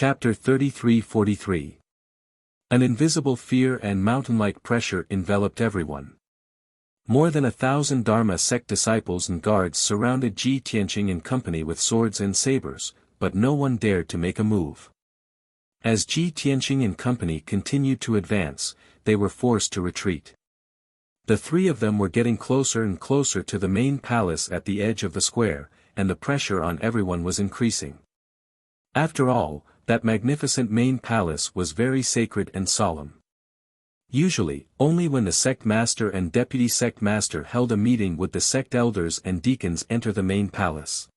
Chapter 33-43. An invisible fear and mountain-like pressure enveloped everyone. More than 1,000 Dharma sect disciples and guards surrounded Ji Tianqing and company with swords and sabers, but no one dared to make a move. As Ji Tianqing and company continued to advance, they were forced to retreat. The three of them were getting closer and closer to the main palace at the edge of the square, and the pressure on everyone was increasing. After all, that magnificent main palace was very sacred and solemn. Usually, only when the sect master and deputy sect master held a meeting would the sect elders and deacons enter the main palace.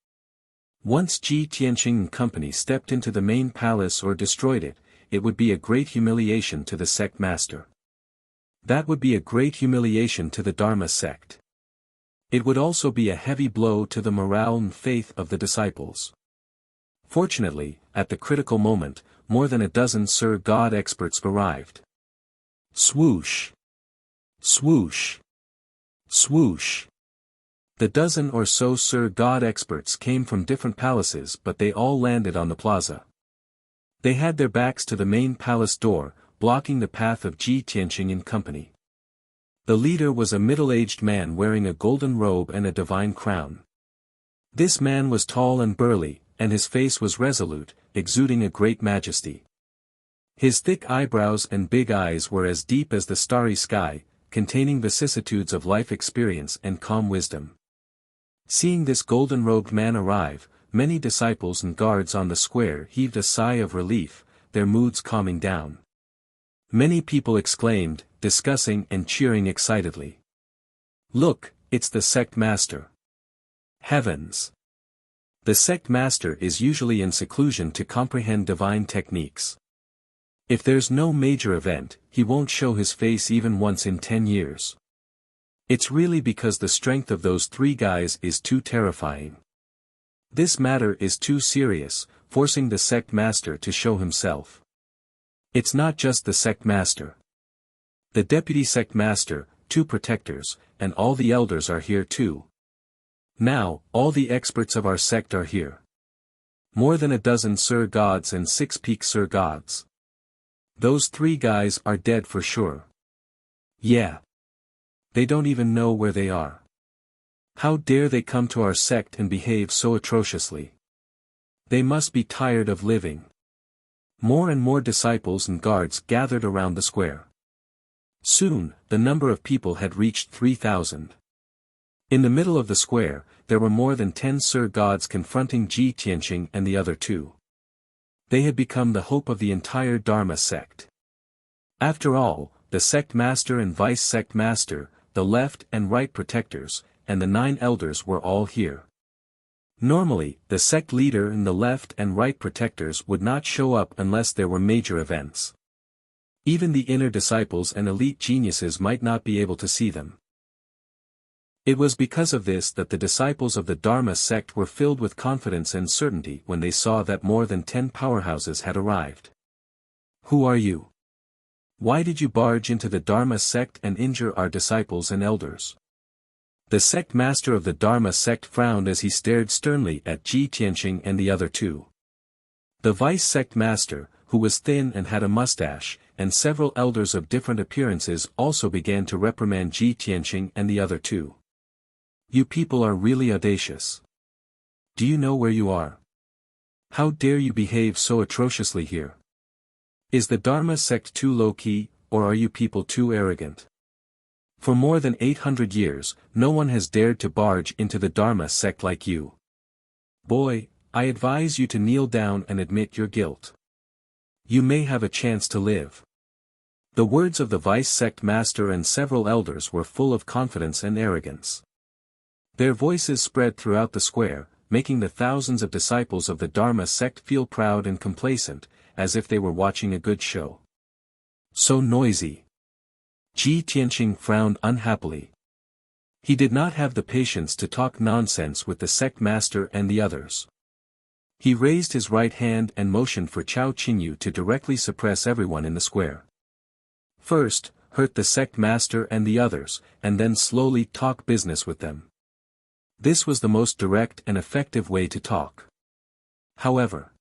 Once Ji Tianqing and company stepped into the main palace or destroyed it, it would be a great humiliation to the sect master. That would be a great humiliation to the Dharma sect. It would also be a heavy blow to the morale and faith of the disciples. Fortunately, at the critical moment, more than a dozen Sir God experts arrived. Swoosh! Swoosh! Swoosh! The dozen or so Sir God experts came from different palaces, but they all landed on the plaza. They had their backs to the main palace door, blocking the path of Ji Tianqing and company. The leader was a middle-aged man wearing a golden robe and a divine crown. This man was tall and burly, and his face was resolute, exuding a great majesty. His thick eyebrows and big eyes were as deep as the starry sky, containing vicissitudes of life experience and calm wisdom. Seeing this golden-robed man arrive, many disciples and guards on the square heaved a sigh of relief, their moods calming down. Many people exclaimed, discussing and cheering excitedly. "Look, it's the sect master." Heavens! The sect master is usually in seclusion to comprehend divine techniques. If there's no major event, he won't show his face even once in 10 years. It's really because the strength of those three guys is too terrifying. This matter is too serious, forcing the sect master to show himself. It's not just the sect master. The deputy sect master, 2 protectors, and all the elders are here too. Now, all the experts of our sect are here. More than a dozen Sir Gods and 6 peak Sir Gods. Those 3 guys are dead for sure. Yeah. They don't even know where they are. How dare they come to our sect and behave so atrociously? They must be tired of living. More and more disciples and guards gathered around the square. Soon, the number of people had reached 3,000. In the middle of the square, there were more than 10 Sir Gods confronting Ji Tianqing and the other 2. They had become the hope of the entire Dharma sect. After all, the sect master and vice sect master, the left and right protectors, and the 9 elders were all here. Normally, the sect leader and the left and right protectors would not show up unless there were major events. Even the inner disciples and elite geniuses might not be able to see them. It was because of this that the disciples of the Dharma sect were filled with confidence and certainty when they saw that more than 10 powerhouses had arrived. Who are you? Why did you barge into the Dharma sect and injure our disciples and elders? The sect master of the Dharma sect frowned as he stared sternly at Ji Tianqing and the other 2. The vice sect master, who was thin and had a mustache, and several elders of different appearances also began to reprimand Ji Tianqing and the other 2. You people are really audacious. Do you know where you are? How dare you behave so atrociously here? Is the Dharma sect too low-key, or are you people too arrogant? For more than 800 years, no one has dared to barge into the Dharma sect like you. Boy, I advise you to kneel down and admit your guilt. You may have a chance to live. The words of the vice sect master and several elders were full of confidence and arrogance. Their voices spread throughout the square, making the thousands of disciples of the Dharma sect feel proud and complacent, as if they were watching a good show. So noisy. Ji Tianqing frowned unhappily. He did not have the patience to talk nonsense with the sect master and the others. He raised his right hand and motioned for Chao Qingyu to directly suppress everyone in the square. First, hurt the sect master and the others, and then slowly talk business with them. This was the most direct and effective way to talk. However,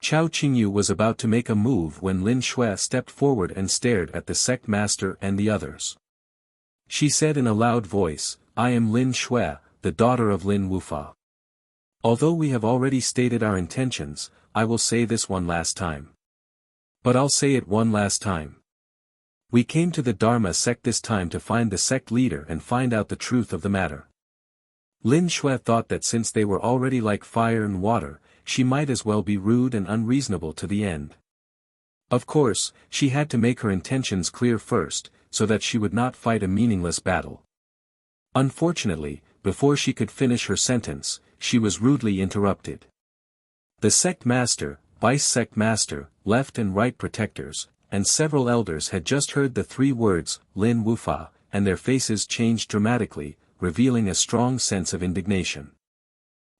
Chao Qingyu was about to make a move when Lin Shui stepped forward and stared at the sect master and the others. She said in a loud voice, "I am Lin Shui, the daughter of Lin Wufa. Although we have already stated our intentions, I will say this one last time. But I'll say it one last time. We came to the Dharma sect this time to find the sect leader and find out the truth of the matter." Lin Shui thought that since they were already like fire and water, she might as well be rude and unreasonable to the end. Of course, she had to make her intentions clear first, so that she would not fight a meaningless battle. Unfortunately, before she could finish her sentence, she was rudely interrupted. The sect master, vice sect master, left and right protectors, and several elders had just heard the three words, Lin Wufa, and their faces changed dramatically, revealing a strong sense of indignation.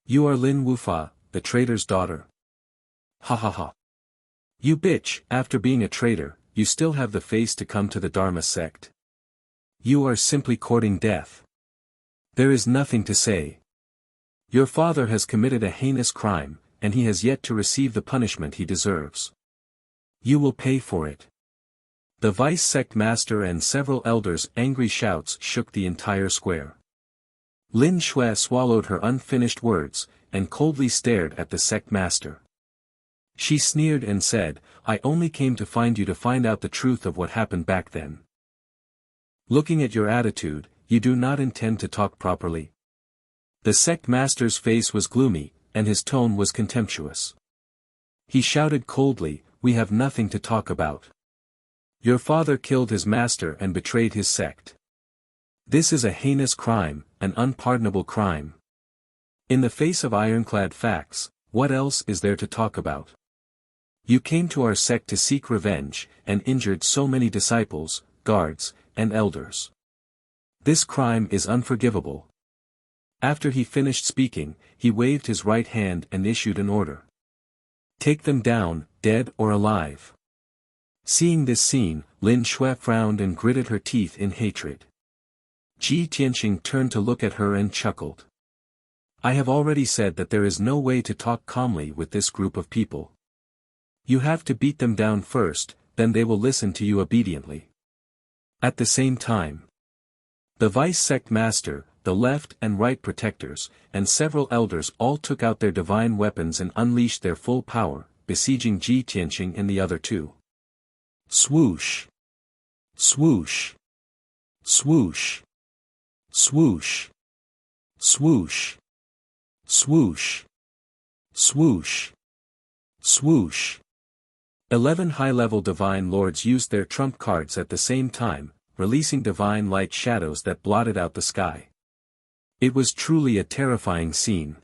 "You are Lin Wufa, the traitor's daughter. Ha ha ha. You bitch, after being a traitor, you still have the face to come to the Dharma sect. You are simply courting death. There is nothing to say. Your father has committed a heinous crime, and he has yet to receive the punishment he deserves. You will pay for it." The vice sect master and several elders' angry shouts shook the entire square. Lin Shui swallowed her unfinished words, and coldly stared at the sect master. She sneered and said, "I only came to find you to find out the truth of what happened back then. Looking at your attitude, you do not intend to talk properly." The sect master's face was gloomy, and his tone was contemptuous. He shouted coldly, "We have nothing to talk about. Your father killed his master and betrayed his sect. This is a heinous crime, an unpardonable crime. In the face of ironclad facts, what else is there to talk about? You came to our sect to seek revenge, and injured so many disciples, guards, and elders. This crime is unforgivable." After he finished speaking, he waved his right hand and issued an order. "Take them down, dead or alive." Seeing this scene, Lin Shui frowned and gritted her teeth in hatred. Ji Tianqing turned to look at her and chuckled. "I have already said that there is no way to talk calmly with this group of people. You have to beat them down first, then they will listen to you obediently." At the same time, the vice sect master, the left and right protectors, and several elders all took out their divine weapons and unleashed their full power, besieging Ji Tianqing and the other two. Swoosh! Swoosh! Swoosh! Swoosh! Swoosh! Swoosh! Swoosh! Swoosh! 11 high-level divine lords used their trump cards at the same time, releasing divine light shadows that blotted out the sky. It was truly a terrifying scene.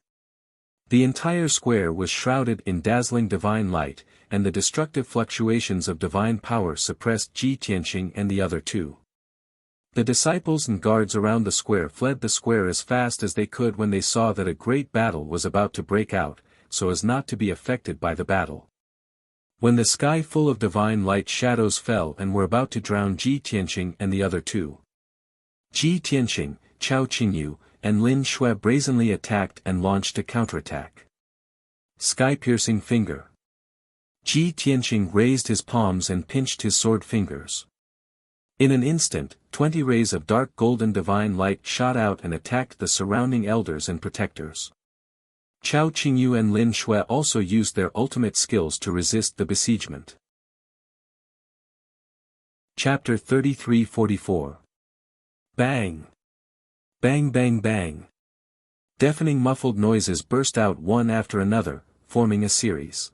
The entire square was shrouded in dazzling divine light, and the destructive fluctuations of divine power suppressed Ji Tianqing and the other two. The disciples and guards around the square fled the square as fast as they could when they saw that a great battle was about to break out, so as not to be affected by the battle. When the sky full of divine light shadows fell and were about to drown Ji Tianqing and the other two, Ji Tianqing, Chao Qingyu, and Lin Shui brazenly attacked and launched a counterattack. Sky-piercing finger. Ji Tianqing raised his palms and pinched his sword fingers. In an instant, 20 rays of dark golden divine light shot out and attacked the surrounding elders and protectors. Chao Qingyu and Lin Shui also used their ultimate skills to resist the besiegement. Chapter 33-44. Bang! Bang bang bang! Deafening muffled noises burst out one after another, forming a series.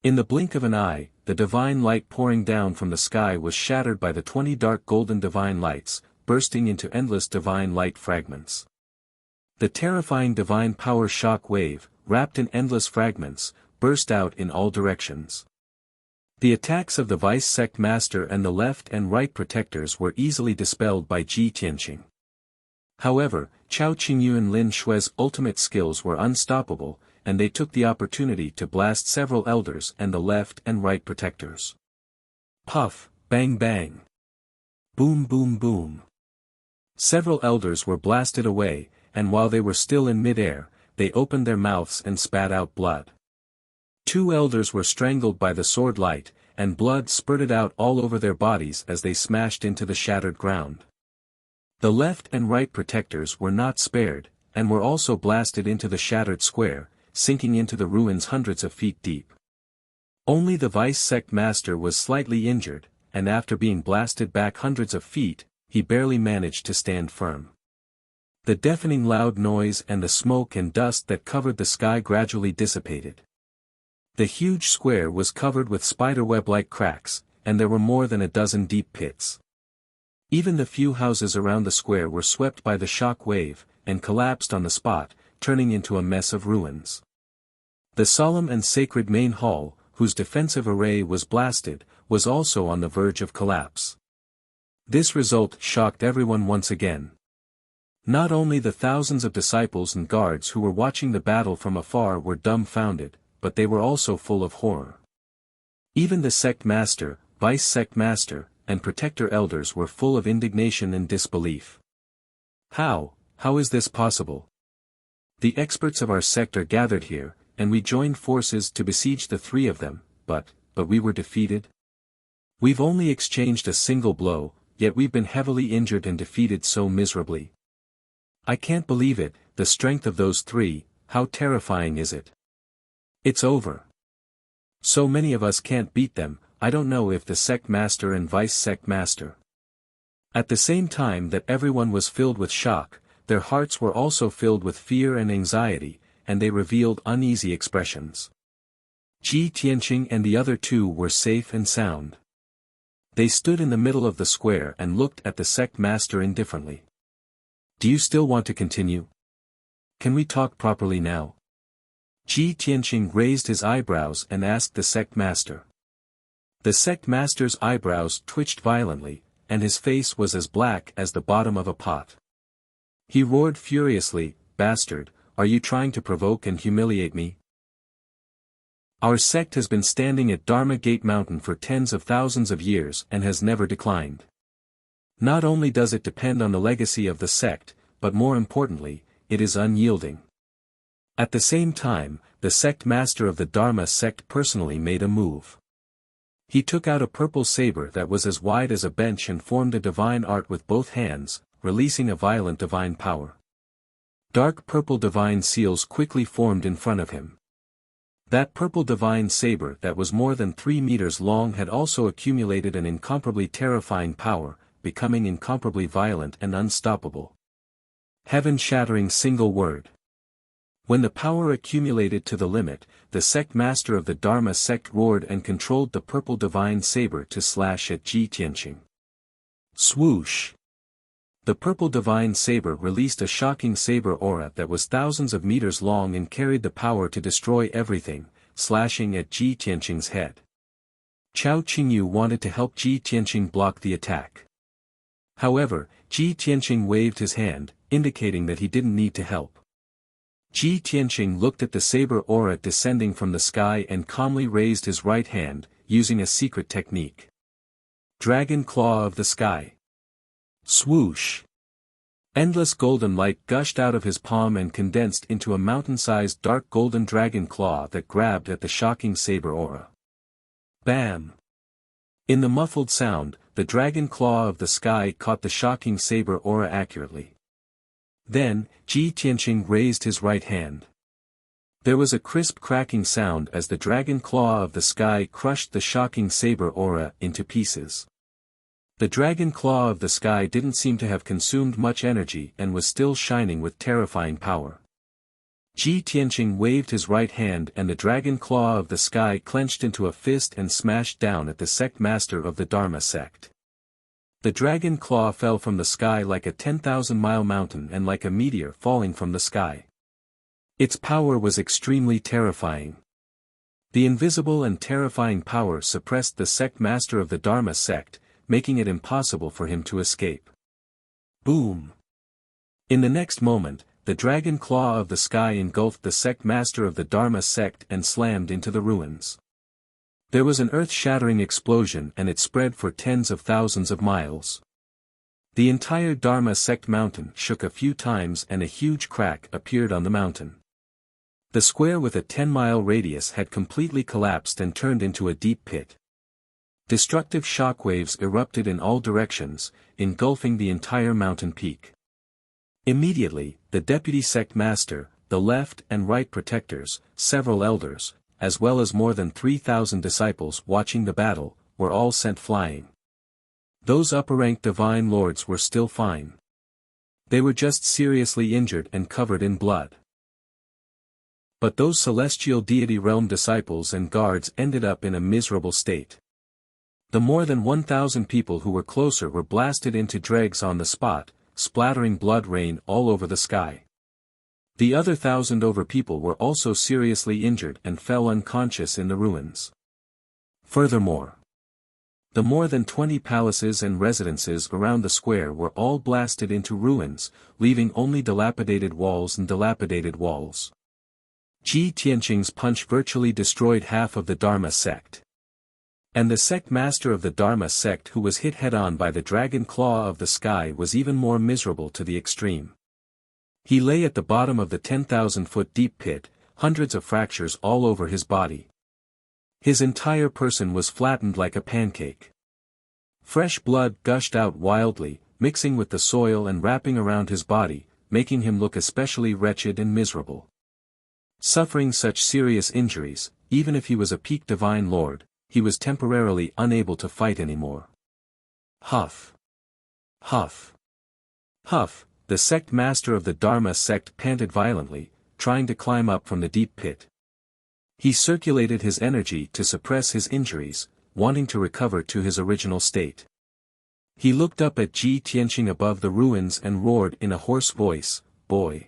In the blink of an eye, the divine light pouring down from the sky was shattered by the 20 dark golden divine lights, bursting into endless divine light fragments. The terrifying divine power shock wave, wrapped in endless fragments, burst out in all directions. The attacks of the vice sect master and the left and right protectors were easily dispelled by Ji Tianqing. However, Chao Qingyu and Lin Shui's ultimate skills were unstoppable, and they took the opportunity to blast several elders and the left and right protectors. Puff, bang bang. Boom boom boom. Several elders were blasted away, and while they were still in mid-air, they opened their mouths and spat out blood. Two elders were strangled by the sword light, and blood spurted out all over their bodies as they smashed into the shattered ground. The left and right protectors were not spared, and were also blasted into the shattered square, sinking into the ruins hundreds of feet deep. Only the vice sect master was slightly injured, and after being blasted back hundreds of feet, he barely managed to stand firm. The deafening loud noise and the smoke and dust that covered the sky gradually dissipated. The huge square was covered with spiderweb-like cracks, and there were more than a dozen deep pits. Even the few houses around the square were swept by the shock wave, and collapsed on the spot, turning into a mess of ruins. The solemn and sacred main hall, whose defensive array was blasted, was also on the verge of collapse. This result shocked everyone once again. Not only the thousands of disciples and guards who were watching the battle from afar were dumbfounded, but they were also full of horror. Even the sect master, vice sect master, and protector elders were full of indignation and disbelief. How is this possible? The experts of our sect are gathered here, and we joined forces to besiege the three of them, but we were defeated? We've only exchanged a single blow, yet we've been heavily injured and defeated so miserably. I can't believe it, the strength of those three, how terrifying is it? It's over. So many of us can't beat them, I don't know if the sect master and vice sect master. At the same time that everyone was filled with shock, their hearts were also filled with fear and anxiety, and they revealed uneasy expressions. Ji Tianqing and the other two were safe and sound. They stood in the middle of the square and looked at the sect master indifferently. Do you still want to continue? Can we talk properly now? Ji Tianqing raised his eyebrows and asked the sect master. The sect master's eyebrows twitched violently, and his face was as black as the bottom of a pot. He roared furiously, "Bastard, are you trying to provoke and humiliate me? Our sect has been standing at Dharma Gate Mountain for tens of thousands of years and has never declined. Not only does it depend on the legacy of the sect, but more importantly, it is unyielding." At the same time, the sect master of the Dharma sect personally made a move. He took out a purple saber that was as wide as a bench and formed a divine art with both hands, releasing a violent divine power. Dark purple divine seals quickly formed in front of him. That purple divine saber that was more than 3 meters long had also accumulated an incomparably terrifying power, becoming incomparably violent and unstoppable. Heaven-shattering single word. When the power accumulated to the limit, the sect master of the Dharma sect roared and controlled the purple divine saber to slash at Ji Tianqing. Swoosh! The purple divine saber released a shocking saber aura that was thousands of meters long and carried the power to destroy everything, slashing at Ji Tianqing's head. Chao Qingyu wanted to help Ji Tianqing block the attack. However, Ji Tianqing waved his hand, indicating that he didn't need to help. Ji Tianqing looked at the saber aura descending from the sky and calmly raised his right hand, using a secret technique. Dragon Claw of the Sky. Swoosh! Endless golden light gushed out of his palm and condensed into a mountain-sized dark golden dragon claw that grabbed at the shocking saber aura. Bam! In the muffled sound, the dragon claw of the sky caught the shocking saber aura accurately. Then, Ji Tianqing raised his right hand. There was a crisp cracking sound as the dragon claw of the sky crushed the shocking saber aura into pieces. The dragon claw of the sky didn't seem to have consumed much energy and was still shining with terrifying power. Ji Tianqing waved his right hand and the dragon claw of the sky clenched into a fist and smashed down at the sect master of the Dharma sect. The dragon claw fell from the sky like a 10,000-mile mountain and like a meteor falling from the sky. Its power was extremely terrifying. The invisible and terrifying power suppressed the sect master of the Dharma sect, making it impossible for him to escape. Boom! In the next moment, the dragon claw of the sky engulfed the sect master of the Dharma sect and slammed into the ruins. There was an earth-shattering explosion and it spread for tens of thousands of miles. The entire Dharma sect mountain shook a few times and a huge crack appeared on the mountain. The square with a 10-mile radius had completely collapsed and turned into a deep pit. Destructive shockwaves erupted in all directions, engulfing the entire mountain peak. Immediately, the deputy sect master, the left and right protectors, several elders, as well as more than 3,000 disciples watching the battle, were all sent flying. Those upper-ranked divine lords were still fine. They were just seriously injured and covered in blood. But those celestial deity realm disciples and guards ended up in a miserable state. The more than 1,000 people who were closer were blasted into dregs on the spot, splattering blood rain all over the sky. The other 1,000 over people were also seriously injured and fell unconscious in the ruins. Furthermore, the more than 20 palaces and residences around the square were all blasted into ruins, leaving only dilapidated walls and dilapidated walls. Ji Tianqing's punch virtually destroyed half of the Dharma sect. And the sect master of the Dharma sect who was hit head-on by the dragon claw of the sky was even more miserable to the extreme. He lay at the bottom of the 10,000-foot deep pit, hundreds of fractures all over his body. His entire person was flattened like a pancake. Fresh blood gushed out wildly, mixing with the soil and wrapping around his body, making him look especially wretched and miserable. Suffering such serious injuries, even if he was a peak divine lord, he was temporarily unable to fight anymore. Huff. Huff. Huff, the sect master of the Dharma sect panted violently, trying to climb up from the deep pit. He circulated his energy to suppress his injuries, wanting to recover to his original state. He looked up at Ji Tianqing above the ruins and roared in a hoarse voice, "Boy!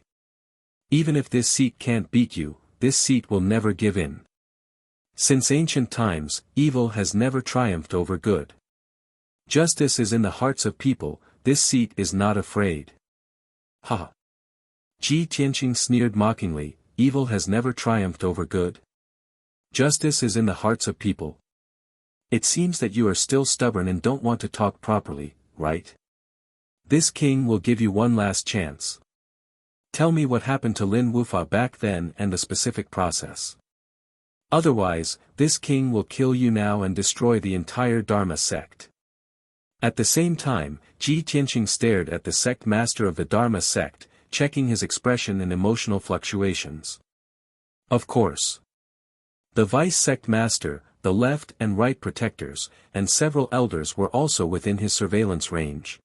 Even if this seat can't beat you, this seat will never give in. Since ancient times, evil has never triumphed over good. Justice is in the hearts of people, this seat is not afraid." Ha! Ji Tianqing sneered mockingly, "Evil has never triumphed over good? Justice is in the hearts of people. It seems that you are still stubborn and don't want to talk properly, right? This king will give you one last chance. Tell me what happened to Lin Wufa back then and the specific process. Otherwise, this king will kill you now and destroy the entire Dharma sect." At the same time, Ji Tianqing stared at the sect master of the Dharma sect, checking his expression and emotional fluctuations. Of course. The vice sect master, the left and right protectors, and several elders were also within his surveillance range.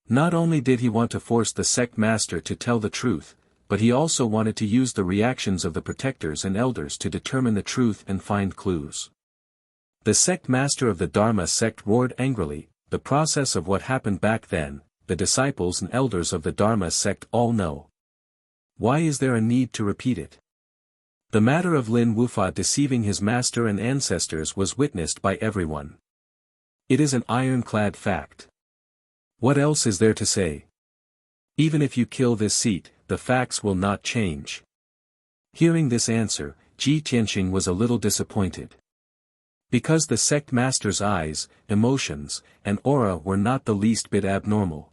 Not only did he want to force the sect master to tell the truth, but he also wanted to use the reactions of the protectors and elders to determine the truth and find clues. The sect master of the Dharma sect roared angrily, "The process of what happened back then, the disciples and elders of the Dharma sect all know. Why is there a need to repeat it? The matter of Lin Wufa deceiving his master and ancestors was witnessed by everyone. It is an ironclad fact. What else is there to say? Even if you kill this seat, the facts will not change." Hearing this answer, Ji Tianqing was a little disappointed. Because the sect master's eyes, emotions, and aura were not the least bit abnormal.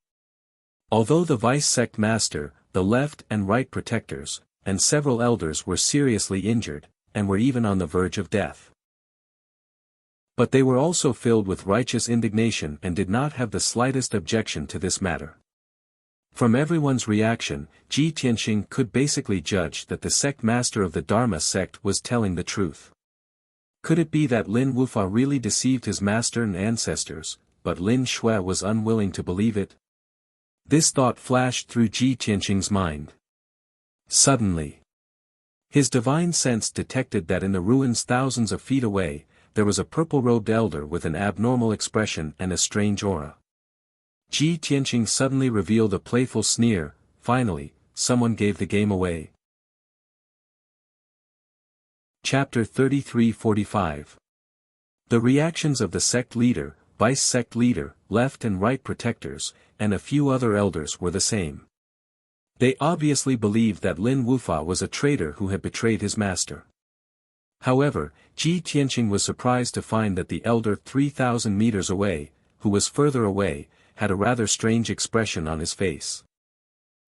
Although the vice sect master, the left and right protectors, and several elders were seriously injured, and were even on the verge of death. But they were also filled with righteous indignation and did not have the slightest objection to this matter. From everyone's reaction, Ji Tianqing could basically judge that the sect master of the Dharma sect was telling the truth. Could it be that Lin Wufa really deceived his master and ancestors, but Lin Shui was unwilling to believe it? This thought flashed through Ji Tianqing's mind. Suddenly, his divine sense detected that in the ruins thousands of feet away, there was a purple-robed elder with an abnormal expression and a strange aura. Ji Tianqing suddenly revealed a playful sneer, "Finally, someone gave the game away." Chapter 33-45. The reactions of the sect leader, vice sect leader, left and right protectors, and a few other elders were the same. They obviously believed that Lin Wufa was a traitor who had betrayed his master. However, Ji Tianqing was surprised to find that the elder 3,000 meters away, who was further away, had a rather strange expression on his face.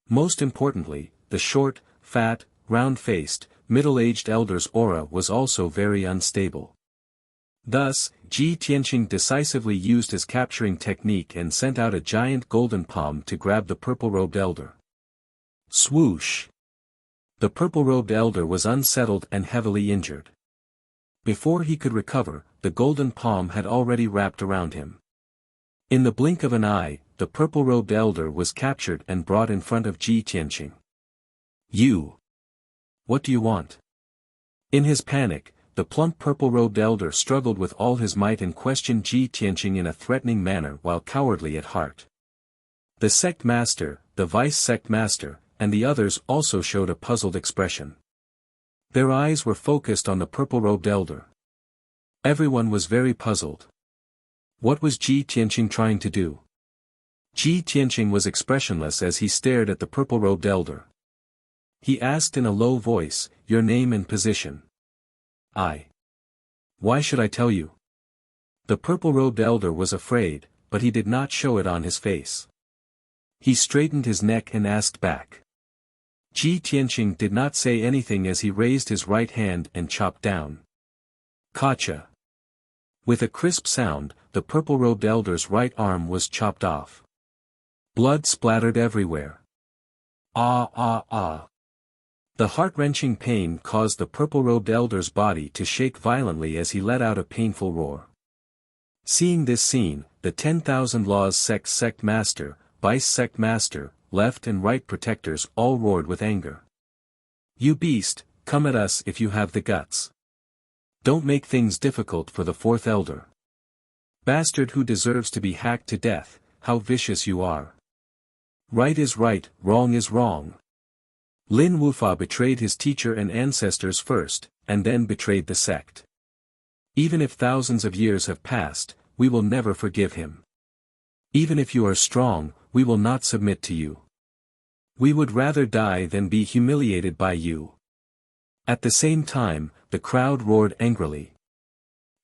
Most importantly, the short, fat, round-faced, middle-aged elder's aura was also very unstable. Thus, Ji Tianqing decisively used his capturing technique and sent out a giant golden palm to grab the purple-robed elder. Swoosh! The purple-robed elder was unsettled and heavily injured. Before he could recover, the golden palm had already wrapped around him. In the blink of an eye, the purple-robed elder was captured and brought in front of Ji Tianqing. You! What do you want? In his panic, the plump purple-robed elder struggled with all his might and questioned Ji Tianqing in a threatening manner while cowardly at heart. The sect master, the vice-sect master, and the others also showed a puzzled expression. Their eyes were focused on the purple-robed elder. Everyone was very puzzled. What was Ji Tianqing trying to do? Ji Tianqing was expressionless as he stared at the purple-robed elder. He asked in a low voice, "Your name and position." Why should I tell you? The purple-robed elder was afraid, but he did not show it on his face. He straightened his neck and asked back. Ji Tianqing did not say anything as he raised his right hand and chopped down. Gotcha! With a crisp sound, the purple-robed elder's right arm was chopped off. Blood splattered everywhere. Ah ah ah! The heart-wrenching pain caused the purple-robed elder's body to shake violently as he let out a painful roar. Seeing this scene, the 10,000 Laws sect master, vice-sect master, left and right protectors all roared with anger. You beast, come at us if you have the guts. Don't make things difficult for the fourth elder. Bastard who deserves to be hacked to death, how vicious you are. Right is right, wrong is wrong. Lin Wufa betrayed his teacher and ancestors first, and then betrayed the sect. Even if thousands of years have passed, we will never forgive him. Even if you are strong, we will not submit to you. We would rather die than be humiliated by you. At the same time, the crowd roared angrily.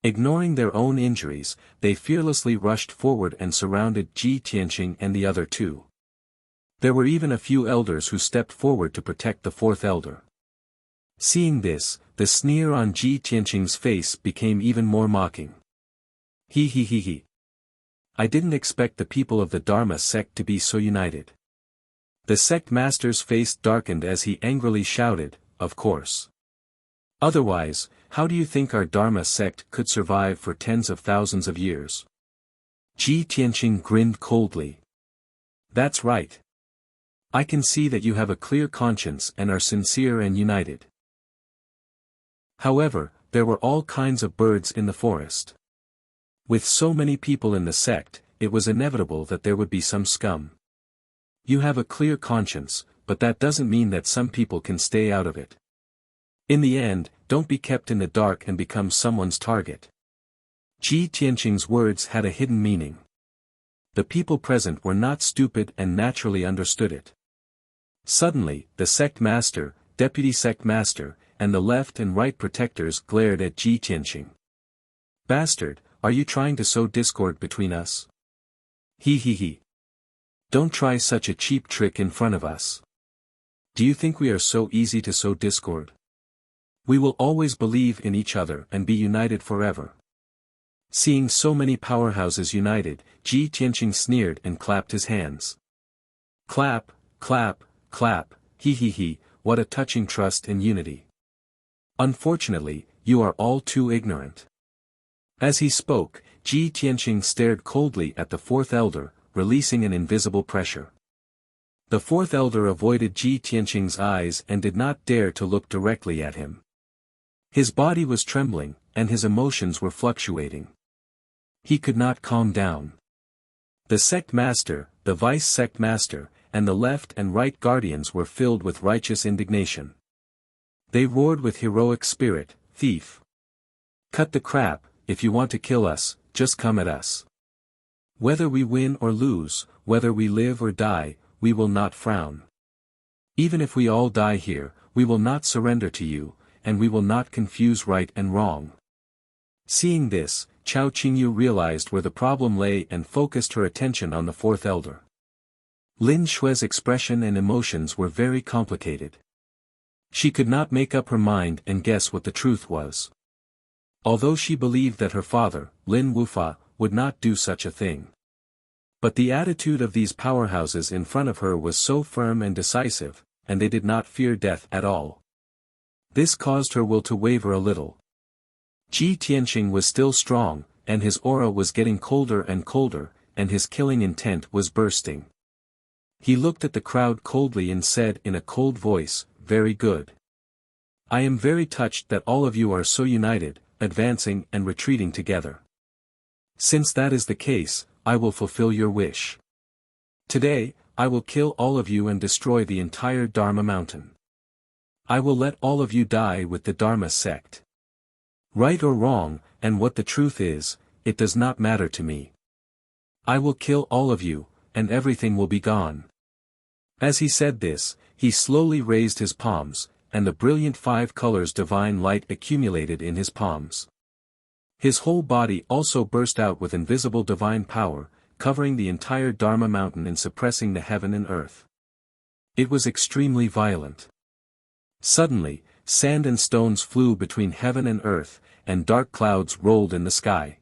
Ignoring their own injuries, they fearlessly rushed forward and surrounded Ji Tianqing and the other two. There were even a few elders who stepped forward to protect the fourth elder. Seeing this, the sneer on Ji Tianqing's face became even more mocking. He. I didn't expect the people of the Dharma sect to be so united. The sect master's face darkened as he angrily shouted, "Of course. Otherwise, how do you think our Dharma sect could survive for tens of thousands of years?" Ji Tianqing grinned coldly. That's right. I can see that you have a clear conscience and are sincere and united. However, there were all kinds of birds in the forest. With so many people in the sect, it was inevitable that there would be some scum. You have a clear conscience, but that doesn't mean that some people can stay out of it. In the end, don't be kept in the dark and become someone's target. Ji Tianqing's words had a hidden meaning. The people present were not stupid and naturally understood it. Suddenly, the sect master, deputy sect master, and the left and right protectors glared at Ji Tianqing. Bastard, are you trying to sow discord between us? He. Don't try such a cheap trick in front of us. Do you think we are so easy to sow discord? We will always believe in each other and be united forever. Seeing so many powerhouses united, Ji Tianqing sneered and clapped his hands. Clap, clap, clap, he, what a touching trust and unity. Unfortunately, you are all too ignorant. As he spoke, Ji Tianqing stared coldly at the fourth elder, releasing an invisible pressure. The fourth elder avoided Ji Tianqing's eyes and did not dare to look directly at him. His body was trembling, and his emotions were fluctuating. He could not calm down. The sect master, the vice-sect master, and the left and right guardians were filled with righteous indignation. They roared with heroic spirit, "Thief! Cut the crap, if you want to kill us, just come at us. Whether we win or lose, whether we live or die, we will not frown. Even if we all die here, we will not surrender to you, and we will not confuse right and wrong." Seeing this, Chao Qingyu realized where the problem lay and focused her attention on the fourth elder. Lin Xue's expression and emotions were very complicated. She could not make up her mind and guess what the truth was. Although she believed that her father, Lin Wufa, would not do such a thing. But the attitude of these powerhouses in front of her was so firm and decisive, and they did not fear death at all. This caused her will to waver a little. Ji Tianqing was still strong, and his aura was getting colder and colder, and his killing intent was bursting. He looked at the crowd coldly and said in a cold voice, "Very good. I am very touched that all of you are so united, advancing and retreating together. Since that is the case, I will fulfill your wish. Today, I will kill all of you and destroy the entire Dharma mountain. I will let all of you die with the Dharma sect. Right or wrong, and what the truth is, it does not matter to me. I will kill all of you, and everything will be gone." As he said this, he slowly raised his palms, and the brilliant 5 colors divine light accumulated in his palms. His whole body also burst out with invisible divine power, covering the entire Dharma mountain and suppressing the heaven and earth. It was extremely violent. Suddenly, sand and stones flew between heaven and earth, and dark clouds rolled in the sky.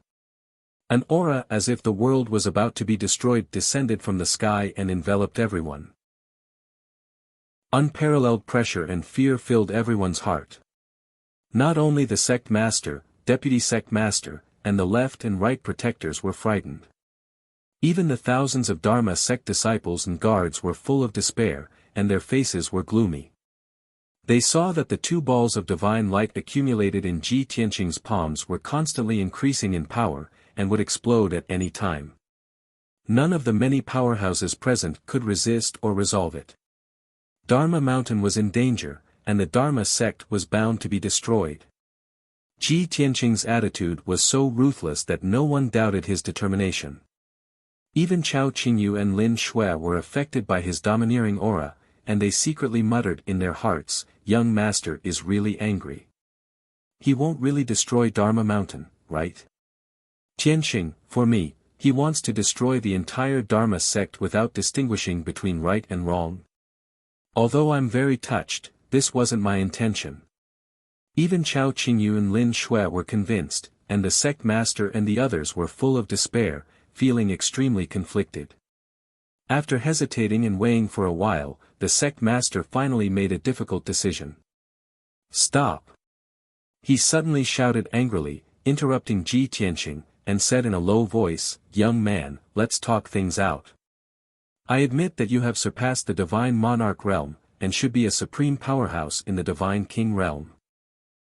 An aura as if the world was about to be destroyed descended from the sky and enveloped everyone. Unparalleled pressure and fear filled everyone's heart. Not only the sect master, deputy sect master, and the left and right protectors were frightened. Even the thousands of Dharma sect disciples and guards were full of despair, and their faces were gloomy. They saw that the 2 balls of divine light accumulated in Ji Tianqing's palms were constantly increasing in power, and would explode at any time. None of the many powerhouses present could resist or resolve it. Dharma mountain was in danger, and the Dharma sect was bound to be destroyed. Ji Tianqing's attitude was so ruthless that no one doubted his determination. Even Chao Qingyu and Lin Shui were affected by his domineering aura, and they secretly muttered in their hearts, "Young master is really angry. He won't really destroy Dharma mountain, right? Tianqing, for me, he wants to destroy the entire Dharma sect without distinguishing between right and wrong. Although I'm very touched, this wasn't my intention." Even Chao Qingyu and Lin Shui were convinced, and the sect master and the others were full of despair, feeling extremely conflicted. After hesitating and weighing for a while, the sect master finally made a difficult decision. "Stop!" He suddenly shouted angrily, interrupting Ji Tianqing, and said in a low voice, "Young man, let's talk things out. I admit that you have surpassed the divine monarch realm, and should be a supreme powerhouse in the divine king realm.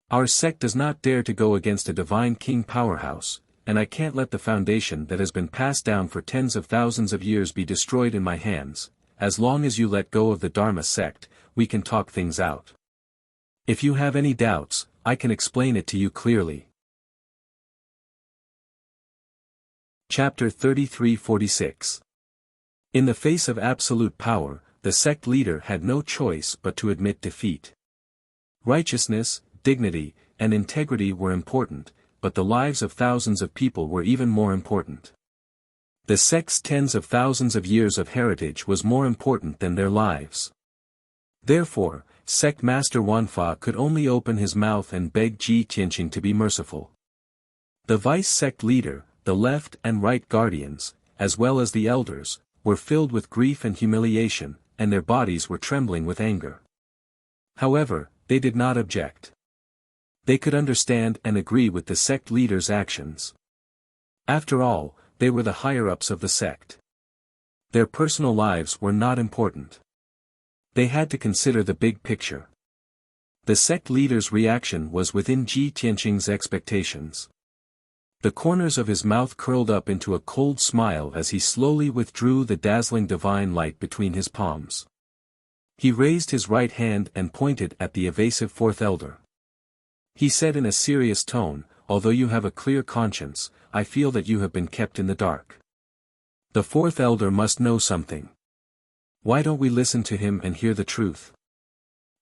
Our sect does not dare to go against a divine king powerhouse, and I can't let the foundation that has been passed down for tens of thousands of years be destroyed in my hands. As long as you let go of the Dharma sect, we can talk things out. If you have any doubts, I can explain it to you clearly." Chapter 33-46. In the face of absolute power, the sect leader had no choice but to admit defeat. Righteousness, dignity, and integrity were important, but the lives of thousands of people were even more important. The sect's tens of thousands of years of heritage was more important than their lives. Therefore, sect master Wanfa could only open his mouth and beg Ji Tianqing to be merciful. The vice sect leader, the left and right guardians, as well as the elders, were filled with grief and humiliation, and their bodies were trembling with anger. However, they did not object. They could understand and agree with the sect leader's actions. After all, they were the higher-ups of the sect. Their personal lives were not important. They had to consider the big picture. The sect leader's reaction was within Ji Tianqing's expectations. The corners of his mouth curled up into a cold smile as he slowly withdrew the dazzling divine light between his palms. He raised his right hand and pointed at the evasive 4th elder. He said in a serious tone, "Although you have a clear conscience, I feel that you have been kept in the dark. The 4th elder must know something. Why don't we listen to him and hear the truth?"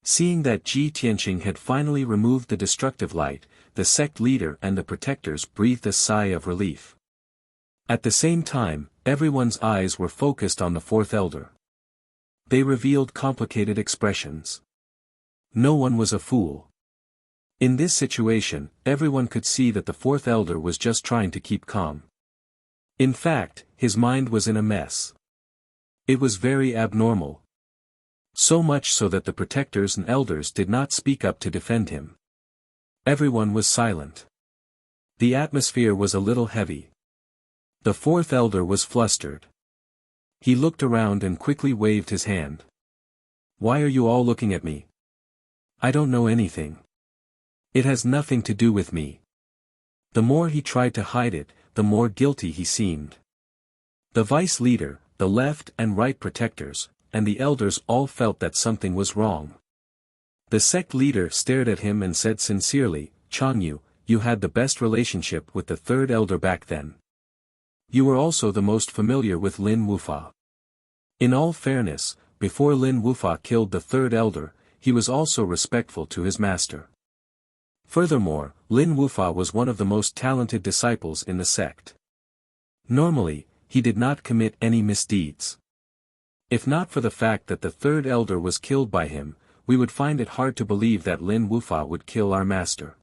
Seeing that Ji Tianqing had finally removed the destructive light, the sect leader and the protectors breathed a sigh of relief. At the same time, everyone's eyes were focused on the 4th elder. They revealed complicated expressions. No one was a fool. In this situation, everyone could see that the fourth elder was just trying to keep calm. In fact, his mind was in a mess. It was very abnormal. So much so that the protectors and elders did not speak up to defend him. Everyone was silent. The atmosphere was a little heavy. The fourth elder was flustered. He looked around and quickly waved his hand. "Why are you all looking at me? I don't know anything. It has nothing to do with me." The more he tried to hide it, the more guilty he seemed. The vice leader, the left and right protectors, and the elders all felt that something was wrong. The sect leader stared at him and said sincerely, "Changyu, you had the best relationship with the third elder back then. You were also the most familiar with Lin Wufa. In all fairness, before Lin Wufa killed the third elder, he was also respectful to his master. Furthermore, Lin Wufa was one of the most talented disciples in the sect. Normally, he did not commit any misdeeds. If not for the fact that the third elder was killed by him, we would find it hard to believe that Lin Wufa would kill our master.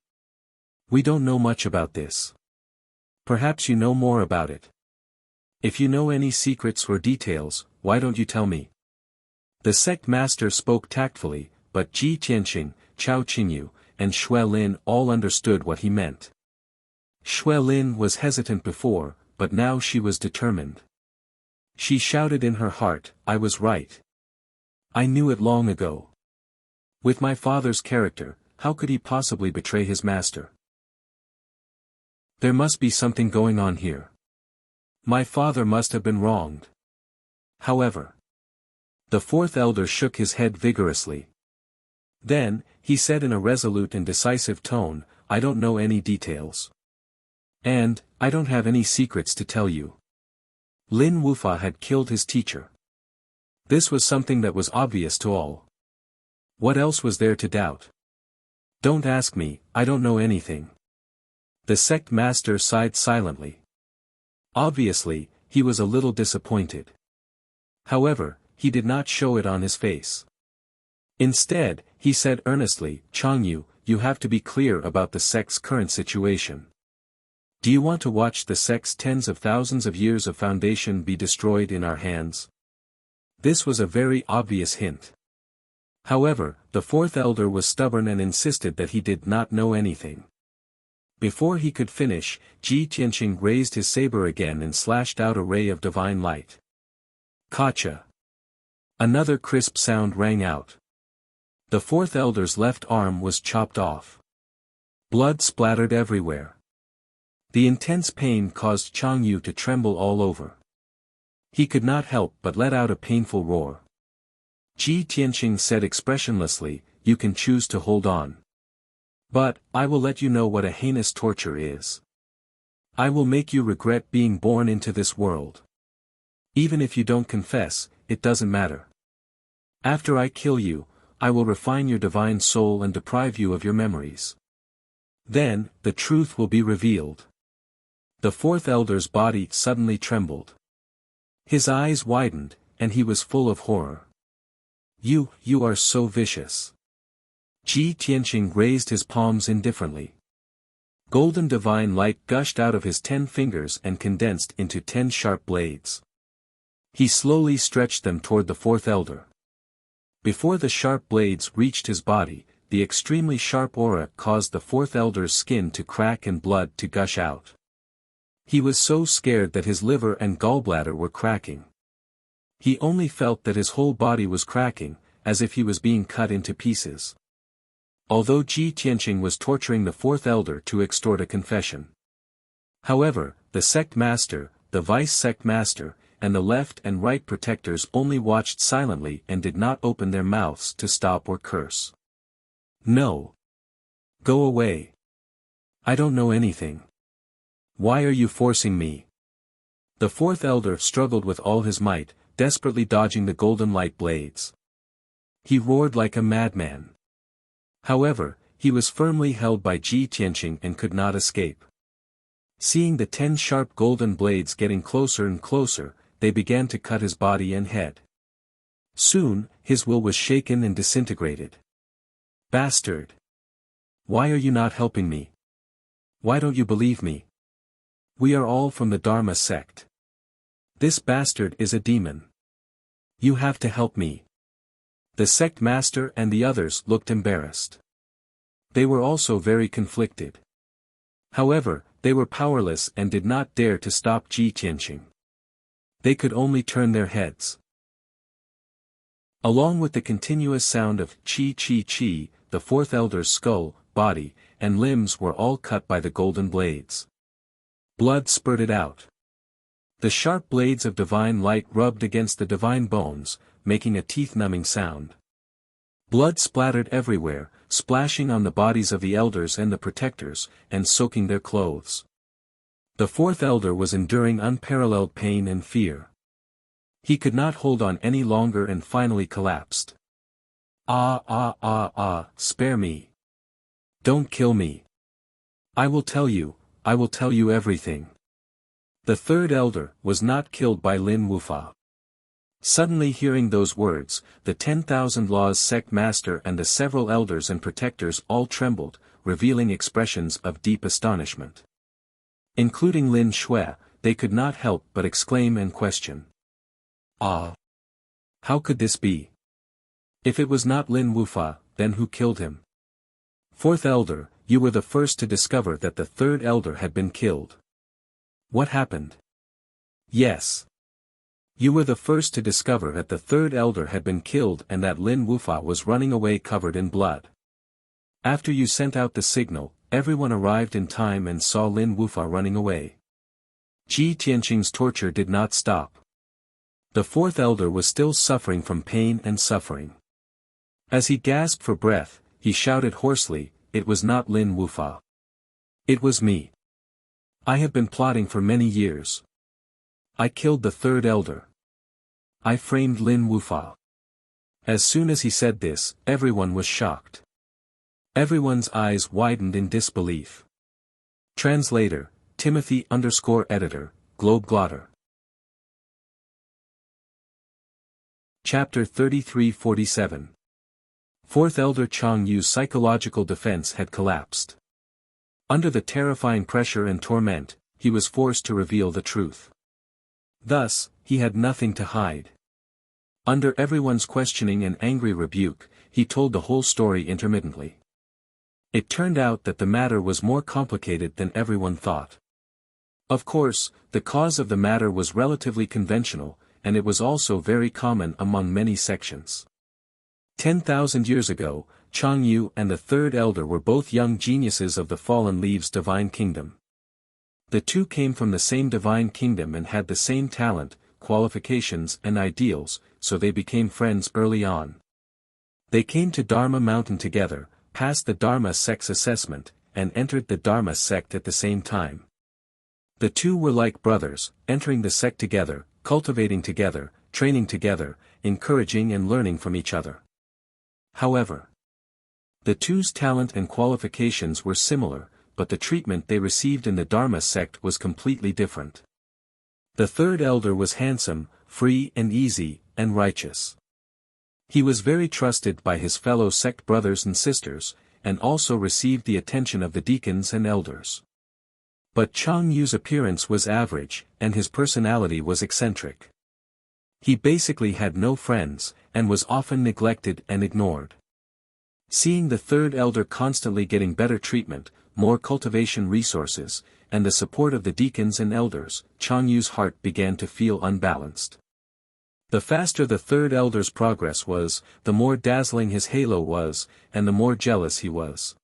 We don't know much about this. Perhaps you know more about it. If you know any secrets or details, why don't you tell me?" The sect master spoke tactfully, but Ji Tianqing, Chao Qingyu, and Xue Lin all understood what he meant. Xue Lin was hesitant before, but now she was determined. She shouted in her heart, "I was right. I knew it long ago. With my father's character, how could he possibly betray his master? There must be something going on here. My father must have been wronged." However, the fourth elder shook his head vigorously. Then, he said in a resolute and decisive tone, "I don't know any details. And, I don't have any secrets to tell you. Lin Wufa had killed his teacher. This was something that was obvious to all. What else was there to doubt? Don't ask me, I don't know anything." The sect master sighed silently. Obviously, he was a little disappointed. However, he did not show it on his face. Instead, he said earnestly, "Changyu, you have to be clear about the sect's current situation. Do you want to watch the sect's tens of thousands of years of foundation be destroyed in our hands?" This was a very obvious hint. However, the fourth elder was stubborn and insisted that he did not know anything. Before he could finish, Ji Tianqing raised his saber again and slashed out a ray of divine light. Kacha! Another crisp sound rang out. The fourth elder's left arm was chopped off. Blood splattered everywhere. The intense pain caused Changyu to tremble all over. He could not help but let out a painful roar. Ji Tianqing said expressionlessly, "You can choose to hold on. But, I will let you know what a heinous torture is. I will make you regret being born into this world. Even if you don't confess, it doesn't matter. After I kill you, I will refine your divine soul and deprive you of your memories. Then, the truth will be revealed." The fourth elder's body suddenly trembled. His eyes widened, and he was full of horror. You are so vicious." Ji Tianqing raised his palms indifferently. Golden divine light gushed out of his 10 fingers and condensed into 10 sharp blades. He slowly stretched them toward the fourth elder. Before the sharp blades reached his body, the extremely sharp aura caused the fourth elder's skin to crack and blood to gush out. He was so scared that his liver and gallbladder were cracking. He only felt that his whole body was cracking, as if he was being cut into pieces. Although Ji Tianqing was torturing the fourth elder to extort a confession. However, the sect master, the vice sect master, and the left and right protectors only watched silently and did not open their mouths to stop or curse. "No. Go away. I don't know anything. Why are you forcing me?" The fourth elder struggled with all his might, desperately dodging the golden light blades. He roared like a madman. However, he was firmly held by Ji Tianqing and could not escape. Seeing the 10 sharp golden blades getting closer and closer, they began to cut his body and head. Soon, his will was shaken and disintegrated. Bastard! Why are you not helping me? Why don't you believe me? We are all from the Dharma sect. This bastard is a demon. You have to help me. The sect master and the others looked embarrassed. They were also very conflicted. However, they were powerless and did not dare to stop Ji Tianqing. They could only turn their heads. Along with the continuous sound of chi chi chi, the fourth elder's skull, body, and limbs were all cut by the golden blades. Blood spurted out. The sharp blades of divine light rubbed against the divine bones, making a teeth-numbing sound. Blood splattered everywhere, splashing on the bodies of the elders and the protectors, and soaking their clothes. The fourth elder was enduring unparalleled pain and fear. He could not hold on any longer and finally collapsed. Spare me. Don't kill me. I will tell you everything. The third elder was not killed by Lin Wufa. Suddenly hearing those words, the 10,000 Laws sect master and the several elders and protectors all trembled, revealing expressions of deep astonishment. Including Lin Shui, they could not help but exclaim and question. How could this be? If it was not Lin Wufa, then who killed him? Fourth elder, you were the first to discover that the third elder had been killed. What happened? Yes. You were the first to discover that the third elder had been killed and that Lin Wufa was running away covered in blood. After you sent out the signal, everyone arrived in time and saw Lin Wufa running away. Ji Tianqing's torture did not stop. The fourth elder was still suffering from pain and suffering. As he gasped for breath, he shouted hoarsely, "It was not Lin Wufa. It was me. I have been plotting for many years. I killed the third elder. I framed Lin Wufa." As soon as he said this, everyone was shocked. Everyone's eyes widened in disbelief. Translator, Timothy_editor, Globeglotter. Chapter 3347. Fourth Elder Chang Yu's psychological defense had collapsed. Under the terrifying pressure and torment, he was forced to reveal the truth. Thus, he had nothing to hide. Under everyone's questioning and angry rebuke, he told the whole story intermittently. It turned out that the matter was more complicated than everyone thought. Of course, the cause of the matter was relatively conventional, and it was also very common among many sections. 10,000 years ago, Chang Yu and the third elder were both young geniuses of the Fallen Leaves divine kingdom. The two came from the same divine kingdom and had the same talent, qualifications and ideals, so they became friends early on. They came to Dharma Mountain together, passed the Dharma sect's assessment, and entered the Dharma sect at the same time. The two were like brothers, entering the sect together, cultivating together, training together, encouraging and learning from each other. However, the two's talent and qualifications were similar, but the treatment they received in the Dharma sect was completely different. The third elder was handsome, free and easy, and righteous. He was very trusted by his fellow sect brothers and sisters, and also received the attention of the deacons and elders. But Chang Yu's appearance was average, and his personality was eccentric. He basically had no friends, and was often neglected and ignored. Seeing the third elder constantly getting better treatment, more cultivation resources, and the support of the deacons and elders, Chang Yu's heart began to feel unbalanced. The faster the third elder's progress was, the more dazzling his halo was, and the more jealous he was.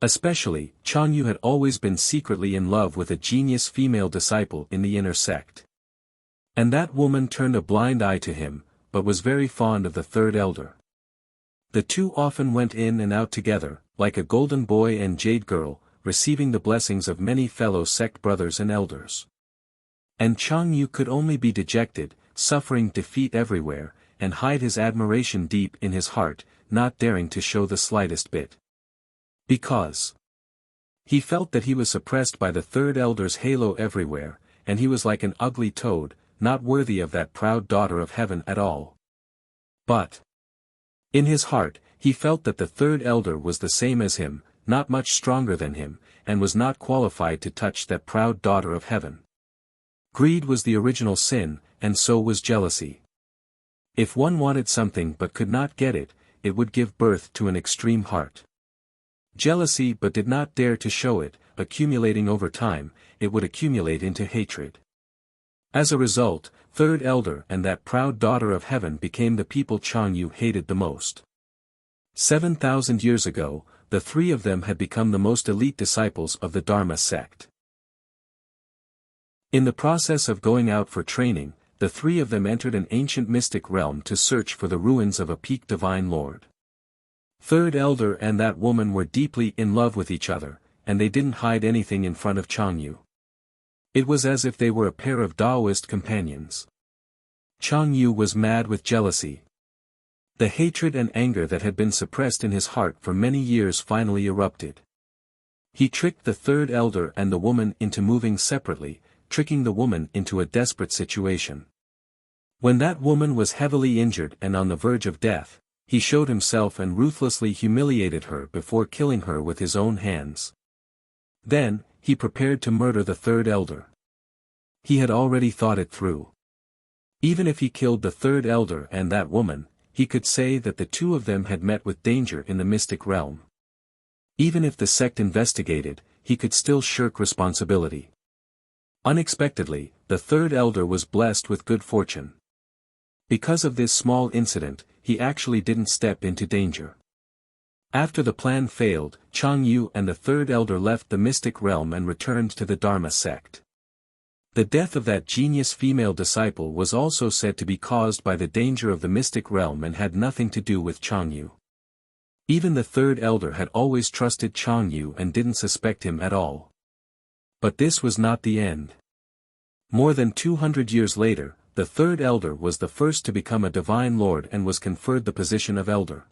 Especially, Chang Yu had always been secretly in love with a genius female disciple in the inner sect. And that woman turned a blind eye to him, but was very fond of the third elder. The two often went in and out together, like a golden boy and jade girl, receiving the blessings of many fellow sect brothers and elders. And Chang Yu could only be dejected, suffering defeat everywhere, and hide his admiration deep in his heart, not daring to show the slightest bit. Because he felt that he was suppressed by the third elder's halo everywhere, and he was like an ugly toad, not worthy of that proud daughter of heaven at all. But in his heart, he felt that the third elder was the same as him, not much stronger than him, and was not qualified to touch that proud daughter of heaven. Greed was the original sin, and so was jealousy. If one wanted something but could not get it, it would give birth to an extreme heart. Jealousy but did not dare to show it, accumulating over time, it would accumulate into hatred. As a result, third elder and that proud daughter of heaven became the people Changyu hated the most. 7,000 years ago, the three of them had become the most elite disciples of the Dharma sect. In the process of going out for training, the three of them entered an ancient mystic realm to search for the ruins of a peak divine lord. Third elder and that woman were deeply in love with each other, and they didn't hide anything in front of Changyu. It was as if they were a pair of Taoist companions. Changyu was mad with jealousy. The hatred and anger that had been suppressed in his heart for many years finally erupted. He tricked the third elder and the woman into moving separately, tricking the woman into a desperate situation. When that woman was heavily injured and on the verge of death, he showed himself and ruthlessly humiliated her before killing her with his own hands. Then, he prepared to murder the third elder. He had already thought it through. Even if he killed the third elder and that woman, he could say that the two of them had met with danger in the mystic realm. Even if the sect investigated, he could still shirk responsibility. Unexpectedly, the third elder was blessed with good fortune. Because of this small incident, he actually didn't step into danger. After the plan failed, Changyu and the third elder left the mystic realm and returned to the Dharma sect. The death of that genius female disciple was also said to be caused by the danger of the mystic realm and had nothing to do with Changyu. Even the third elder had always trusted Changyu and didn't suspect him at all. But this was not the end. More than 200 years later, the third elder was the first to become a divine lord and was conferred the position of elder.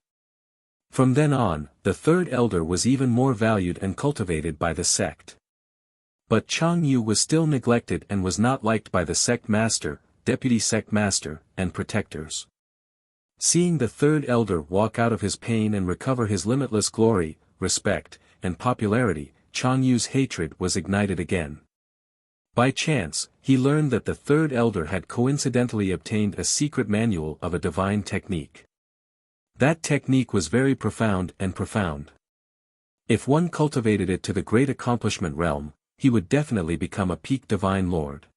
From then on, the third elder was even more valued and cultivated by the sect. But Changyu was still neglected and was not liked by the sect master, deputy sect master, and protectors. Seeing the third elder walk out of his pain and recover his limitless glory, respect, and popularity, Changyu's hatred was ignited again. By chance, he learned that the third elder had coincidentally obtained a secret manual of a divine technique. That technique was very profound. If one cultivated it to the great accomplishment realm, he would definitely become a peak divine lord.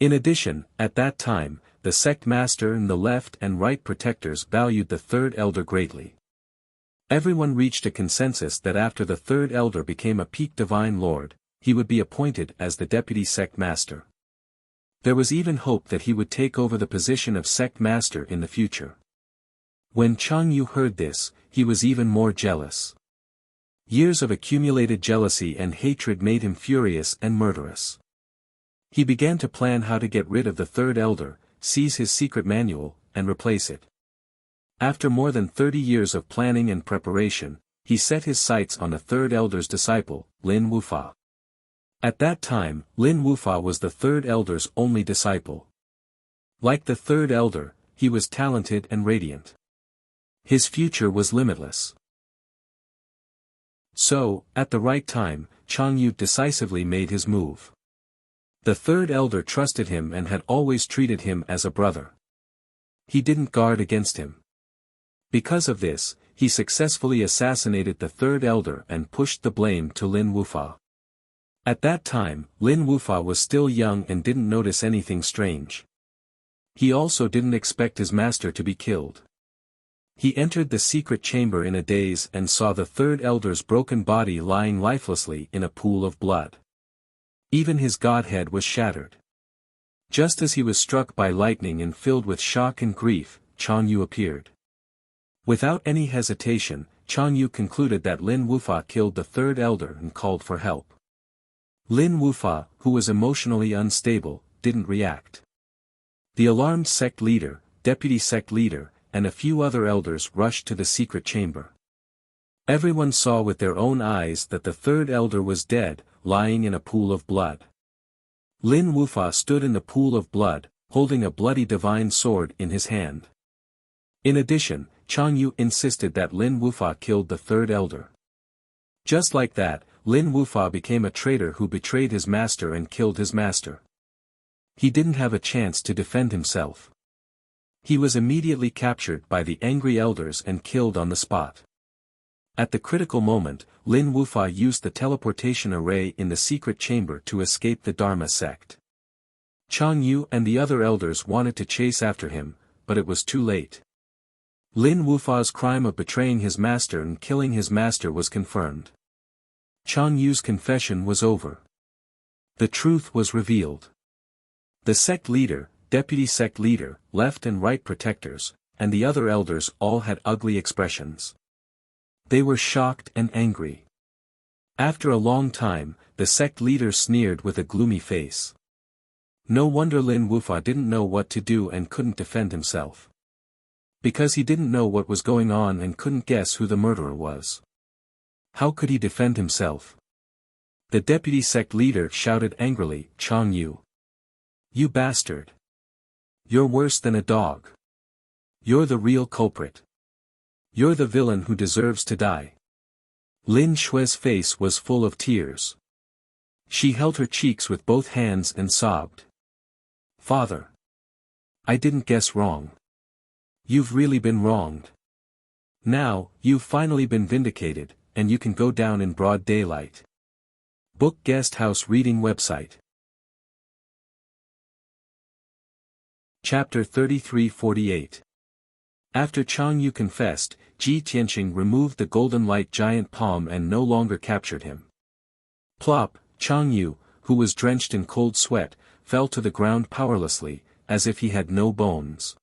In addition, at that time, the sect master and the left and right protectors valued the third elder greatly. Everyone reached a consensus that after the third elder became a peak divine lord, he would be appointed as the deputy sect master. There was even hope that he would take over the position of sect master in the future. When Changyu heard this, he was even more jealous. Years of accumulated jealousy and hatred made him furious and murderous. He began to plan how to get rid of the third elder, seize his secret manual, and replace it. After more than 30 years of planning and preparation, he set his sights on the third elder's disciple, Lin Wufa. At that time, Lin Wufa was the third elder's only disciple. Like the third elder, he was talented and radiant. His future was limitless. So, at the right time, Changyu decisively made his move. The third elder trusted him and had always treated him as a brother. He didn't guard against him. Because of this, he successfully assassinated the third elder and pushed the blame to Lin Wufa. At that time, Lin Wufa was still young and didn't notice anything strange. He also didn't expect his master to be killed. He entered the secret chamber in a daze and saw the third elder's broken body lying lifelessly in a pool of blood. Even his godhead was shattered. Just as he was struck by lightning and filled with shock and grief, Changyu appeared. Without any hesitation, Changyu concluded that Lin Wufa killed the third elder and called for help. Lin Wufa, who was emotionally unstable, didn't react. The alarmed sect leader, deputy sect leader, and a few other elders rushed to the secret chamber. Everyone saw with their own eyes that the third elder was dead, lying in a pool of blood. Lin Wufa stood in the pool of blood, holding a bloody divine sword in his hand. In addition, Chang Yu insisted that Lin Wufa killed the third elder. Just like that, Lin Wufa became a traitor who betrayed his master and killed his master. He didn't have a chance to defend himself. He was immediately captured by the angry elders and killed on the spot. At the critical moment, Lin Wufa used the teleportation array in the secret chamber to escape the Dharma sect. Chang Yu and the other elders wanted to chase after him, but it was too late. Lin Wufa's crime of betraying his master and killing his master was confirmed. Chang Yu's confession was over. The truth was revealed. The sect leader, deputy sect leader, left and right protectors, and the other elders all had ugly expressions. They were shocked and angry. After a long time, the sect leader sneered with a gloomy face. No wonder Lin Wufa didn't know what to do and couldn't defend himself. Because he didn't know what was going on and couldn't guess who the murderer was. How could he defend himself? The deputy sect leader shouted angrily, "Chang Yu! You bastard! You're worse than a dog. You're the real culprit. You're the villain who deserves to die." Lin Xue's face was full of tears. She held her cheeks with both hands and sobbed. "Father! I didn't guess wrong. You've really been wronged. Now, you've finally been vindicated, and you can go down in broad daylight." Book Guest House Reading Website. Chapter 3348. After Chang Yu confessed, Ji Tianqing removed the golden light giant palm and no longer captured him. Plop, Chang Yu, who was drenched in cold sweat, fell to the ground powerlessly, as if he had no bones.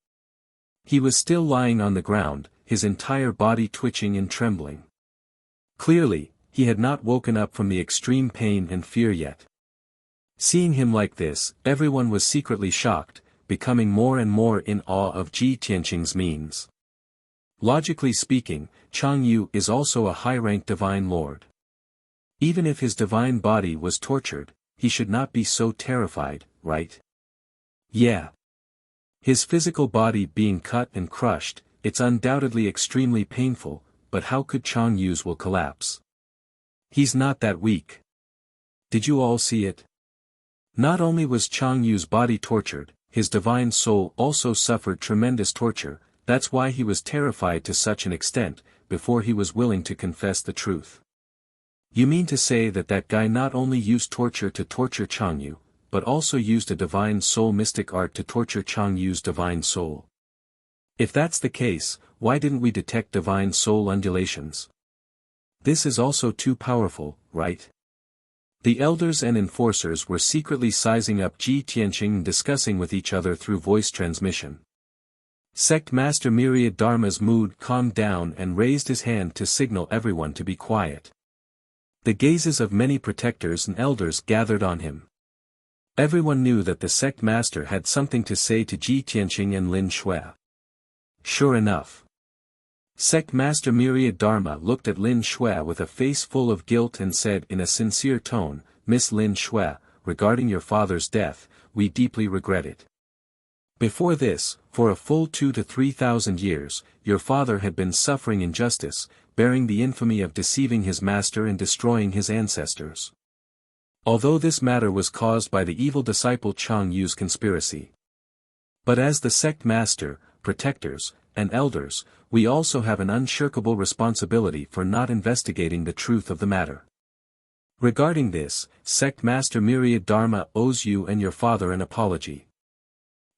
He was still lying on the ground, his entire body twitching and trembling. Clearly, he had not woken up from the extreme pain and fear yet. Seeing him like this, everyone was secretly shocked, becoming more and more in awe of Ji Tianqing's means. Logically speaking, Chang Yu is also a high-ranked divine lord. Even if his divine body was tortured, he should not be so terrified, right? Yeah. His physical body being cut and crushed, it's undoubtedly extremely painful, but how could Chang Yu's will collapse? He's not that weak. Did you all see it? Not only was Chang Yu's body tortured, his divine soul also suffered tremendous torture. That's why he was terrified to such an extent, before he was willing to confess the truth. You mean to say that that guy not only used torture to torture Chang Yu, but also used a divine soul mystic art to torture Chang Yu's divine soul? If that's the case, why didn't we detect divine soul undulations? This is also too powerful, right? The elders and enforcers were secretly sizing up Ji Tianqing and discussing with each other through voice transmission. Sect Master Myriad Dharma's mood calmed down and raised his hand to signal everyone to be quiet. The gazes of many protectors and elders gathered on him. Everyone knew that the sect master had something to say to Ji Tianqing and Lin Xue. Sure enough. Sect Master Myriad Dharma looked at Lin Xue with a face full of guilt and said in a sincere tone, "Miss Lin Xue, regarding your father's death, we deeply regret it. Before this, for a full 2,000 to 3,000 years, your father had been suffering injustice, bearing the infamy of deceiving his master and destroying his ancestors. Although this matter was caused by the evil disciple Chang Yu's conspiracy. But as the sect master, protectors, and elders, we also have an unshirkable responsibility for not investigating the truth of the matter. Regarding this, sect master Myriad Dharma owes you and your father an apology."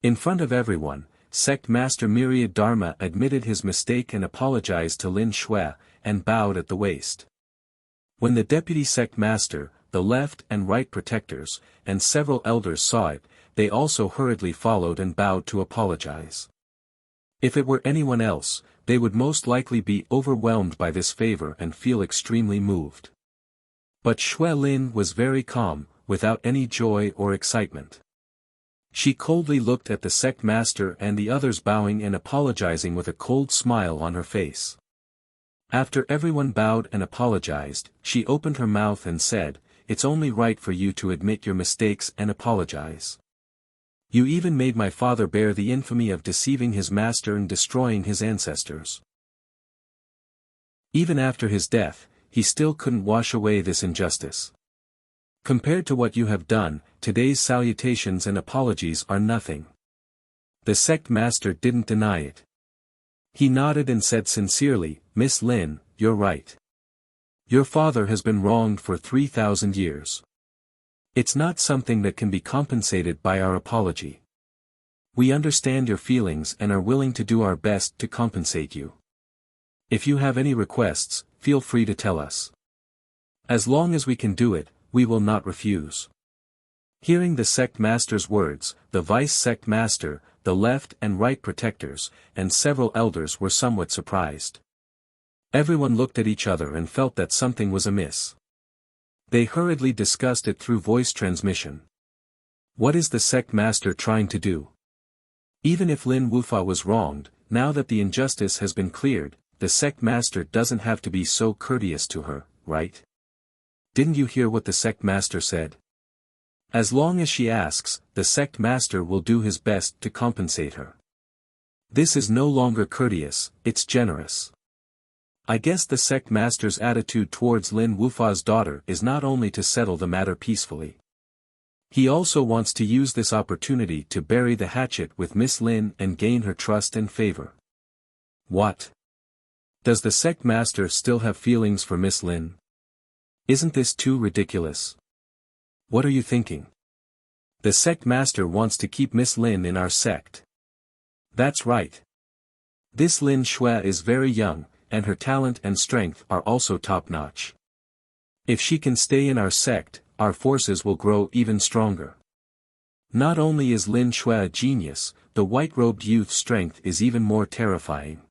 In front of everyone, sect master Myriad Dharma admitted his mistake and apologized to Lin Xue, and bowed at the waist. When the deputy sect master, the left and right protectors, and several elders saw it, they also hurriedly followed and bowed to apologize. If it were anyone else, they would most likely be overwhelmed by this favor and feel extremely moved. But Xue Lin was very calm, without any joy or excitement. She coldly looked at the sect master and the others bowing and apologizing with a cold smile on her face. After everyone bowed and apologized, she opened her mouth and said, "It's only right for you to admit your mistakes and apologize. You even made my father bear the infamy of deceiving his master and destroying his ancestors. Even after his death, he still couldn't wash away this injustice. Compared to what you have done, today's salutations and apologies are nothing. The sect master didn't deny it. He nodded and said sincerely, Miss Lin, you're right. Your father has been wronged for 3,000 years. It's not something that can be compensated by our apology. We understand your feelings and are willing to do our best to compensate you. If you have any requests, feel free to tell us. As long as we can do it, we will not refuse. Hearing the sect master's words, the vice sect master, the left and right protectors, and several elders were somewhat surprised. Everyone looked at each other and felt that something was amiss. They hurriedly discussed it through voice transmission. What is the sect master trying to do? Even if Lin Wufa was wronged, now that the injustice has been cleared, the sect master doesn't have to be so courteous to her, right? Didn't you hear what the sect master said? As long as she asks, the sect master will do his best to compensate her. This is no longer courteous, it's generous. I guess the sect master's attitude towards Lin Wufa's daughter is not only to settle the matter peacefully. He also wants to use this opportunity to bury the hatchet with Miss Lin and gain her trust and favor. What? Does the sect master still have feelings for Miss Lin? Isn't this too ridiculous? What are you thinking? The sect master wants to keep Miss Lin in our sect. That's right. This Lin Xue is very young, and her talent and strength are also top-notch. If she can stay in our sect, our forces will grow even stronger. Not only is Lin Xue a genius, the white-robed youth's strength is even more terrifying.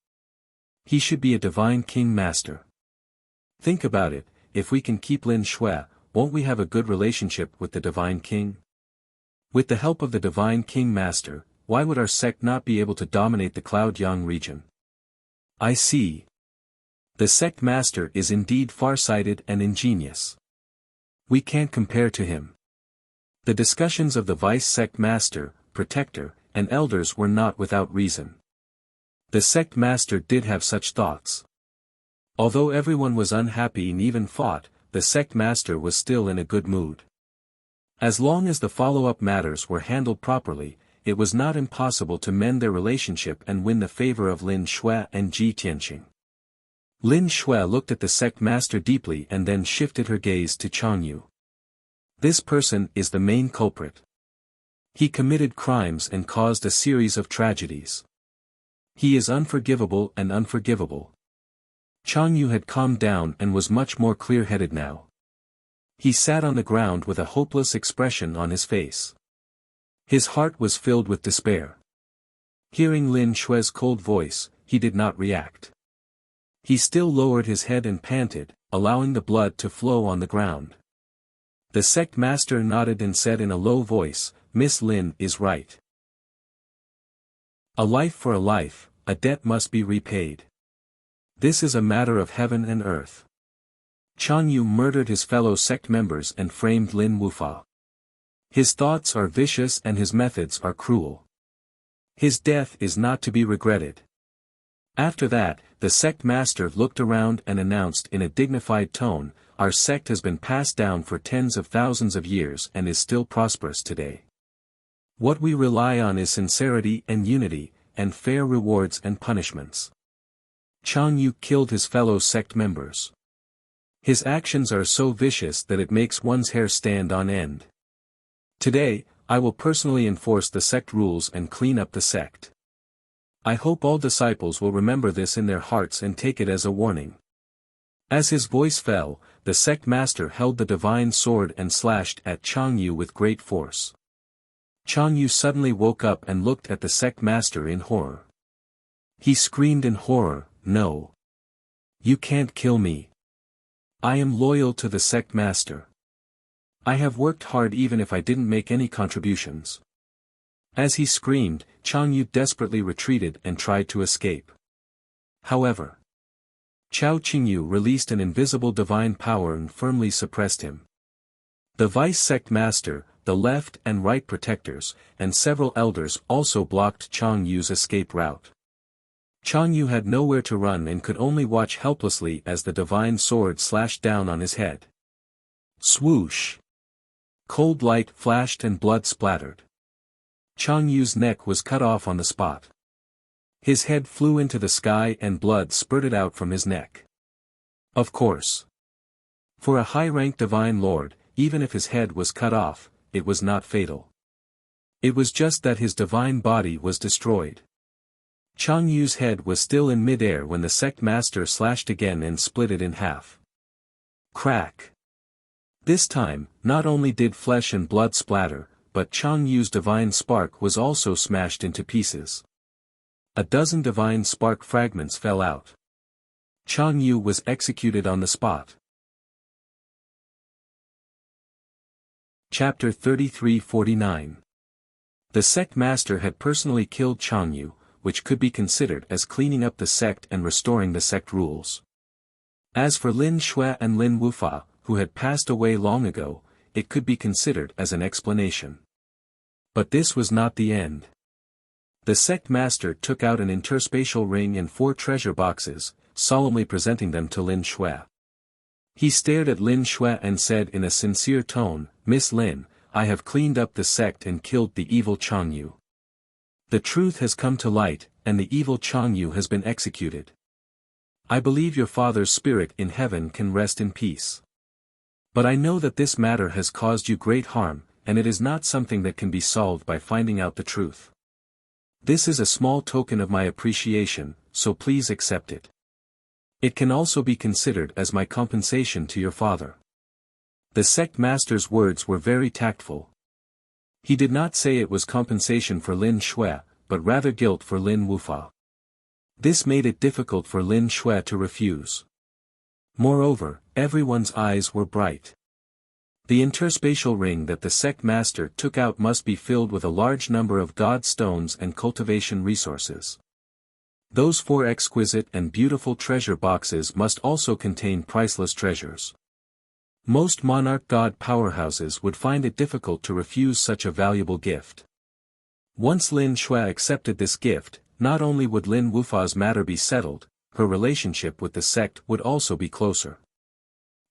He should be a divine king master. Think about it, if we can keep Lin Xue, won't we have a good relationship with the divine king? With the help of the divine king master, why would our sect not be able to dominate the Cloud Yang region? I see. The sect master is indeed far-sighted and ingenious. We can't compare to him. The discussions of the vice sect master, protector, and elders were not without reason. The sect master did have such thoughts. Although everyone was unhappy and even fought, the sect master was still in a good mood. As long as the follow-up matters were handled properly, it was not impossible to mend their relationship and win the favor of Lin Xue and Ji Tianqing. Lin Xue looked at the sect master deeply and then shifted her gaze to Changyu. This person is the main culprit. He committed crimes and caused a series of tragedies. He is unforgivable and unforgivable. Changyu had calmed down and was much more clear-headed now. He sat on the ground with a hopeless expression on his face. His heart was filled with despair. Hearing Lin Xue's cold voice, he did not react. He still lowered his head and panted, allowing the blood to flow on the ground. The sect master nodded and said in a low voice, Miss Lin is right. A life for a life, a debt must be repaid. This is a matter of heaven and earth. Changyu murdered his fellow sect members and framed Lin Wufa. His thoughts are vicious and his methods are cruel. His death is not to be regretted. After that, the sect master looked around and announced in a dignified tone, our sect has been passed down for tens of thousands of years and is still prosperous today. What we rely on is sincerity and unity, and fair rewards and punishments. Changyu killed his fellow sect members. His actions are so vicious that it makes one's hair stand on end. Today, I will personally enforce the sect rules and clean up the sect. I hope all disciples will remember this in their hearts and take it as a warning. As his voice fell, the sect master held the divine sword and slashed at Changyu with great force. Changyu suddenly woke up and looked at the sect master in horror. He screamed in horror, no. You can't kill me. I am loyal to the sect master. I have worked hard even if I didn't make any contributions. As he screamed, Changyu desperately retreated and tried to escape. However, Chao Qingyu released an invisible divine power and firmly suppressed him. The vice sect master, the left and right protectors, and several elders also blocked Changyu's escape route. Changyu had nowhere to run and could only watch helplessly as the divine sword slashed down on his head. Swoosh! Cold light flashed and blood splattered. Changyu's neck was cut off on the spot. His head flew into the sky and blood spurted out from his neck. Of course. For a high-ranked divine lord, even if his head was cut off, it was not fatal. It was just that his divine body was destroyed. Changyu's head was still in mid-air when the sect master slashed again and split it in half. Crack! This time, not only did flesh and blood splatter, but Changyu's divine spark was also smashed into pieces. A dozen divine spark fragments fell out. Changyu was executed on the spot. Chapter 33-49. The sect master had personally killed Changyu, which could be considered as cleaning up the sect and restoring the sect rules. As for Lin Shui and Lin Wufa, who had passed away long ago, it could be considered as an explanation. But this was not the end. The sect master took out an interspatial ring and 4 treasure boxes, solemnly presenting them to Lin Shui. He stared at Lin Shui and said in a sincere tone, "Miss Lin, I have cleaned up the sect and killed the evil Changyu. The truth has come to light, and the evil Changyu has been executed. I believe your father's spirit in heaven can rest in peace. But I know that this matter has caused you great harm, and it is not something that can be solved by finding out the truth. This is a small token of my appreciation, so please accept it. It can also be considered as my compensation to your father." The sect master's words were very tactful. He did not say it was compensation for Lin Shui, but rather guilt for Lin Wufa. This made it difficult for Lin Shui to refuse. Moreover, everyone's eyes were bright. The interspatial ring that the sect master took out must be filled with a large number of god stones and cultivation resources. Those 4 exquisite and beautiful treasure boxes must also contain priceless treasures. Most monarch god powerhouses would find it difficult to refuse such a valuable gift. Once Lin Shui accepted this gift, not only would Lin Wufa's matter be settled, her relationship with the sect would also be closer.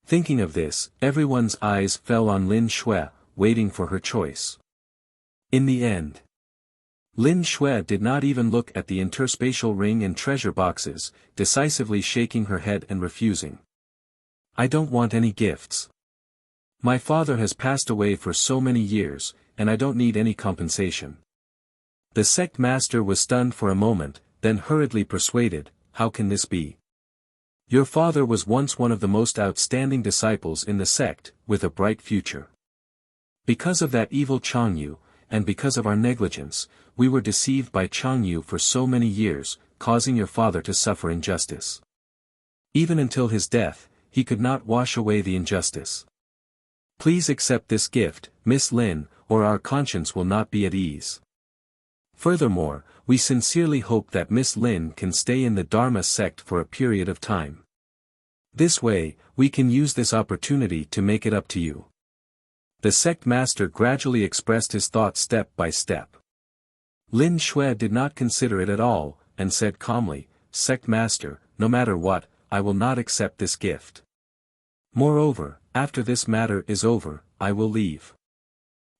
Thinking of this, everyone's eyes fell on Lin Shui, waiting for her choice. In the end, Lin Shui did not even look at the interspatial ring and treasure boxes, decisively shaking her head and refusing. "I don't want any gifts. My father has passed away for so many years, and I don't need any compensation." The sect master was stunned for a moment, then hurriedly persuaded, "How can this be? Your father was once one of the most outstanding disciples in the sect, with a bright future. Because of that evil Changyu, and because of our negligence, we were deceived by Changyu for so many years, causing your father to suffer injustice. Even until his death, he could not wash away the injustice. Please accept this gift, Miss Lin, or our conscience will not be at ease. Furthermore, we sincerely hope that Miss Lin can stay in the Dharma sect for a period of time. This way, we can use this opportunity to make it up to you." The sect master gradually expressed his thoughts step by step. Lin Shui did not consider it at all, and said calmly, "Sect master, no matter what, I will not accept this gift. Moreover, after this matter is over, I will leave.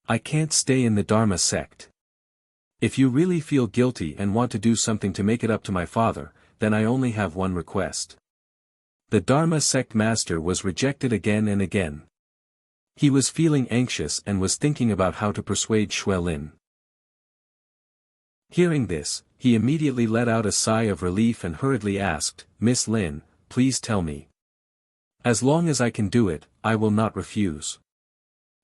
I can't stay in the Dharma sect. If you really feel guilty and want to do something to make it up to my father, then I only have one request." The Dharma sect master was rejected again and again. He was feeling anxious and was thinking about how to persuade Shui Lin. Hearing this, he immediately let out a sigh of relief and hurriedly asked, "Miss Lin, please tell me. As long as I can do it, I will not refuse."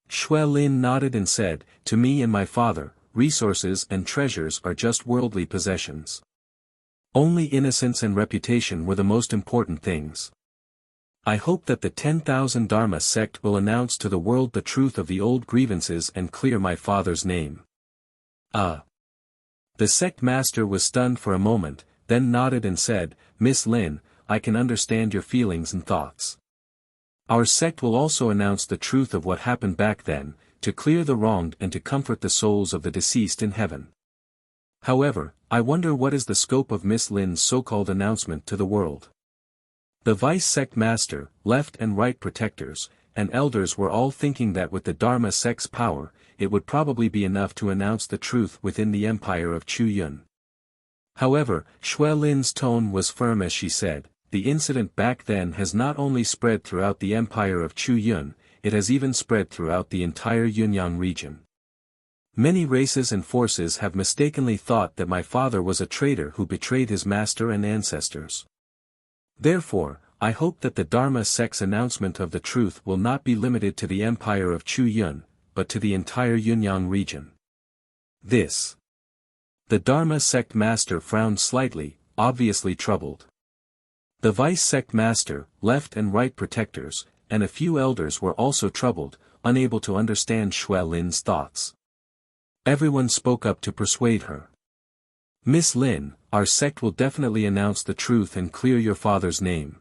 Shui Lin nodded and said, "To me and my father, resources and treasures are just worldly possessions. Only innocence and reputation were the most important things. I hope that the 10,000 Dharma sect will announce to the world the truth of the old grievances and clear my father's name." The sect master was stunned for a moment, then nodded and said, "Miss Lin, I can understand your feelings and thoughts. Our sect will also announce the truth of what happened back then, to clear the wronged and to comfort the souls of the deceased in heaven. However, I wonder what is the scope of Miss Lin's so-called announcement to the world. The vice sect master, left and right protectors, and elders were all thinking that with the Dharma sect's power, it would probably be enough to announce the truth within the empire of Chu Yun. However, Xue Lin's tone was firm as she said, the incident back then has not only spread throughout the empire of Chu Yun, it has even spread throughout the entire Yunyang region. Many races and forces have mistakenly thought that my father was a traitor who betrayed his master and ancestors. Therefore, I hope that the Dharma sect's announcement of the truth will not be limited to the empire of Chu Yun, but to the entire Yunyang region. This. The Dharma sect master frowned slightly, obviously troubled. The vice sect master, left and right protectors, and a few elders were also troubled, unable to understand Xue Lin's thoughts. Everyone spoke up to persuade her. Miss Lin, our sect will definitely announce the truth and clear your father's name.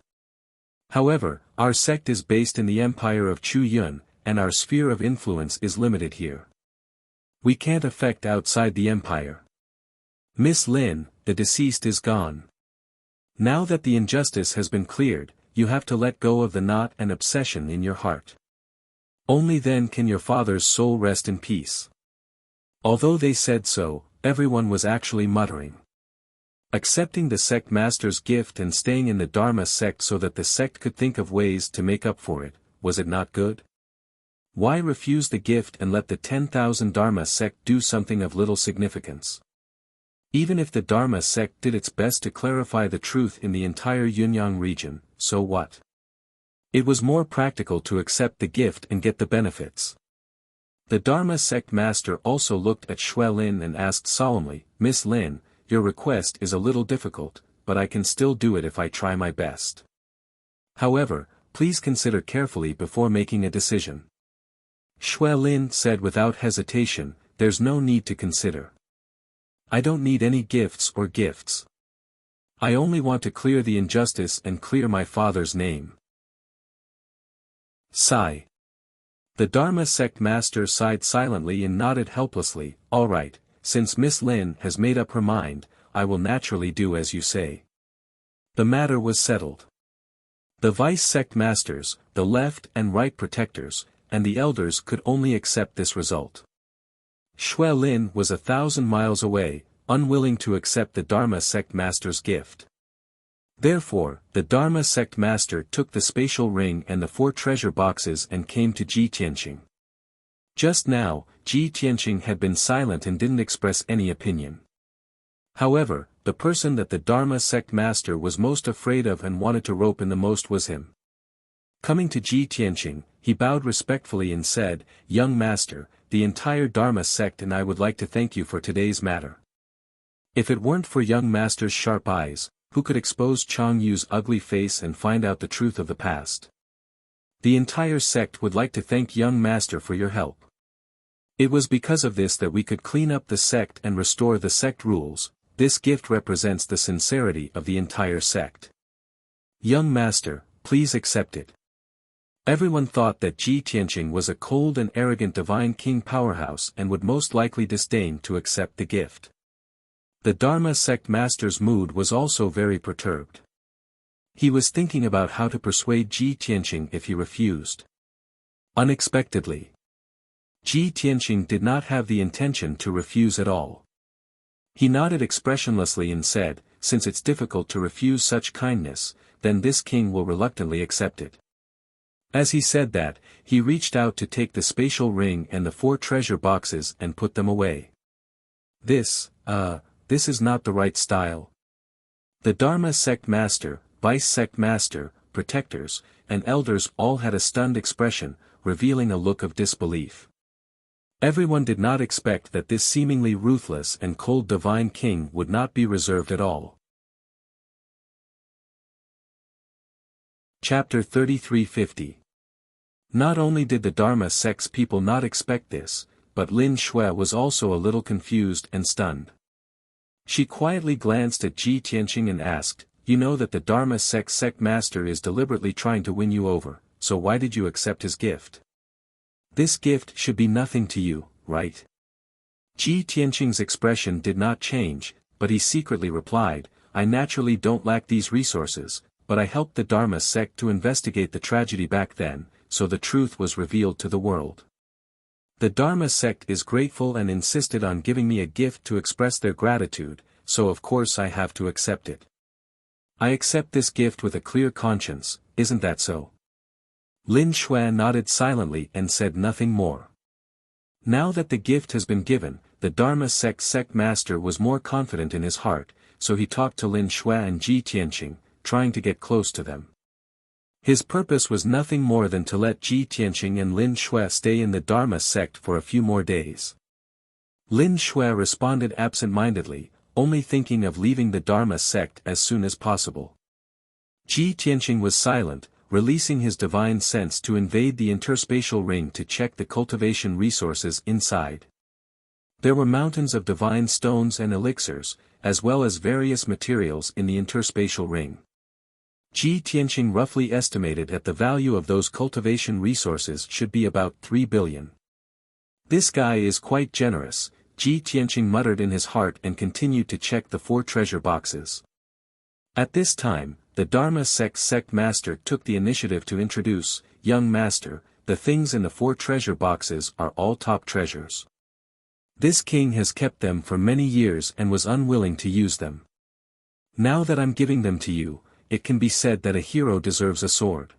However, our sect is based in the empire of Chu Yun, and our sphere of influence is limited here. We can't affect outside the empire. Miss Lin, the deceased is gone. Now that the injustice has been cleared, you have to let go of the knot and obsession in your heart. Only then can your father's soul rest in peace. Although they said so, everyone was actually muttering. Accepting the sect master's gift and staying in the Dharma sect so that the sect could think of ways to make up for it, was it not good? Why refuse the gift and let the 10,000 Dharma sect do something of little significance? Even if the Dharma sect did its best to clarify the truth in the entire Yunyang region, so what? It was more practical to accept the gift and get the benefits. The Dharma sect master also looked at Xue Lin and asked solemnly, Miss Lin, your request is a little difficult, but I can still do it if I try my best. However, please consider carefully before making a decision. Xue Lin said without hesitation, there's no need to consider. I don't need any gifts or gifts. I only want to clear the injustice and clear my father's name. Sigh. The Dharma sect master sighed silently and nodded helplessly, all right, since Miss Lin has made up her mind, I will naturally do as you say. The matter was settled. The vice sect masters, the left and right protectors, and the elders could only accept this result. Xue Lin was 1,000 miles away, unwilling to accept the Dharma sect master's gift. Therefore, the Dharma sect master took the spatial ring and the 4 treasure boxes and came to Ji Tianqing. Just now, Ji Tianqing had been silent and didn't express any opinion. However, the person that the Dharma sect master was most afraid of and wanted to rope in the most was him. Coming to Ji Tianqing, he bowed respectfully and said, Young master, the entire Dharma sect and I would like to thank you for today's matter. If it weren't for young master's sharp eyes, who could expose Chang Yu's ugly face and find out the truth of the past? The entire sect would like to thank young master for your help. It was because of this that we could clean up the sect and restore the sect rules. This gift represents the sincerity of the entire sect. Young master, please accept it. Everyone thought that Ji Tianqing was a cold and arrogant divine king powerhouse and would most likely disdain to accept the gift. The Dharma sect master's mood was also very perturbed. He was thinking about how to persuade Ji Tianqing if he refused. Unexpectedly, Ji Tianqing did not have the intention to refuse at all. He nodded expressionlessly and said, since it's difficult to refuse such kindness, then this king will reluctantly accept it. As he said that, he reached out to take the spatial ring and the 4 treasure boxes and put them away. This is not the right style. The Dharma sect master, vice sect master, protectors, and elders all had a stunned expression, revealing a look of disbelief. Everyone did not expect that this seemingly ruthless and cold divine king would not be reserved at all. Chapter 3350. Not only did the Dharma sect's people not expect this, but Lin Xue was also a little confused and stunned. She quietly glanced at Ji Tianqing and asked, you know that the Dharma sect master is deliberately trying to win you over, so why did you accept his gift? This gift should be nothing to you, right? Ji Tianqing's expression did not change, but he secretly replied, I naturally don't lack these resources, but I helped the Dharma sect to investigate the tragedy back then, so the truth was revealed to the world. The Dharma sect is grateful and insisted on giving me a gift to express their gratitude, so of course I have to accept it. I accept this gift with a clear conscience, isn't that so? Lin Shui nodded silently and said nothing more. Now that the gift has been given, the Dharma sect master was more confident in his heart, so he talked to Lin Shui and Ji Tianqing, trying to get close to them. His purpose was nothing more than to let Ji Tianqing and Lin Shui stay in the Dharma sect for a few more days. Lin Shui responded absent-mindedly, only thinking of leaving the Dharma sect as soon as possible. Ji Tianqing was silent, releasing his divine sense to invade the interspatial ring to check the cultivation resources inside. There were mountains of divine stones and elixirs, as well as various materials in the interspatial ring. Ji Tianqing roughly estimated that the value of those cultivation resources should be about 3 billion. This guy is quite generous, Ji Tianqing muttered in his heart and continued to check the 4 treasure boxes. At this time, the Dharma sect master took the initiative to introduce, young master, the things in the 4 treasure boxes are all top treasures. This king has kept them for many years and was unwilling to use them. Now that I'm giving them to you, it can be said that a hero deserves a sword.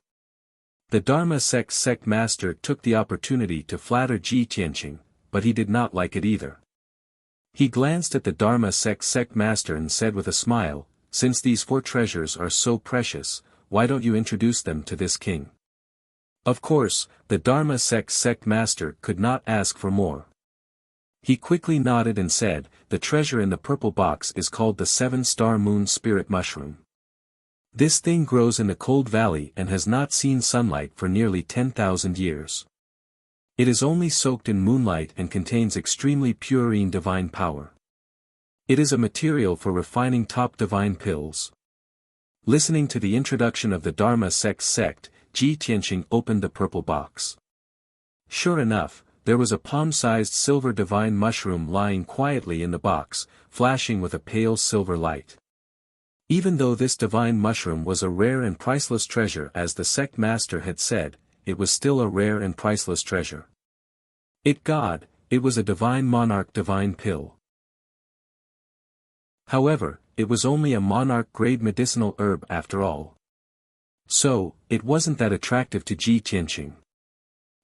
The Dharma sect master took the opportunity to flatter Ji Tianqing, but he did not like it either. He glanced at the Dharma sect master and said with a smile, since these 4 treasures are so precious, why don't you introduce them to this king? Of course, the Dharma sect master could not ask for more. He quickly nodded and said, the treasure in the purple box is called the 7-star moon spirit mushroom. This thing grows in the cold valley and has not seen sunlight for nearly 10,000 years. It is only soaked in moonlight and contains extremely purine divine power. It is a material for refining top divine pills. Listening to the introduction of the Dharma sect, Ji Tianqing opened the purple box. Sure enough, there was a palm-sized silver divine mushroom lying quietly in the box, flashing with a pale silver light. Even though this divine mushroom was a rare and priceless treasure as the sect master had said, it was still a rare and priceless treasure. It was a divine monarch divine pill. However, it was only a monarch-grade medicinal herb after all. So, it wasn't that attractive to Ji Tianqing.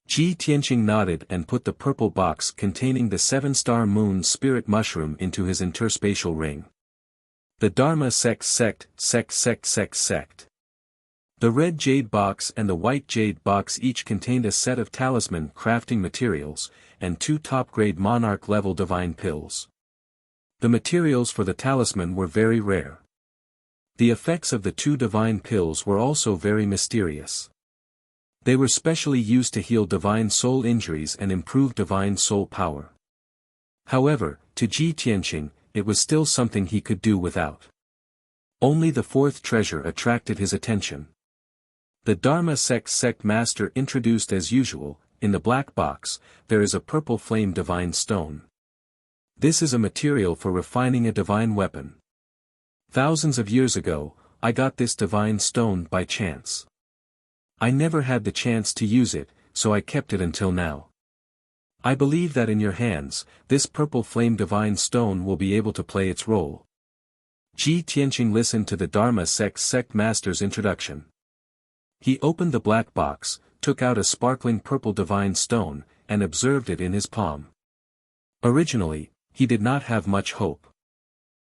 Ji Tianqing nodded and put the purple box containing the 7-star moon spirit mushroom into his interspatial ring. The Dharma sect. The red jade box and the white jade box each contained a set of talisman crafting materials, and 2 top-grade monarch-level divine pills. The materials for the talisman were very rare. The effects of the 2 divine pills were also very mysterious. They were specially used to heal divine soul injuries and improve divine soul power. However, to Ji Tianqing, it was still something he could do without. Only the 4th treasure attracted his attention. The Dharma sect master introduced as usual, in the black box, there is a purple flame divine stone. This is a material for refining a divine weapon. Thousands of years ago, I got this divine stone by chance. I never had the chance to use it, so I kept it until now. I believe that in your hands, this purple flame divine stone will be able to play its role. Ji Tianqing listened to the Dharma sect master's introduction. He opened the black box, took out a sparkling purple divine stone, and observed it in his palm. Originally, he did not have much hope.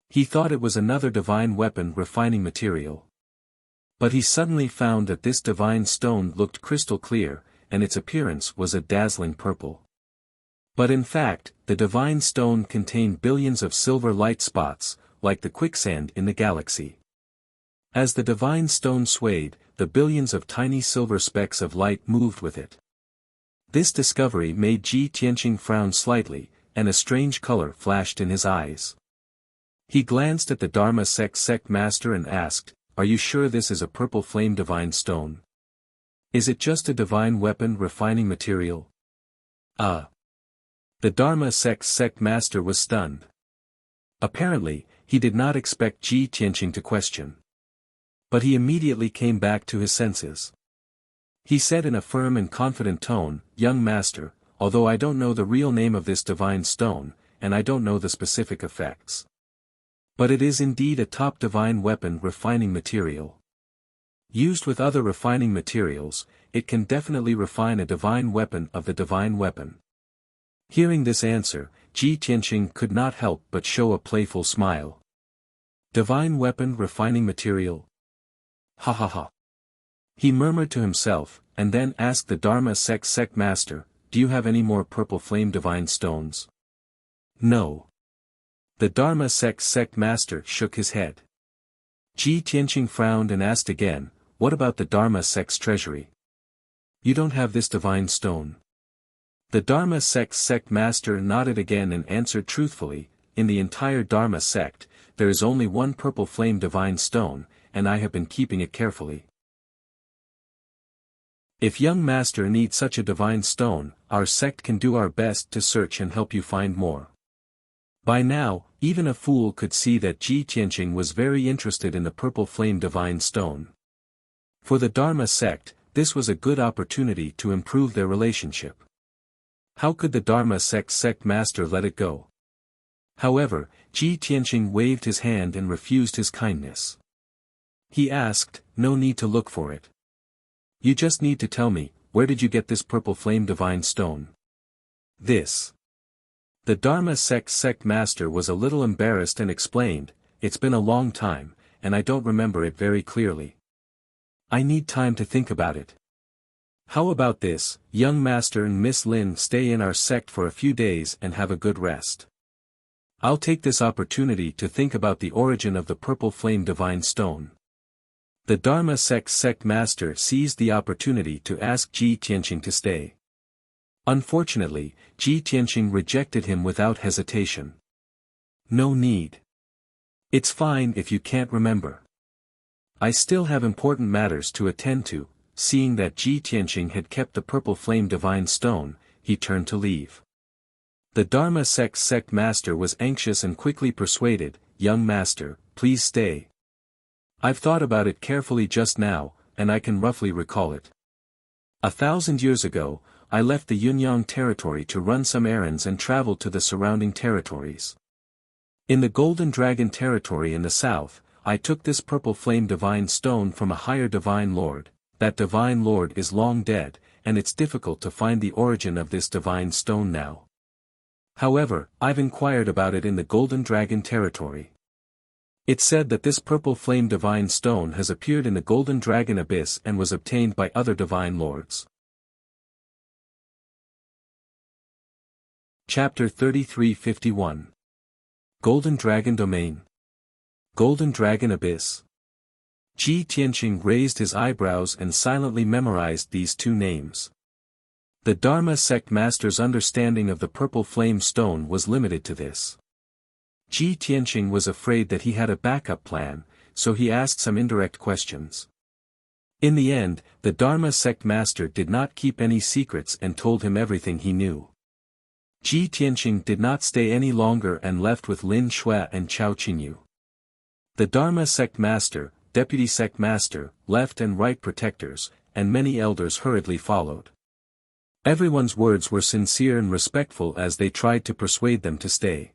He thought it was another divine weapon refining material. But he suddenly found that this divine stone looked crystal clear, and its appearance was a dazzling purple. But in fact, the divine stone contained billions of silver light spots, like the quicksand in the galaxy. As the divine stone swayed, the billions of tiny silver specks of light moved with it. This discovery made Ji Tianqing frown slightly, and a strange color flashed in his eyes. He glanced at the Dharma sect master and asked, "Are you sure this is a purple flame divine stone? Is it just a divine weapon refining material?" The Dharma sect master was stunned. Apparently, he did not expect Ji Tianqing to question. But he immediately came back to his senses. He said in a firm and confident tone, "Young master, although I don't know the real name of this divine stone, and I don't know the specific effects. But it is indeed a top divine weapon refining material. Used with other refining materials, it can definitely refine a divine weapon of the divine weapon." Hearing this answer, Ji Tianqing could not help but show a playful smile. Divine weapon refining material? Ha ha ha. He murmured to himself, and then asked the Dharma sect master, "Do you have any more purple flame divine stones?" "No." The Dharma sect master shook his head. Ji Tianqing frowned and asked again, "What about the Dharma sect's treasury? You don't have this divine stone?" The Dharma sect master nodded again and answered truthfully, "In the entire Dharma sect, there is only one purple flame divine stone, and I have been keeping it carefully. If young master needs such a divine stone, our sect can do our best to search and help you find more." By now, even a fool could see that Ji Tianqing was very interested in the purple flame divine stone. For the Dharma sect, this was a good opportunity to improve their relationship. How could the Dharma sect master let it go? However, Ji Tianqing waved his hand and refused his kindness. He asked, "No need to look for it. You just need to tell me, where did you get this purple flame divine stone?" "This." The Dharma sect master was a little embarrassed and explained, "It's been a long time, and I don't remember it very clearly. I need time to think about it. How about this, young master and Miss Lin stay in our sect for a few days and have a good rest. I'll take this opportunity to think about the origin of the purple flame divine stone." The Dharma sect master seized the opportunity to ask Ji Tianqing to stay. Unfortunately, Ji Tianqing rejected him without hesitation. "No need. It's fine if you can't remember. I still have important matters to attend to." Seeing that Ji Tianqing had kept the purple flame divine stone, he turned to leave. The Dharma sect master was anxious and quickly persuaded, "Young master, please stay. I've thought about it carefully just now, and I can roughly recall it. 1,000 years ago, I left the Yunyang territory to run some errands and traveled to the surrounding territories. In the Golden Dragon territory in the south, I took this purple flame divine stone from a higher divine lord. That divine lord is long dead, and it's difficult to find the origin of this divine stone now. However, I've inquired about it in the Golden Dragon territory. It's said that this purple flame divine stone has appeared in the Golden Dragon abyss and was obtained by other divine lords." Chapter 3351. Golden Dragon Domain. Golden Dragon Abyss. Ji Tianqing raised his eyebrows and silently memorized these two names. The Dharma sect master's understanding of the purple flame stone was limited to this. Ji Tianqing was afraid that he had a backup plan, so he asked some indirect questions. In the end, the Dharma sect master did not keep any secrets and told him everything he knew. Ji Tianqing did not stay any longer and left with Lin Shui and Chao Qingyu. The Dharma sect master, deputy sect master, left and right protectors, and many elders hurriedly followed. Everyone's words were sincere and respectful as they tried to persuade them to stay.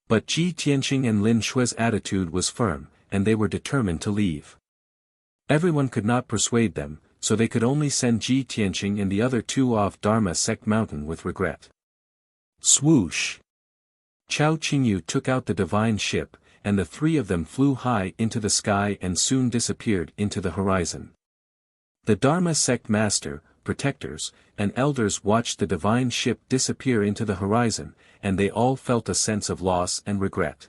But Ji Tianqing and Lin Shui's attitude was firm, and they were determined to leave. Everyone could not persuade them, so they could only send Ji Tianqing and the other two off Dharma sect mountain with regret. Swoosh! Chao Qingyu took out the divine ship, and the three of them flew high into the sky and soon disappeared into the horizon. The Dharma sect master, protectors, and elders watched the divine ship disappear into the horizon, and they all felt a sense of loss and regret.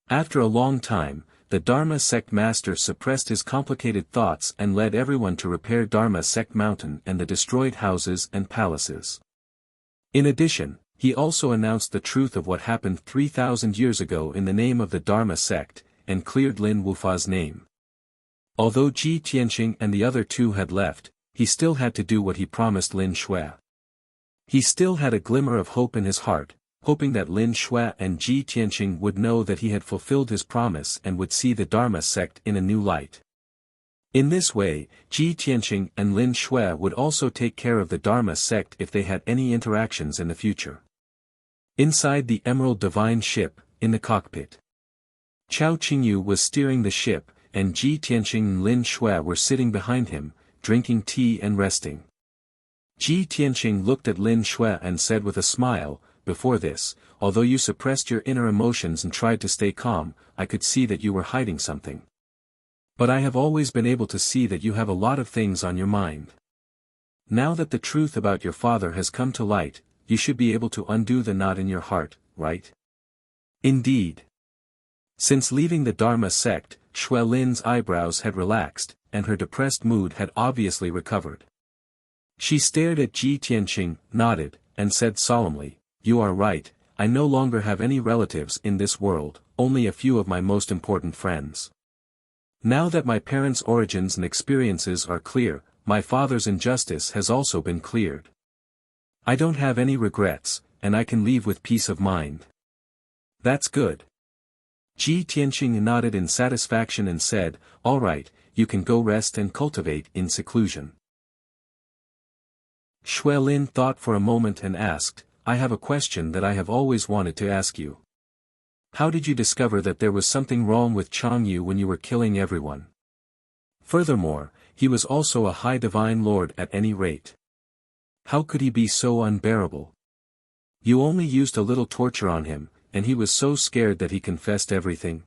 After a long time, the Dharma sect master suppressed his complicated thoughts and led everyone to repair Dharma sect mountain and the destroyed houses and palaces. In addition, he also announced the truth of what happened 3,000 years ago in the name of the Dharma sect, and cleared Lin Wufa's name. Although Ji Tianqing and the other two had left, he still had to do what he promised Lin Shui. He still had a glimmer of hope in his heart, hoping that Lin Shui and Ji Tianqing would know that he had fulfilled his promise and would see the Dharma sect in a new light. In this way, Ji Tianqing and Lin Shui would also take care of the Dharma sect if they had any interactions in the future. Inside the Emerald Divine Ship, in the cockpit, Chao Qingyu was steering the ship, and Ji Tianqing and Lin Shui were sitting behind him, drinking tea and resting. Ji Tianqing looked at Lin Shui and said with a smile, "Before this, although you suppressed your inner emotions and tried to stay calm, I could see that you were hiding something. But I have always been able to see that you have a lot of things on your mind. Now that the truth about your father has come to light, you should be able to undo the knot in your heart, right?" Indeed. Since leaving the Dharma sect, Shui Lin's eyebrows had relaxed, and her depressed mood had obviously recovered. She stared at Ji Tianqing, nodded, and said solemnly, "You are right, I no longer have any relatives in this world, only a few of my most important friends. Now that my parents' origins and experiences are clear, my father's injustice has also been cleared. I don't have any regrets, and I can leave with peace of mind." "That's good." Ji Tianqing nodded in satisfaction and said, "All right, you can go rest and cultivate in seclusion." Shui Lin thought for a moment and asked, "I have a question that I have always wanted to ask you. How did you discover that there was something wrong with Changyu when you were killing everyone? Furthermore, he was also a high divine lord at any rate. How could he be so unbearable? You only used a little torture on him, and he was so scared that he confessed everything."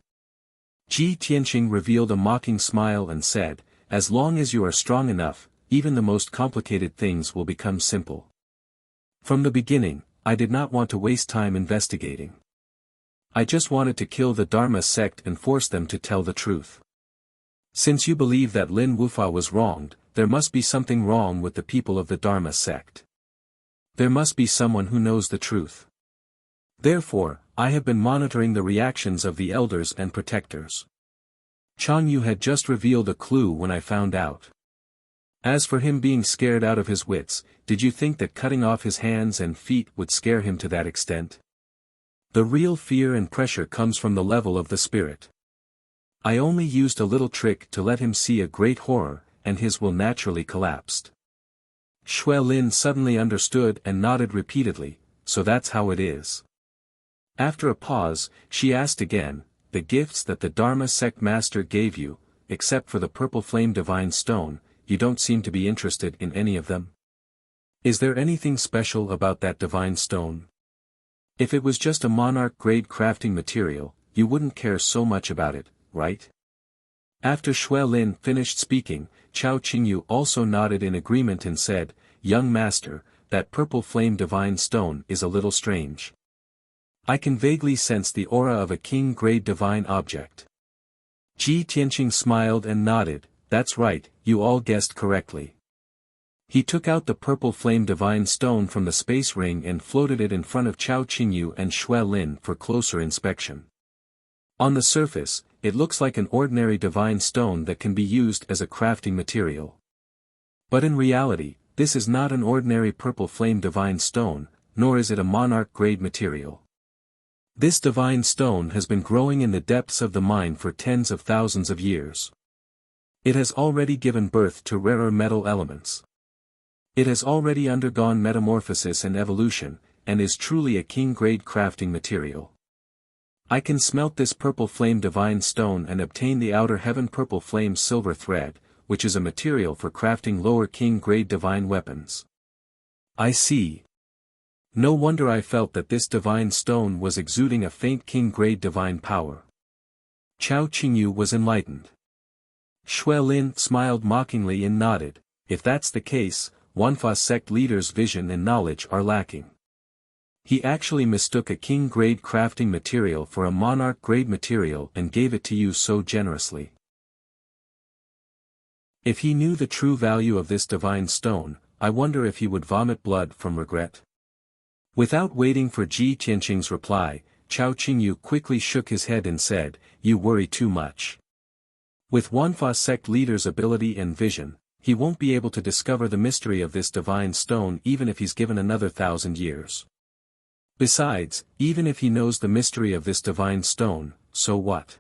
Ji Tianqing revealed a mocking smile and said, "As long as you are strong enough, even the most complicated things will become simple. From the beginning, I did not want to waste time investigating. I just wanted to kill the Dharma sect and force them to tell the truth. Since you believe that Lin Wufa was wronged, there must be something wrong with the people of the Dharma sect. There must be someone who knows the truth. Therefore, I have been monitoring the reactions of the elders and protectors. Changyu had just revealed a clue when I found out. As for him being scared out of his wits, did you think that cutting off his hands and feet would scare him to that extent? The real fear and pressure comes from the level of the spirit. I only used a little trick to let him see a great horror, and his will naturally collapsed." Shui Lin suddenly understood and nodded repeatedly, "So that's how it is." After a pause, she asked again, "The gifts that the Dharma sect master gave you, except for the purple flame divine stone, you don't seem to be interested in any of them? Is there anything special about that divine stone? If it was just a monarch-grade crafting material, you wouldn't care so much about it, right?" After Shui Lin finished speaking, Chao Qingyu also nodded in agreement and said, "Young master, that purple flame divine stone is a little strange. I can vaguely sense the aura of a king-grade divine object." Ji Tianqing smiled and nodded, "That's right, you all guessed correctly." He took out the purple flame divine stone from the space ring and floated it in front of Chao Qingyu and Shui Lin for closer inspection. On the surface, it looks like an ordinary divine stone that can be used as a crafting material. But in reality, this is not an ordinary purple flame divine stone, nor is it a monarch-grade material. This divine stone has been growing in the depths of the mine for tens of thousands of years. It has already given birth to rarer metal elements. It has already undergone metamorphosis and evolution, and is truly a king-grade crafting material. I can smelt this purple flame divine stone and obtain the outer heaven purple flame silver thread, which is a material for crafting lower king-grade divine weapons. I see. No wonder I felt that this divine stone was exuding a faint king-grade divine power. Chao Qingyu was enlightened. Shui Lin smiled mockingly and nodded, "If that's the case, Wanfa sect leader's vision and knowledge are lacking. He actually mistook a king-grade crafting material for a monarch-grade material and gave it to you so generously. If he knew the true value of this divine stone, I wonder if he would vomit blood from regret." Without waiting for Ji Tianqing's reply, Chao Qingyu quickly shook his head and said, "You worry too much. With Wanfa sect leader's ability and vision, He won't be able to discover the mystery of this divine stone even if he's given another 1,000 years. Besides, even if he knows the mystery of this divine stone, so what?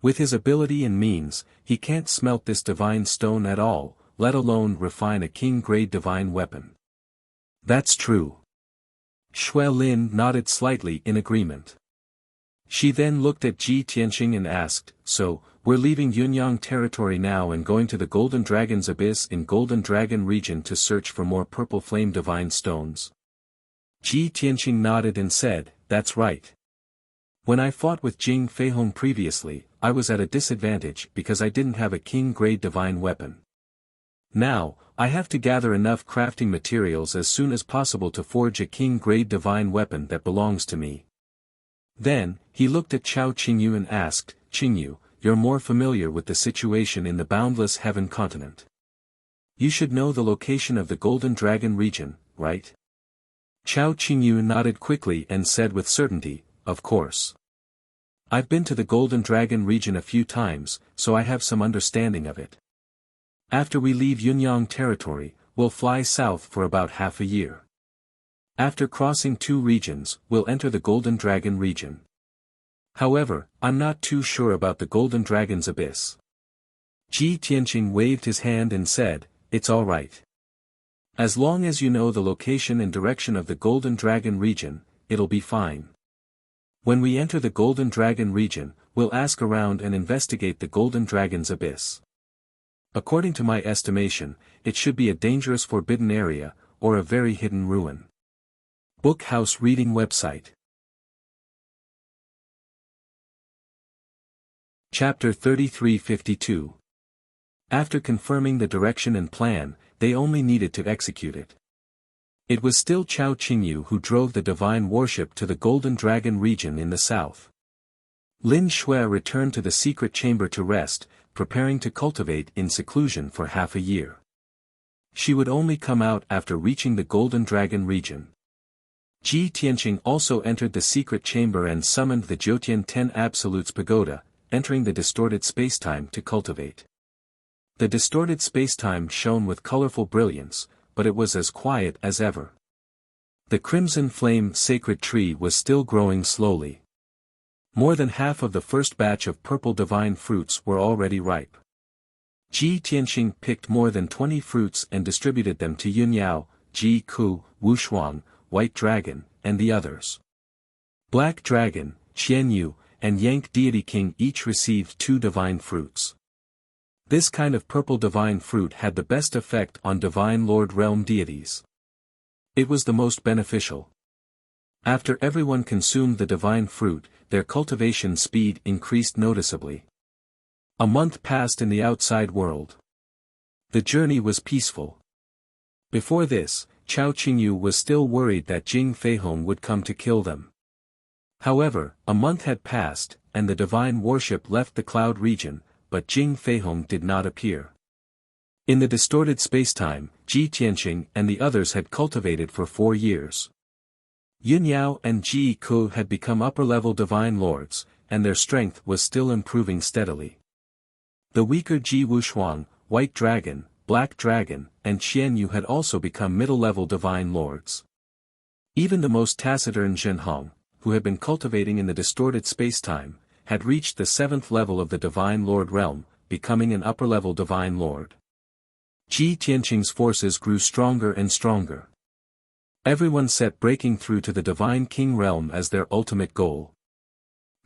With his ability and means, he can't smelt this divine stone at all, let alone refine a king-grade divine weapon. That's true. Shui Lin nodded slightly in agreement. She then looked at Ji Tianqing and asked, "So, we're leaving Yunyang territory now and going to the Golden Dragon's Abyss in Golden Dragon region to search for more purple flame divine stones?" Ji Tianqing nodded and said, "That's right. When I fought with Jing Feihong previously, I was at a disadvantage because I didn't have a king-grade divine weapon. Now, I have to gather enough crafting materials as soon as possible to forge a king-grade divine weapon that belongs to me." Then, he looked at Chao Qingyu and asked, "Qingyu, you're more familiar with the situation in the Boundless Heaven continent. You should know the location of the Golden Dragon region, right?" Chao Qingyu nodded quickly and said with certainty, "Of course. I've been to the Golden Dragon region a few times, so I have some understanding of it. After we leave Yunyang territory, we'll fly south for about half a year. After crossing 2 regions, we'll enter the Golden Dragon region. However, I'm not too sure about the Golden Dragon's Abyss." Ji Tianqing waved his hand and said, "It's all right. As long as you know the location and direction of the Golden Dragon region, it'll be fine. When we enter the Golden Dragon region, we'll ask around and investigate the Golden Dragon's Abyss. According to my estimation, it should be a dangerous forbidden area, or a very hidden ruin." Bookhouse Reading Website. Chapter 3352. After confirming the direction and plan, they only needed to execute it. It was still Chao Qingyu who drove the divine warship to the Golden Dragon region in the south. Lin Shui returned to the secret chamber to rest, preparing to cultivate in seclusion for half a year. She would only come out after reaching the Golden Dragon region. Ji Tianqing also entered the secret chamber and summoned the Jiutian 10 Absolutes Pagoda, entering the distorted spacetime to cultivate. The distorted spacetime shone with colorful brilliance, but it was as quiet as ever. The crimson flame sacred tree was still growing slowly. More than half of the first batch of purple divine fruits were already ripe. Ji Tianqing picked more than 20 fruits and distributed them to Yunyao, Ji Ku, Wushuang, White Dragon, and the others. Black Dragon, Qianyu, and Yank Deity King each received 2 divine fruits. This kind of purple divine fruit had the best effect on Divine Lord Realm deities. It was the most beneficial. After everyone consumed the divine fruit, their cultivation speed increased noticeably. A month passed in the outside world. The journey was peaceful. Before this, Chao Qingyu was still worried that Jing Feihong would come to kill them. However, a month had passed, and the divine warship left the cloud region, but Jing Feihong did not appear. In the distorted spacetime, Ji Tianqing and the others had cultivated for 4 years. Yunyao and Ji Ku had become upper-level divine lords, and their strength was still improving steadily. The weaker Ji Wushuang, White Dragon, Black Dragon, and Qianyu had also become middle-level divine lords. Even the most taciturn Zhenhong, who had been cultivating in the distorted spacetime, had reached the 7th level of the Divine Lord realm, becoming an upper-level divine lord. Ji Tianqing's forces grew stronger and stronger. Everyone set breaking through to the Divine King realm as their ultimate goal.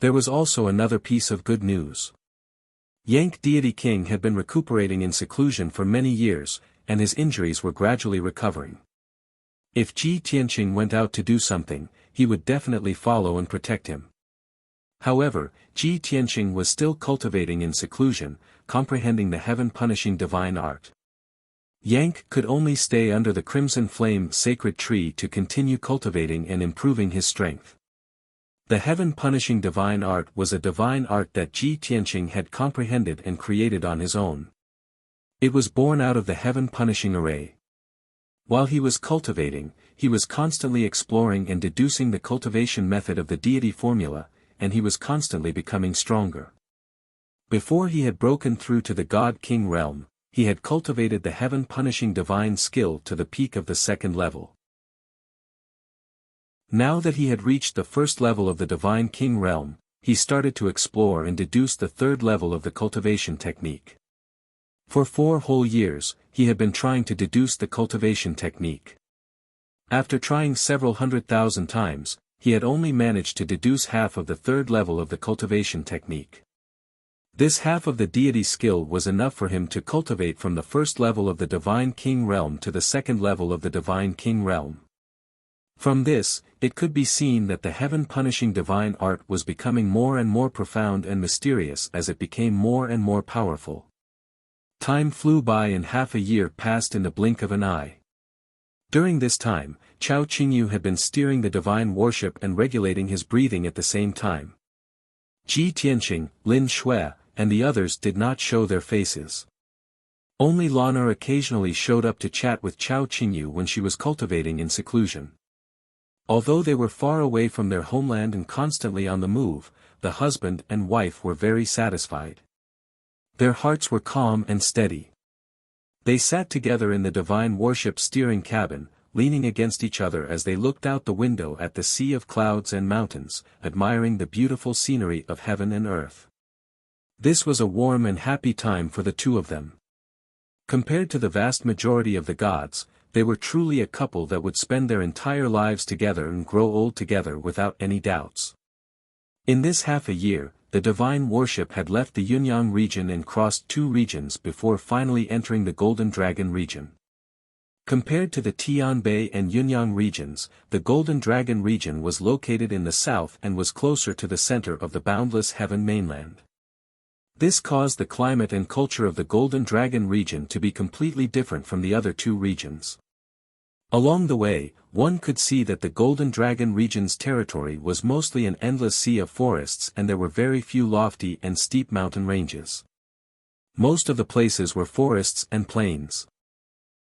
There was also another piece of good news. Yank Deity King had been recuperating in seclusion for many years, and his injuries were gradually recovering. If Ji Tianqing went out to do something, he would definitely follow and protect him. However, Ji Tianqing was still cultivating in seclusion, comprehending the heaven-punishing divine art. Yank could only stay under the crimson flame sacred tree to continue cultivating and improving his strength. The heaven-punishing divine art was a divine art that Ji Tianqing had comprehended and created on his own. It was born out of the heaven-punishing array. While he was cultivating, he was constantly exploring and deducing the cultivation method of the deity formula, and he was constantly becoming stronger. Before he had broken through to the God King realm, he had cultivated the heaven-punishing divine skill to the peak of the second level. Now that he had reached the first level of the Divine King realm, he started to explore and deduce the third level of the cultivation technique. For 4 whole years, he had been trying to deduce the cultivation technique. After trying several 100,000 times, he had only managed to deduce half of the third level of the cultivation technique. This half of the deity skill was enough for him to cultivate from the first level of the Divine King realm to the second level of the Divine King realm. From this, it could be seen that the heaven-punishing divine art was becoming more and more profound and mysterious as it became more and more powerful. Time flew by and half a year passed in the blink of an eye. During this time, Chao Qingyu had been steering the divine worship and regulating his breathing at the same time. Ji Tianqing, Lin Shui, and the others did not show their faces. Only Lana occasionally showed up to chat with Chao Qingyu when she was cultivating in seclusion. Although they were far away from their homeland and constantly on the move, the husband and wife were very satisfied. Their hearts were calm and steady. They sat together in the divine worship steering cabin, leaning against each other as they looked out the window at the sea of clouds and mountains, admiring the beautiful scenery of heaven and earth. This was a warm and happy time for the two of them. Compared to the vast majority of the gods, they were truly a couple that would spend their entire lives together and grow old together without any doubts. In this half a year, the divine worship had left the Yunyang region and crossed 2 regions before finally entering the Golden Dragon region. Compared to the Tianbei and Yunyang regions, the Golden Dragon region was located in the south and was closer to the center of the boundless heaven mainland. This caused the climate and culture of the Golden Dragon region to be completely different from the other 2 regions. Along the way, one could see that the Golden Dragon region's territory was mostly an endless sea of forests and there were very few lofty and steep mountain ranges. Most of the places were forests and plains.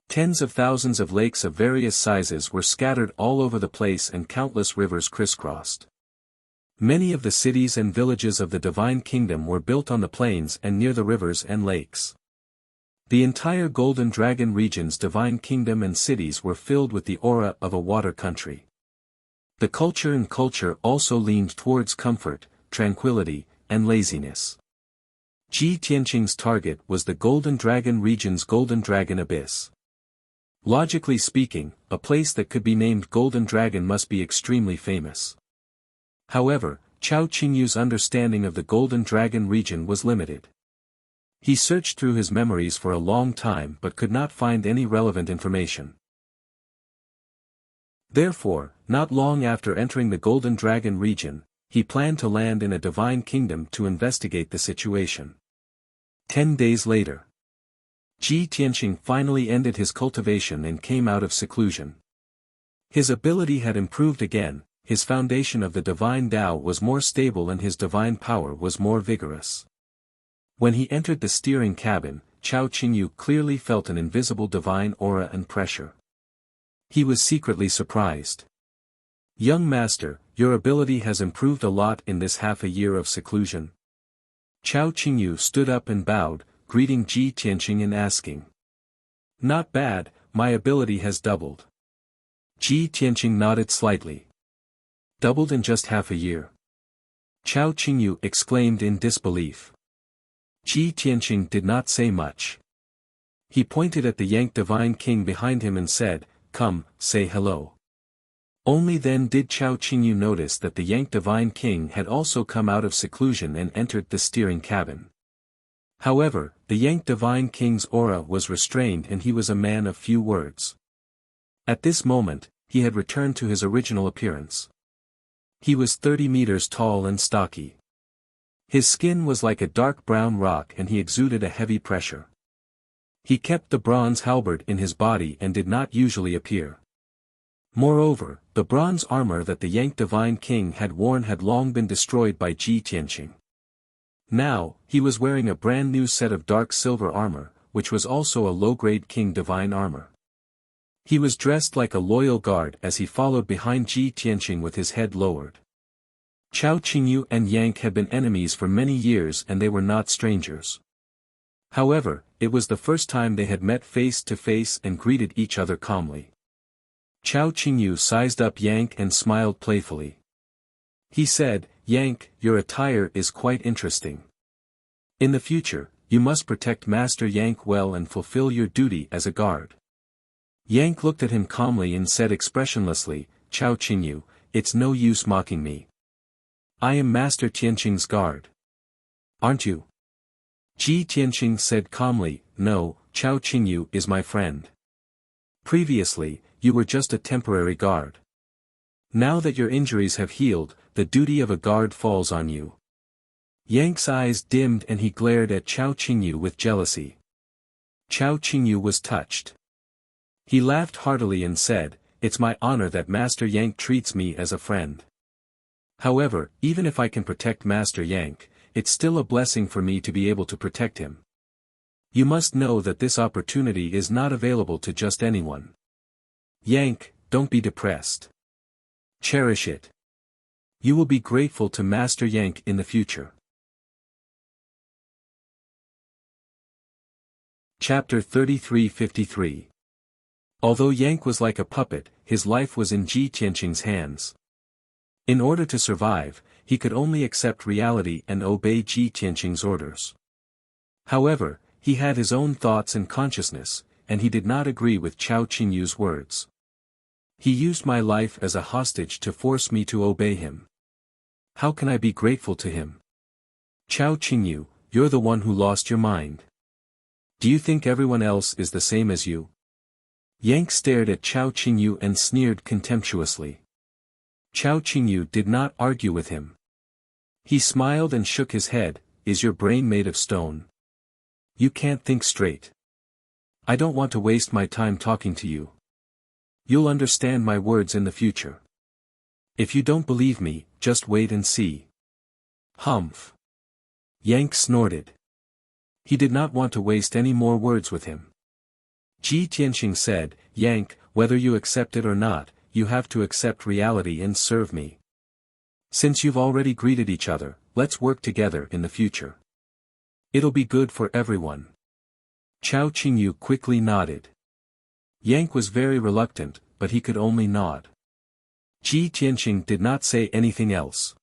Tens of thousands of lakes of various sizes were scattered all over the place and countless rivers crisscrossed. Many of the cities and villages of the Divine Kingdom were built on the plains and near the rivers and lakes. The entire Golden Dragon region's Divine Kingdom and cities were filled with the aura of a water country. The culture and culture also leaned towards comfort, tranquility, and laziness. Ji Tianqing's target was the Golden Dragon region's Golden Dragon Abyss. Logically speaking, a place that could be named Golden Dragon must be extremely famous. However, Chao Qingyu's understanding of the Golden Dragon region was limited. He searched through his memories for a long time but could not find any relevant information. Therefore, not long after entering the Golden Dragon region, he planned to land in a divine kingdom to investigate the situation. 10 days later, Ji Tianqing finally ended his cultivation and came out of seclusion. His ability had improved again, his foundation of the divine Tao was more stable and his divine power was more vigorous. When he entered the steering cabin, Chao Qingyu clearly felt an invisible divine aura and pressure. He was secretly surprised. "Young master, your ability has improved a lot in this half a year of seclusion." Chao Qingyu stood up and bowed, greeting Ji Tianqing and asking. "Not bad, my ability has doubled." Ji Tianqing nodded slightly. "Doubled in just half a year?" Chao Qingyu exclaimed in disbelief. Ji Tianqing did not say much. He pointed at the Yank Divine King behind him and said, "Come, say hello." Only then did Chao Qingyu notice that the Yank Divine King had also come out of seclusion and entered the steering cabin. However, the Yank Divine King's aura was restrained and he was a man of few words. At this moment, he had returned to his original appearance. He was 30 meters tall and stocky. His skin was like a dark brown rock and he exuded a heavy pressure. He kept the bronze halberd in his body and did not usually appear. Moreover, the bronze armor that the Yank Divine King had worn had long been destroyed by Ji Tianqing. Now, he was wearing a brand new set of dark silver armor, which was also a low-grade King Divine armor. He was dressed like a loyal guard as he followed behind Ji Tianqing with his head lowered. Chao Qingyu and Yank had been enemies for many years and they were not strangers. However, it was the first time they had met face to face and greeted each other calmly. Chao Qingyu sized up Yank and smiled playfully. He said, "Yank, your attire is quite interesting. In the future, you must protect Master Yank well and fulfill your duty as a guard." Yank looked at him calmly and said expressionlessly, "Chao Qingyu, it's no use mocking me. I am Master Tianqing's guard. Aren't you?" Ji Tianqing said calmly, "No, Chao Qingyu is my friend. Previously, you were just a temporary guard. Now that your injuries have healed, the duty of a guard falls on you." Yank's eyes dimmed and he glared at Chao Qingyu with jealousy. Chao Qingyu was touched. He laughed heartily and said, "It's my honor that Master Yank treats me as a friend. However, even if I can protect Master Yank, it's still a blessing for me to be able to protect him. You must know that this opportunity is not available to just anyone. Yank, don't be depressed. Cherish it. You will be grateful to Master Yank in the future." Chapter 33-53. Although Yank was like a puppet, his life was in Ji Tianqing's hands. In order to survive, he could only accept reality and obey Ji Tianqing's orders. However, he had his own thoughts and consciousness, and he did not agree with Chao Qingyu's words. He used my life as a hostage to force me to obey him. How can I be grateful to him? Chao Qingyu, you're the one who lost your mind. Do you think everyone else is the same as you? Yank stared at Chao Qingyu and sneered contemptuously. Chao Qingyu did not argue with him. He smiled and shook his head, "Is your brain made of stone? You can't think straight. I don't want to waste my time talking to you. You'll understand my words in the future. If you don't believe me, just wait and see." Humph. Yank snorted. He did not want to waste any more words with him. Ji Tianqing said, "Yank, whether you accept it or not, you have to accept reality and serve me. Since you've already greeted each other, let's work together in the future. It'll be good for everyone." Chao Qingyu quickly nodded. Yank was very reluctant, but he could only nod. Ji Tianqing did not say anything else.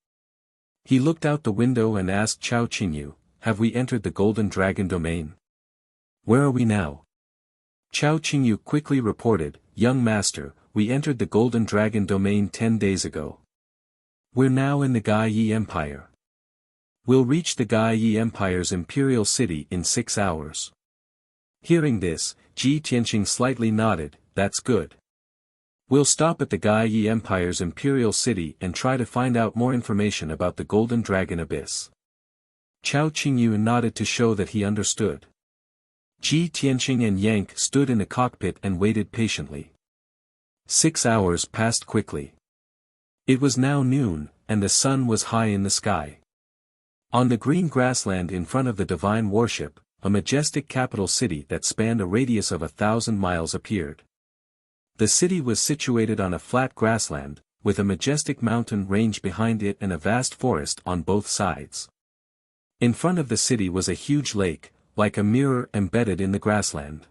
He looked out the window and asked Chao Qingyu, "Have we entered the Golden Dragon domain? Where are we now?" Chao Qingyu quickly reported, "Young master, we entered the Golden Dragon domain 10 days ago. We're now in the Gai Yi Empire. We'll reach the Gai Yi Empire's imperial city in 6 hours." Hearing this, Ji Tianqing slightly nodded, "That's good. We'll stop at the Gai Yi Empire's imperial city and try to find out more information about the Golden Dragon Abyss." Chao Qingyu nodded to show that he understood. Ji Tianqing and Yank stood in the cockpit and waited patiently. 6 hours passed quickly. It was now noon, and the sun was high in the sky. On the green grassland in front of the divine warship, a majestic capital city that spanned a radius of 1,000 miles appeared. The city was situated on a flat grassland, with a majestic mountain range behind it and a vast forest on both sides. In front of the city was a huge lake, like a mirror embedded in the grassland.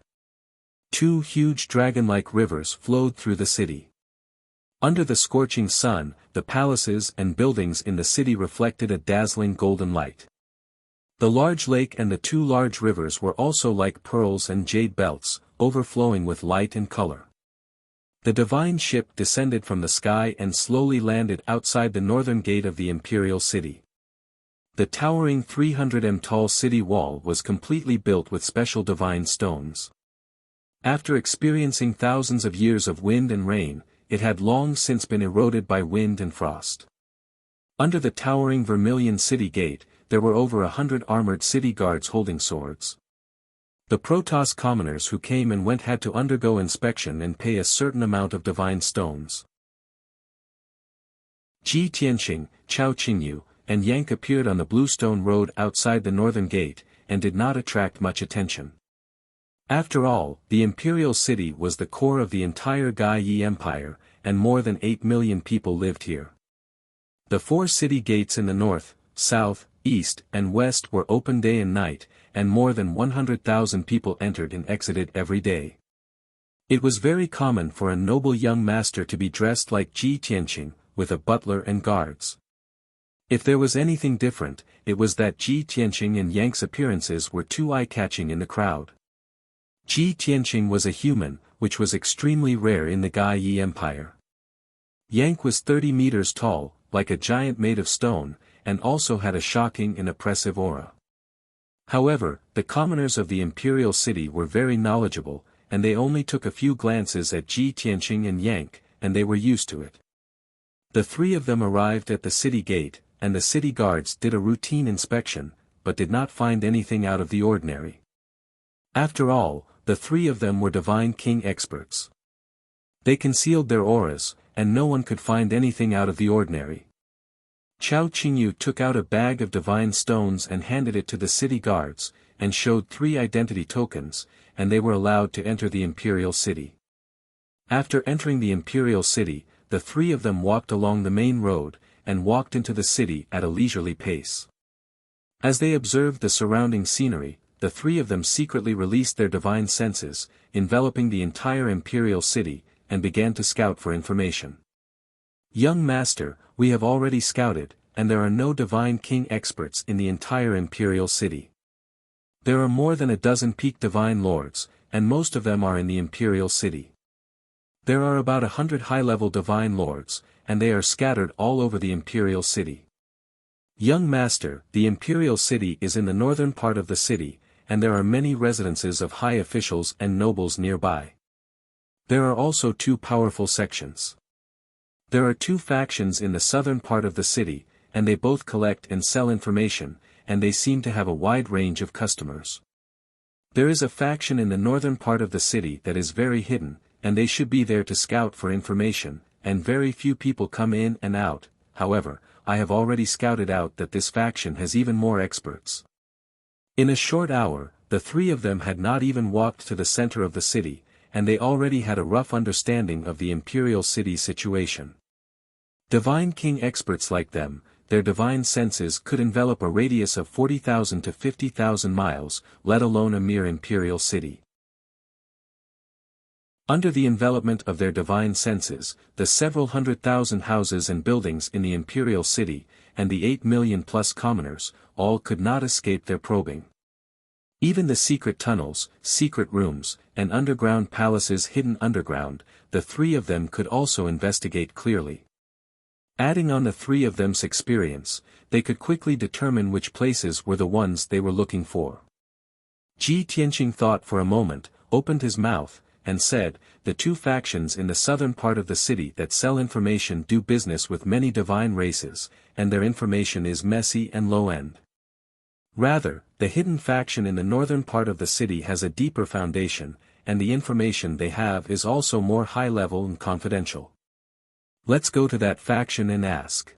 2 huge dragon-like rivers flowed through the city. Under the scorching sun, the palaces and buildings in the city reflected a dazzling golden light. The large lake and the 2 large rivers were also like pearls and jade belts, overflowing with light and color. The divine ship descended from the sky and slowly landed outside the northern gate of the imperial city. The towering 300 m tall city wall was completely built with special divine stones. After experiencing thousands of years of wind and rain, it had long since been eroded by wind and frost. Under the towering vermilion city gate, there were over 100 armored city guards holding swords. The Protoss commoners who came and went had to undergo inspection and pay a certain amount of divine stones. Ji Tianqing, Chao Qingyu, and Yank appeared on the bluestone road outside the northern gate, and did not attract much attention. After all, the imperial city was the core of the entire Gai Yi Empire, and more than 8 million people lived here. The 4 city gates in the north, south, east and west were open day and night, and more than 100,000 people entered and exited every day. It was very common for a noble young master to be dressed like Ji Tianqing, with a butler and guards. If there was anything different, it was that Ji Tianqing and Yang's appearances were too eye-catching in the crowd. Ji Tianqing was a human, which was extremely rare in the Gai Yi Empire. Yang was 30 meters tall, like a giant made of stone, and also had a shocking and oppressive aura. However, the commoners of the imperial city were very knowledgeable, and they only took a few glances at Ji Tianqing and Yang, and they were used to it. The three of them arrived at the city gate, and the city guards did a routine inspection, but did not find anything out of the ordinary. After all, the three of them were Divine King experts. They concealed their auras, and no one could find anything out of the ordinary. Chao Qingyu took out a bag of divine stones and handed it to the city guards, and showed 3 identity tokens, and they were allowed to enter the imperial city. After entering the imperial city, the 3 of them walked along the main road, and walked into the city at a leisurely pace. As they observed the surrounding scenery, the 3 of them secretly released their divine senses, enveloping the entire imperial city, and began to scout for information. Young master, we have already scouted, and there are no Divine King experts in the entire imperial city. There are more than a dozen peak divine lords, and most of them are in the imperial city. There are about 100 high-level divine lords, and they are scattered all over the imperial city. Young master, the imperial city is in the northern part of the city, and there are many residences of high officials and nobles nearby. There are also 2 powerful sections. There are 2 factions in the southern part of the city, and they both collect and sell information, and they seem to have a wide range of customers. There is a faction in the northern part of the city that is very hidden, and they should be there to scout for information, and very few people come in and out. However, I have already scouted out that this faction has even more experts. In a short hour, the 3 of them had not even walked to the center of the city, and they already had a rough understanding of the imperial city situation. Divine King experts like them, their divine senses could envelop a radius of 40,000 to 50,000 miles, let alone a mere imperial city. Under the envelopment of their divine senses, the several 100,000 houses and buildings in the imperial city, and the 8 million plus commoners, all could not escape their probing. Even the secret tunnels, secret rooms, and underground palaces hidden underground, the 3 of them could also investigate clearly. Adding on the 3 of them's experience, they could quickly determine which places were the ones they were looking for. Ji Tianqing thought for a moment, opened his mouth, and said, the 2 factions in the southern part of the city that sell information do business with many divine races, and their information is messy and low-end. Rather, the hidden faction in the northern part of the city has a deeper foundation, and the information they have is also more high-level and confidential. Let's go to that faction and ask.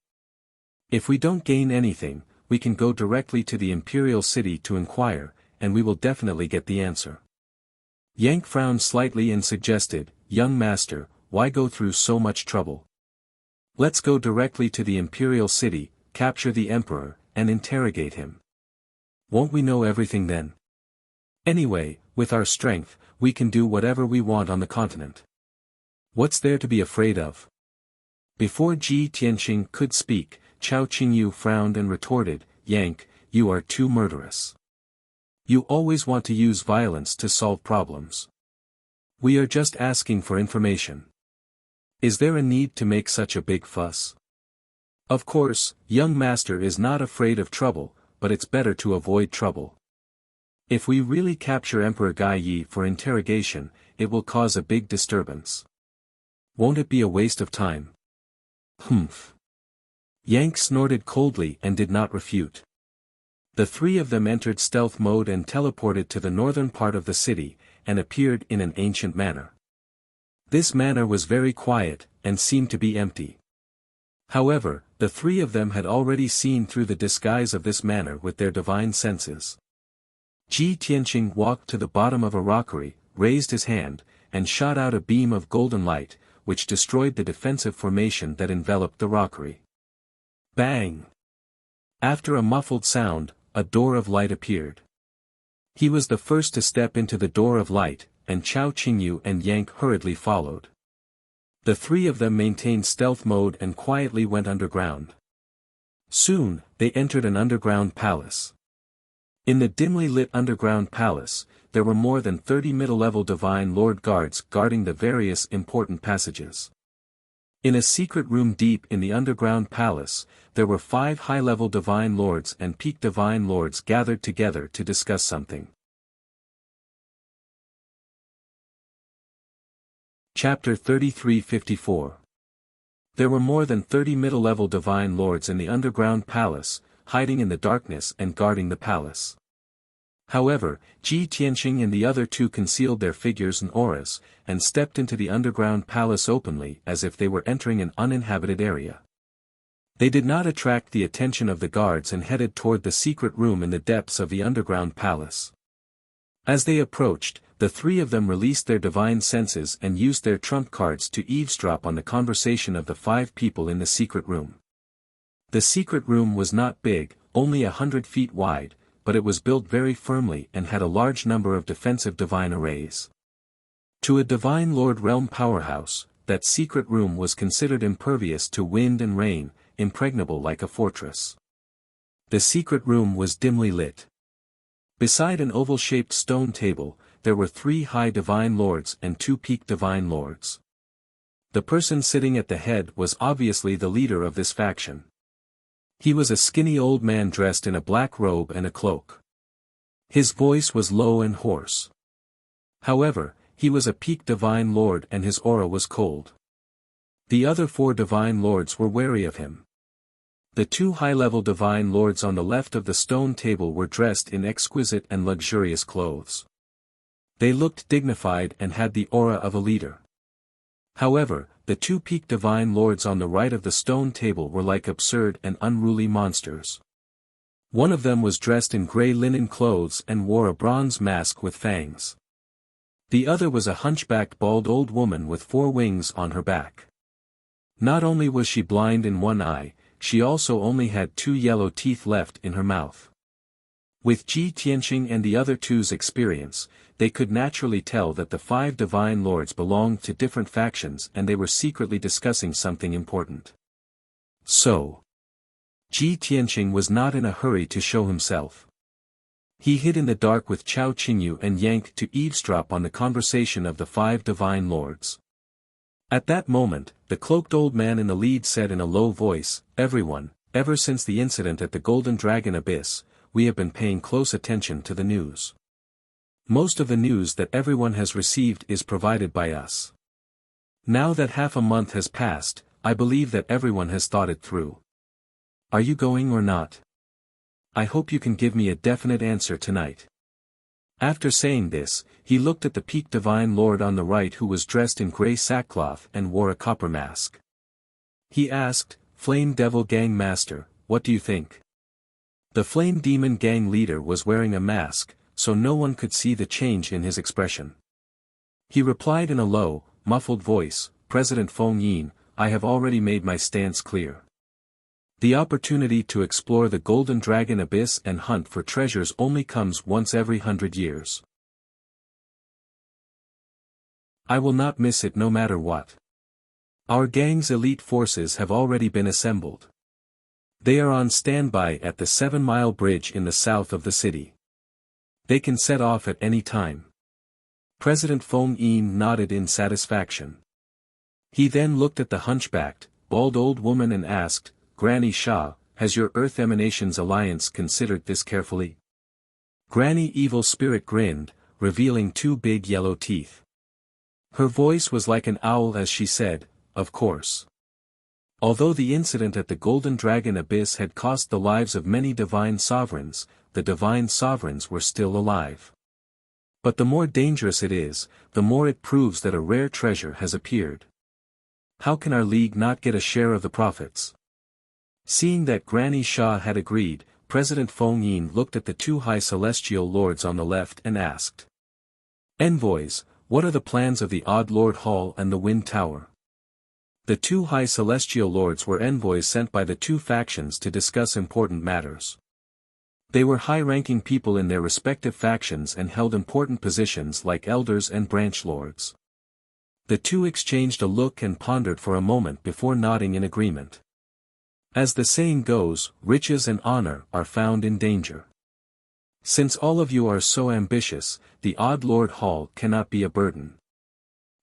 If we don't gain anything, we can go directly to the imperial city to inquire, and we will definitely get the answer. Yang frowned slightly and suggested, young master, why go through so much trouble? Let's go directly to the imperial city, capture the emperor, and interrogate him. Won't we know everything then? Anyway, with our strength, we can do whatever we want on the continent. What's there to be afraid of? Before Ji Tianqing could speak, Chao Qingyu frowned and retorted, Yang, you are too murderous. You always want to use violence to solve problems. We are just asking for information. Is there a need to make such a big fuss? Of course, young master is not afraid of trouble, but it's better to avoid trouble. If we really capture Emperor Gai Yi for interrogation, it will cause a big disturbance. Won't it be a waste of time? Humph. Yang snorted coldly and did not refute. The 3 of them entered stealth mode and teleported to the northern part of the city, and appeared in an ancient manor. This manor was very quiet, and seemed to be empty. However, the 3 of them had already seen through the disguise of this manor with their divine senses. Ji Tianqing walked to the bottom of a rockery, raised his hand, and shot out a beam of golden light, which destroyed the defensive formation that enveloped the rockery. Bang! After a muffled sound, a door of light appeared. He was the first to step into the door of light, and Chao Qingyu and Yank hurriedly followed. The three of them maintained stealth mode and quietly went underground. Soon, they entered an underground palace. In the dimly lit underground palace, there were more than 30 middle-level Divine Lord guards guarding the various important passages. In a secret room deep in the underground palace, there were 5 high-level Divine Lords and peak Divine Lords gathered together to discuss something. Chapter 33-54. There were more than 30 middle-level Divine Lords in the underground palace, hiding in the darkness and guarding the palace. However, Ji Tianqing and the other two concealed their figures and auras, and stepped into the underground palace openly as if they were entering an uninhabited area. They did not attract the attention of the guards and headed toward the secret room in the depths of the underground palace. As they approached, the three of them released their divine senses and used their trump cards to eavesdrop on the conversation of the 5 people in the secret room. The secret room was not big, only 100 feet wide, but it was built very firmly and had a large number of defensive divine arrays. To a Divine Lord realm powerhouse, that secret room was considered impervious to wind and rain, impregnable like a fortress. The secret room was dimly lit. Beside an oval-shaped stone table, there were 3 high Divine Lords and 2 peak Divine Lords. The person sitting at the head was obviously the leader of this faction. He was a skinny old man dressed in a black robe and a cloak. His voice was low and hoarse. However, he was a peak Divine Lord and his aura was cold. The other 4 Divine Lords were wary of him. The 2 high-level Divine Lords on the left of the stone table were dressed in exquisite and luxurious clothes. They looked dignified and had the aura of a leader. However, the 2 peak Divine Lords on the right of the stone table were like absurd and unruly monsters. One of them was dressed in grey linen clothes and wore a bronze mask with fangs. The other was a hunchbacked bald old woman with 4 wings on her back. Not only was she blind in one eye, she also only had 2 yellow teeth left in her mouth. With Ji Tianqing and the other two's experience, they could naturally tell that the 5 Divine Lords belonged to different factions and they were secretly discussing something important. So, Ji Tianqing was not in a hurry to show himself. He hid in the dark with Chao Qingyu and Yank to eavesdrop on the conversation of the 5 Divine Lords. At that moment, the cloaked old man in the lead said in a low voice, "Everyone, ever since the incident at the Golden Dragon Abyss, we have been paying close attention to the news. Most of the news that everyone has received is provided by us. Now that half a month has passed, I believe that everyone has thought it through. Are you going or not? I hope you can give me a definite answer tonight." After saying this, he looked at the peak Divine Lord on the right who was dressed in grey sackcloth and wore a copper mask. He asked, "Flame Devil Gang Master, what do you think?" The Flame Demon Gang leader was wearing a mask, so no one could see the change in his expression. He replied in a low, muffled voice, "President Feng Yin, I have already made my stance clear. The opportunity to explore the Golden Dragon Abyss and hunt for treasures only comes once every 100 years. I will not miss it no matter what. Our gang's elite forces have already been assembled. They are on standby at the 7-mile bridge in the south of the city. They can set off at any time." President Feng Yin nodded in satisfaction. He then looked at the hunchbacked, bald old woman and asked, "Granny Shah, has your Earth Emanations Alliance considered this carefully?" Granny Evil Spirit grinned, revealing 2 big yellow teeth. Her voice was like an owl as she said, "Of course." Although the incident at the Golden Dragon Abyss had cost the lives of many divine sovereigns, the divine sovereigns were still alive. But the more dangerous it is, the more it proves that a rare treasure has appeared. How can our league not get a share of the profits? Seeing that Granny Shah had agreed, President Feng Yin looked at the 2 high celestial lords on the left and asked, "Envoys, what are the plans of the Odd Lord Hall and the Wind Tower?" The two high celestial lords were envoys sent by the two factions to discuss important matters. They were high-ranking people in their respective factions and held important positions like elders and branch lords. The two exchanged a look and pondered for a moment before nodding in agreement. As the saying goes, riches and honor are found in danger. Since all of you are so ambitious, the Odd Lord Hall cannot be a burden.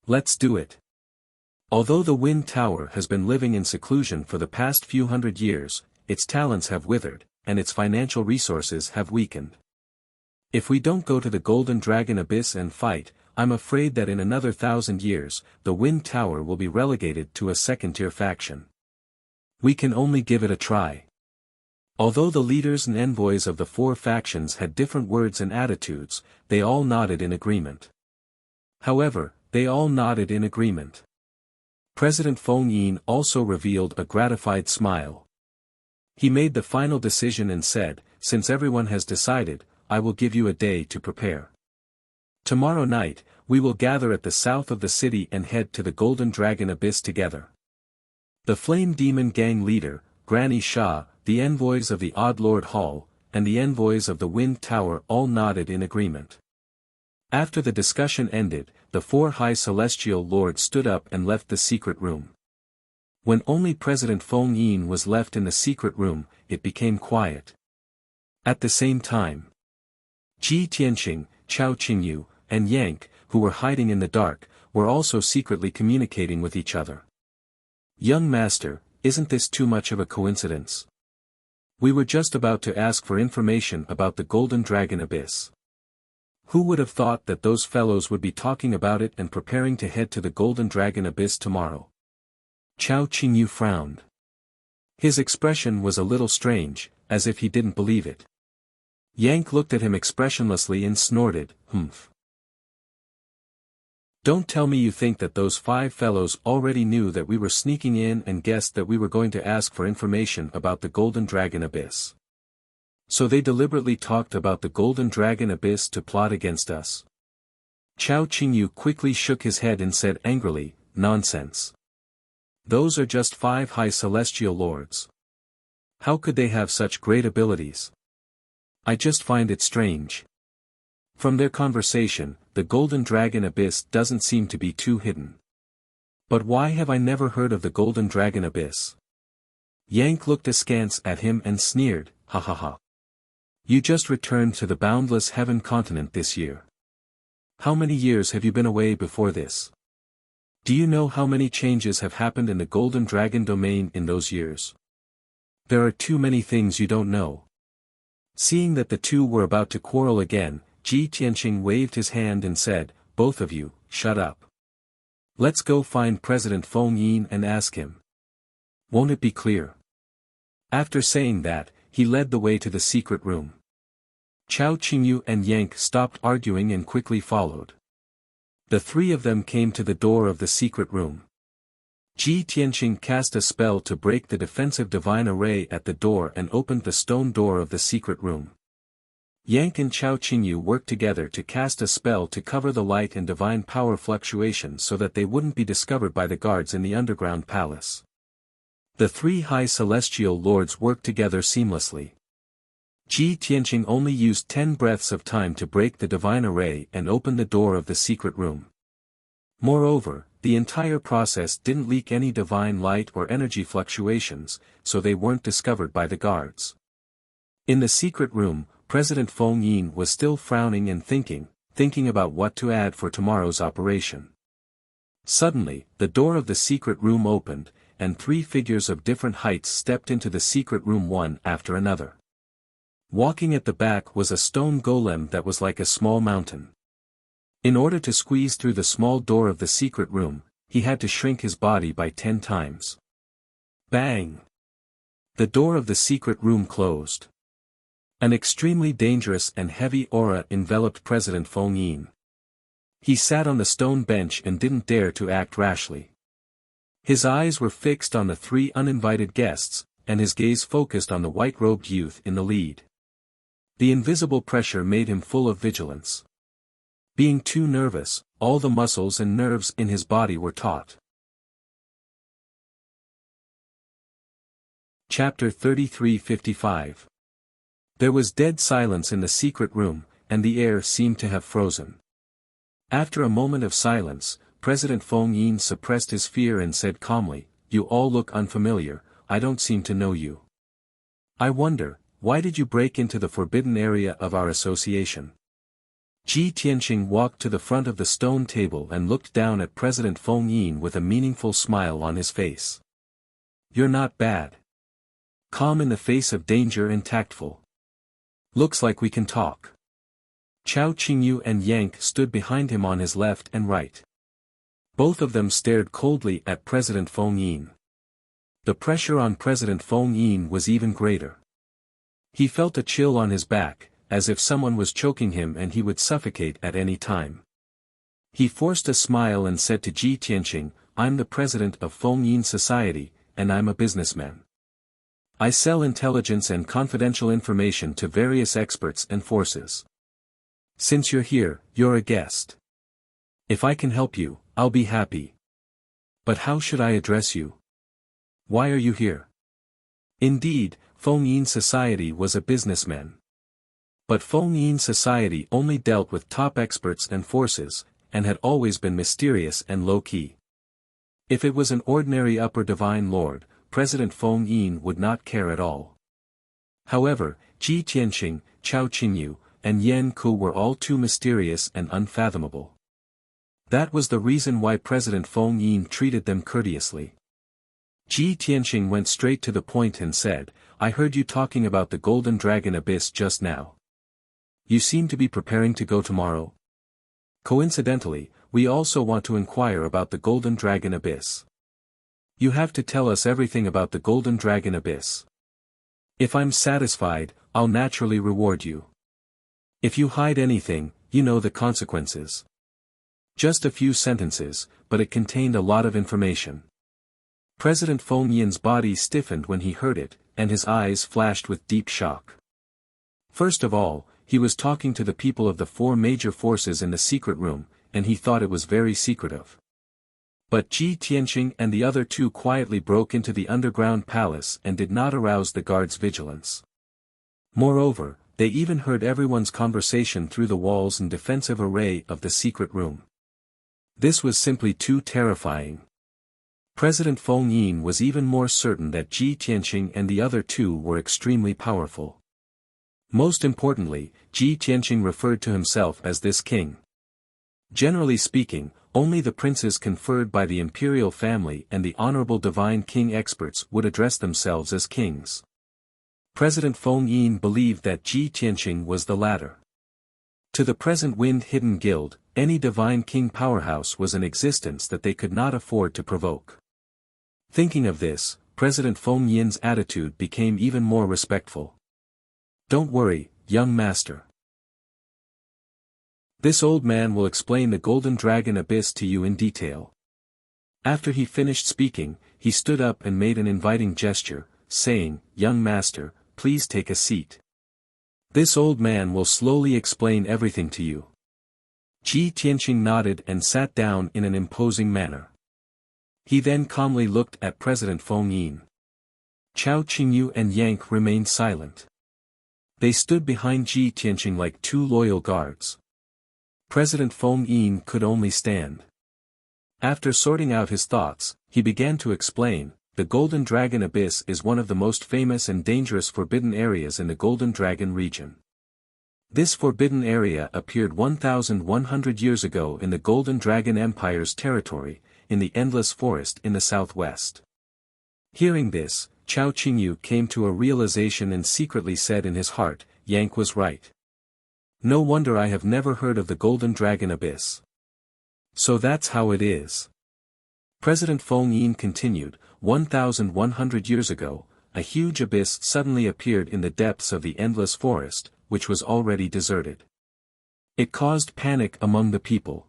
Let's do it. Although the Wind Tower has been living in seclusion for the past few hundred years, its talents have withered, and its financial resources have weakened. If we don't go to the Golden Dragon Abyss and fight, I'm afraid that in another 1,000 years, the Wind Tower will be relegated to a second-tier faction. We can only give it a try. Although the leaders and envoys of the four factions had different words and attitudes, they all nodded in agreement. However, they all nodded in agreement. President Feng Yin also revealed a gratified smile. He made the final decision and said, "Since everyone has decided, I will give you a day to prepare. Tomorrow night, we will gather at the south of the city and head to the Golden Dragon Abyss together." The Flame Demon Gang leader, Granny Shah, the envoys of the Odd Lord Hall, and the envoys of the Wind Tower all nodded in agreement. After the discussion ended, the four high celestial lords stood up and left the secret room. When only President Feng Yin was left in the secret room, it became quiet. At the same time, Ji Tianqing, Chao Qingyu, and Yank, who were hiding in the dark, were also secretly communicating with each other. "Young master, isn't this too much of a coincidence? We were just about to ask for information about the Golden Dragon Abyss. Who would have thought that those fellows would be talking about it and preparing to head to the Golden Dragon Abyss tomorrow?" Chao Qingyu frowned. His expression was a little strange, as if he didn't believe it. Yank looked at him expressionlessly and snorted, "Humph. Don't tell me you think that those five fellows already knew that we were sneaking in and guessed that we were going to ask for information about the Golden Dragon Abyss. So they deliberately talked about the Golden Dragon Abyss to plot against us." Chao Qingyu quickly shook his head and said angrily, "Nonsense. Those are just five high celestial lords. How could they have such great abilities? I just find it strange. From their conversation, the Golden Dragon Abyss doesn't seem to be too hidden. But why have I never heard of the Golden Dragon Abyss?" Yank looked askance at him and sneered, "Ha ha ha. You just returned to the boundless heaven continent this year. How many years have you been away before this? Do you know how many changes have happened in the Golden Dragon domain in those years? There are too many things you don't know." Seeing that the two were about to quarrel again, Ji Tianqing waved his hand and said, "Both of you, shut up. Let's go find President Feng Yin and ask him. Won't it be clear?" After saying that, he led the way to the secret room. Chao Qingyu and Yank stopped arguing and quickly followed. The three of them came to the door of the secret room. Ji Tianqing cast a spell to break the defensive divine array at the door and opened the stone door of the secret room. Yank and Chao Qingyu worked together to cast a spell to cover the light and divine power fluctuations so that they wouldn't be discovered by the guards in the underground palace. The three high celestial lords worked together seamlessly. Ji Tianqing only used 10 breaths of time to break the divine array and open the door of the secret room. Moreover, the entire process didn't leak any divine light or energy fluctuations, so they weren't discovered by the guards. In the secret room, President Feng Yin was still frowning and thinking about what to add for tomorrow's operation. Suddenly, the door of the secret room opened, and 3 figures of different heights stepped into the secret room one after another. Walking at the back was a stone golem that was like a small mountain. In order to squeeze through the small door of the secret room, he had to shrink his body by 10 times. Bang! The door of the secret room closed. An extremely dangerous and heavy aura enveloped President Feng Yin. He sat on the stone bench and didn't dare to act rashly. His eyes were fixed on the 3 uninvited guests, and his gaze focused on the white-robed youth in the lead. The invisible pressure made him full of vigilance. Being too nervous, all the muscles and nerves in his body were taut. Chapter 33:55. There was dead silence in the secret room, and the air seemed to have frozen. After a moment of silence, President Feng Yin suppressed his fear and said calmly, "You all look unfamiliar, I don't seem to know you. I wonder, why did you break into the forbidden area of our association?" Ji Tianqing walked to the front of the stone table and looked down at President Feng Yin with a meaningful smile on his face. "You're not bad. Calm in the face of danger and tactful. Looks like we can talk." Chao Qingyu and Yank stood behind him on his left and right. Both of them stared coldly at President Feng Yin. The pressure on President Feng Yin was even greater. He felt a chill on his back, as if someone was choking him and he would suffocate at any time. He forced a smile and said to Ji Tianqing, "I'm the president of Feng Yin Society, and I'm a businessman. I sell intelligence and confidential information to various experts and forces. Since you're here, you're a guest. If I can help you, I'll be happy. But how should I address you? Why are you here?" Indeed, Feng Yin Society was a businessman. But Feng Yin Society only dealt with top experts and forces, and had always been mysterious and low-key. If it was an ordinary upper divine lord, President Feng Yin would not care at all. However, Ji Tianqing, Chao Qingyu, and Yan Ku were all too mysterious and unfathomable. That was the reason why President Feng Yin treated them courteously. Ji Tianqing went straight to the point and said, "I heard you talking about the Golden Dragon Abyss just now. You seem to be preparing to go tomorrow. Coincidentally, we also want to inquire about the Golden Dragon Abyss. You have to tell us everything about the Golden Dragon Abyss. If I'm satisfied, I'll naturally reward you. If you hide anything, you know the consequences." Just a few sentences, but it contained a lot of information. President Feng Yin's body stiffened when he heard it, and his eyes flashed with deep shock. First of all, he was talking to the people of the four major forces in the secret room, and he thought it was very secretive. But Ji Tianqing and the other two quietly broke into the underground palace and did not arouse the guards' vigilance. Moreover, they even heard everyone's conversation through the walls and defensive array of the secret room. This was simply too terrifying. President Feng Yin was even more certain that Ji Tianqing and the other two were extremely powerful. Most importantly, Ji Tianqing referred to himself as this king. Generally speaking, only the princes conferred by the imperial family and the honorable divine king experts would address themselves as kings. President Feng Yin believed that Ji Tianqing was the latter. To the present Wind-Hidden Guild, any divine king powerhouse was an existence that they could not afford to provoke. Thinking of this, President Feng Yin's attitude became even more respectful. "Don't worry, young master. This old man will explain the Golden Dragon Abyss to you in detail." After he finished speaking, he stood up and made an inviting gesture, saying, "Young master, please take a seat. This old man will slowly explain everything to you." Ji Tianqing nodded and sat down in an imposing manner. He then calmly looked at President Feng Yin. Chao Qingyu and Yank remained silent. They stood behind Ji Tianqing like two loyal guards. President Feng Yin could only stand. After sorting out his thoughts, he began to explain, "The Golden Dragon Abyss is one of the most famous and dangerous forbidden areas in the Golden Dragon region. This forbidden area appeared 1,100 years ago in the Golden Dragon Empire's territory, in the Endless Forest in the southwest." Hearing this, Chao Qingyu came to a realization and secretly said in his heart, "Yank was right. No wonder I have never heard of the Golden Dragon Abyss. So that's how it is." President Feng Yin continued, 1,100 years ago, a huge abyss suddenly appeared in the depths of the Endless Forest, which was already deserted. It caused panic among the people.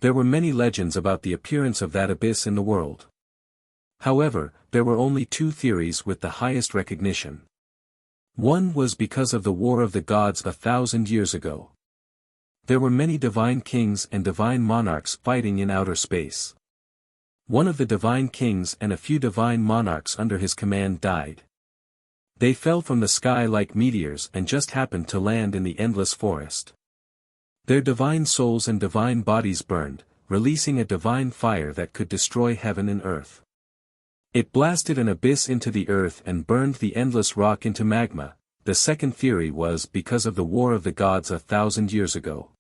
There were many legends about the appearance of that abyss in the world. However, there were only two theories with the highest recognition. One was because of the War of the Gods 1,000 years ago. There were many divine kings and divine monarchs fighting in outer space. One of the divine kings and a few divine monarchs under his command died. They fell from the sky like meteors and just happened to land in the endless forest. Their divine souls and divine bodies burned, releasing a divine fire that could destroy heaven and earth. It blasted an abyss into the earth and burned the endless rock into magma. The second theory was because of the War of the Gods 1,000 years ago.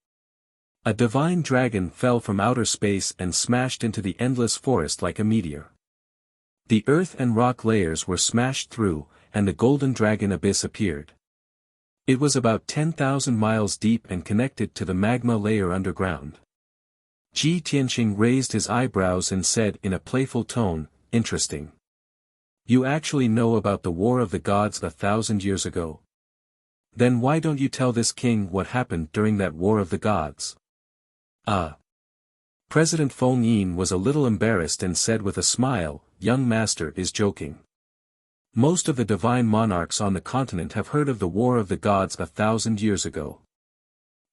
A divine dragon fell from outer space and smashed into the endless forest like a meteor. The earth and rock layers were smashed through, and the golden dragon abyss appeared. It was about 10,000 miles deep and connected to the magma layer underground. Ji Tianqing raised his eyebrows and said in a playful tone, "Interesting. You actually know about the War of the Gods 1,000 years ago? Then why don't you tell this king what happened during that War of the Gods?" President Feng Yin was a little embarrassed and said with a smile, "Young master is joking. Most of the divine monarchs on the continent have heard of the War of the Gods 1,000 years ago.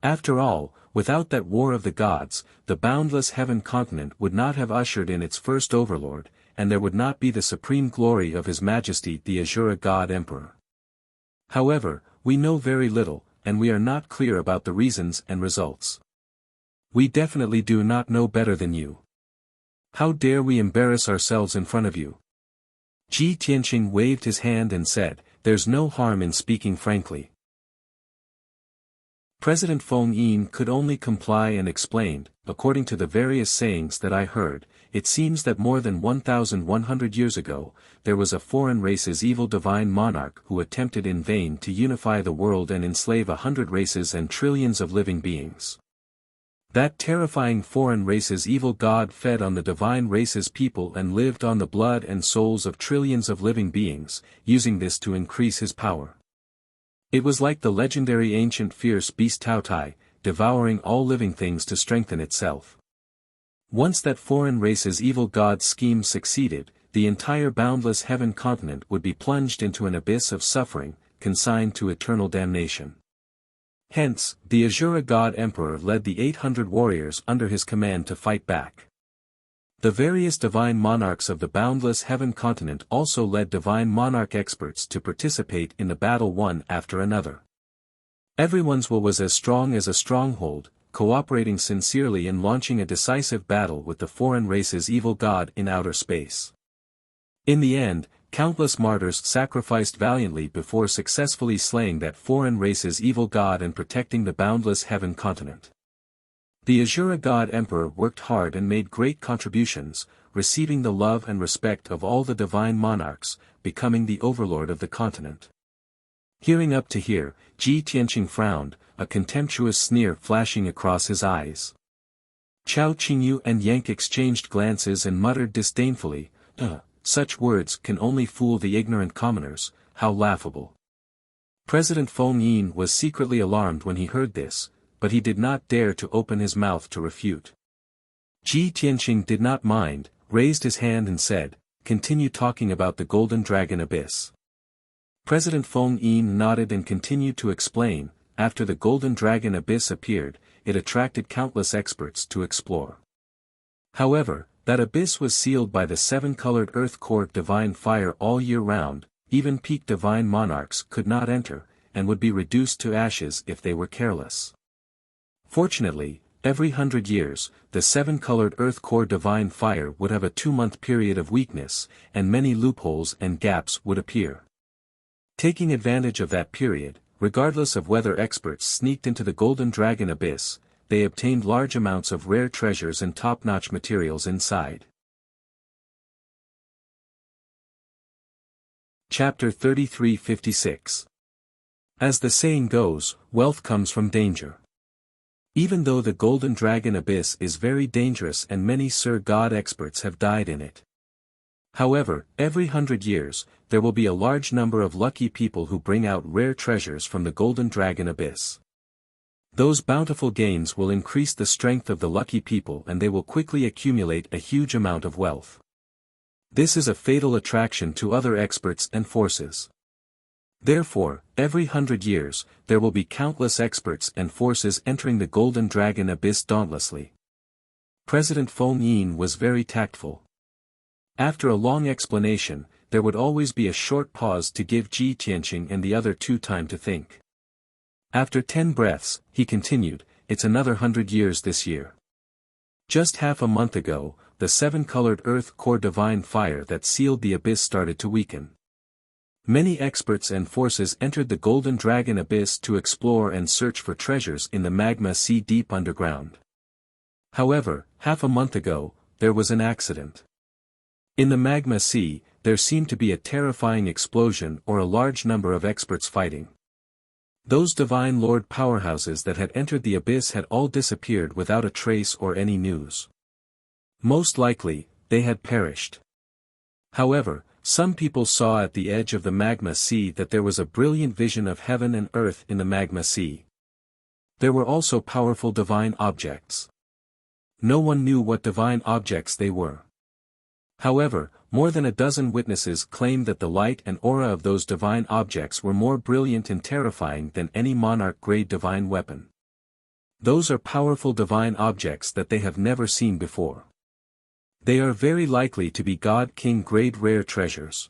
After all, without that War of the Gods, the boundless heaven continent would not have ushered in its first overlord, and there would not be the supreme glory of His Majesty the Azura God Emperor. However, we know very little, and we are not clear about the reasons and results. We definitely do not know better than you. How dare we embarrass ourselves in front of you?" Ji Tianqing waved his hand and said, "There's no harm in speaking frankly." President Feng Yin could only comply and explained, "According to the various sayings that I heard, it seems that more than 1,100 years ago, there was a foreign race's evil divine monarch who attempted in vain to unify the world and enslave 100 races and trillions of living beings. That terrifying foreign race's evil god fed on the divine race's people and lived on the blood and souls of trillions of living beings, using this to increase his power. It was like the legendary ancient fierce beast Tao Tai, devouring all living things to strengthen itself. Once that foreign race's evil god's scheme succeeded, the entire boundless heaven continent would be plunged into an abyss of suffering, consigned to eternal damnation. Hence, the Azura God Emperor led the 800 warriors under his command to fight back. The various divine monarchs of the boundless heaven continent also led divine monarch experts to participate in the battle one after another. Everyone's will was as strong as a stronghold, cooperating sincerely in launching a decisive battle with the foreign race's evil god in outer space. In the end, countless martyrs sacrificed valiantly before successfully slaying that foreign race's evil god and protecting the boundless heaven continent. The Azura God Emperor worked hard and made great contributions, receiving the love and respect of all the divine monarchs, becoming the overlord of the continent. Hearing up to here, Ji Tianqing frowned, a contemptuous sneer flashing across his eyes. Chao Qingyu and Yank exchanged glances and muttered disdainfully, "Such words can only fool the ignorant commoners, how laughable." President Feng Yin was secretly alarmed when he heard this, but he did not dare to open his mouth to refute. Ji Tianqing did not mind, raised his hand and said, "Continue talking about the Golden Dragon Abyss." President Feng Yin nodded and continued to explain, after the Golden Dragon Abyss appeared, it attracted countless experts to explore. However, that abyss was sealed by the seven-colored earth core divine fire all year round, even peak divine monarchs could not enter, and would be reduced to ashes if they were careless. Fortunately, every 100 years, the seven-colored earth core divine fire would have a 2-month period of weakness, and many loopholes and gaps would appear. Taking advantage of that period, regardless of whether experts sneaked into the Golden Dragon Abyss, they obtained large amounts of rare treasures and top-notch materials inside. Chapter 3356. As the saying goes, wealth comes from danger. Even though the Golden Dragon Abyss is very dangerous and many Sir God experts have died in it. However, every 100 years, there will be a large number of lucky people who bring out rare treasures from the Golden Dragon Abyss. Those bountiful gains will increase the strength of the lucky people and they will quickly accumulate a huge amount of wealth. This is a fatal attraction to other experts and forces. Therefore, every 100 years, there will be countless experts and forces entering the Golden Dragon Abyss dauntlessly. President Feng Yin was very tactful. After a long explanation, there would always be a short pause to give Ji Tianqing and the other two time to think. After 10 breaths, he continued, "It's another 100 years this year. Just half a month ago, the 7-colored earth core divine fire that sealed the abyss started to weaken. Many experts and forces entered the Golden Dragon Abyss to explore and search for treasures in the magma sea deep underground. However, half a month ago, there was an accident. In the magma sea, there seemed to be a terrifying explosion or a large number of experts fighting. Those divine lord powerhouses that had entered the abyss had all disappeared without a trace or any news. Most likely, they had perished. However, some people saw at the edge of the magma sea that there was a brilliant vision of heaven and earth in the magma sea. There were also powerful divine objects. No one knew what divine objects they were. However, more than a dozen witnesses claimed that the light and aura of those divine objects were more brilliant and terrifying than any monarch-grade divine weapon. Those are powerful divine objects that they have never seen before. They are very likely to be God-King grade rare treasures."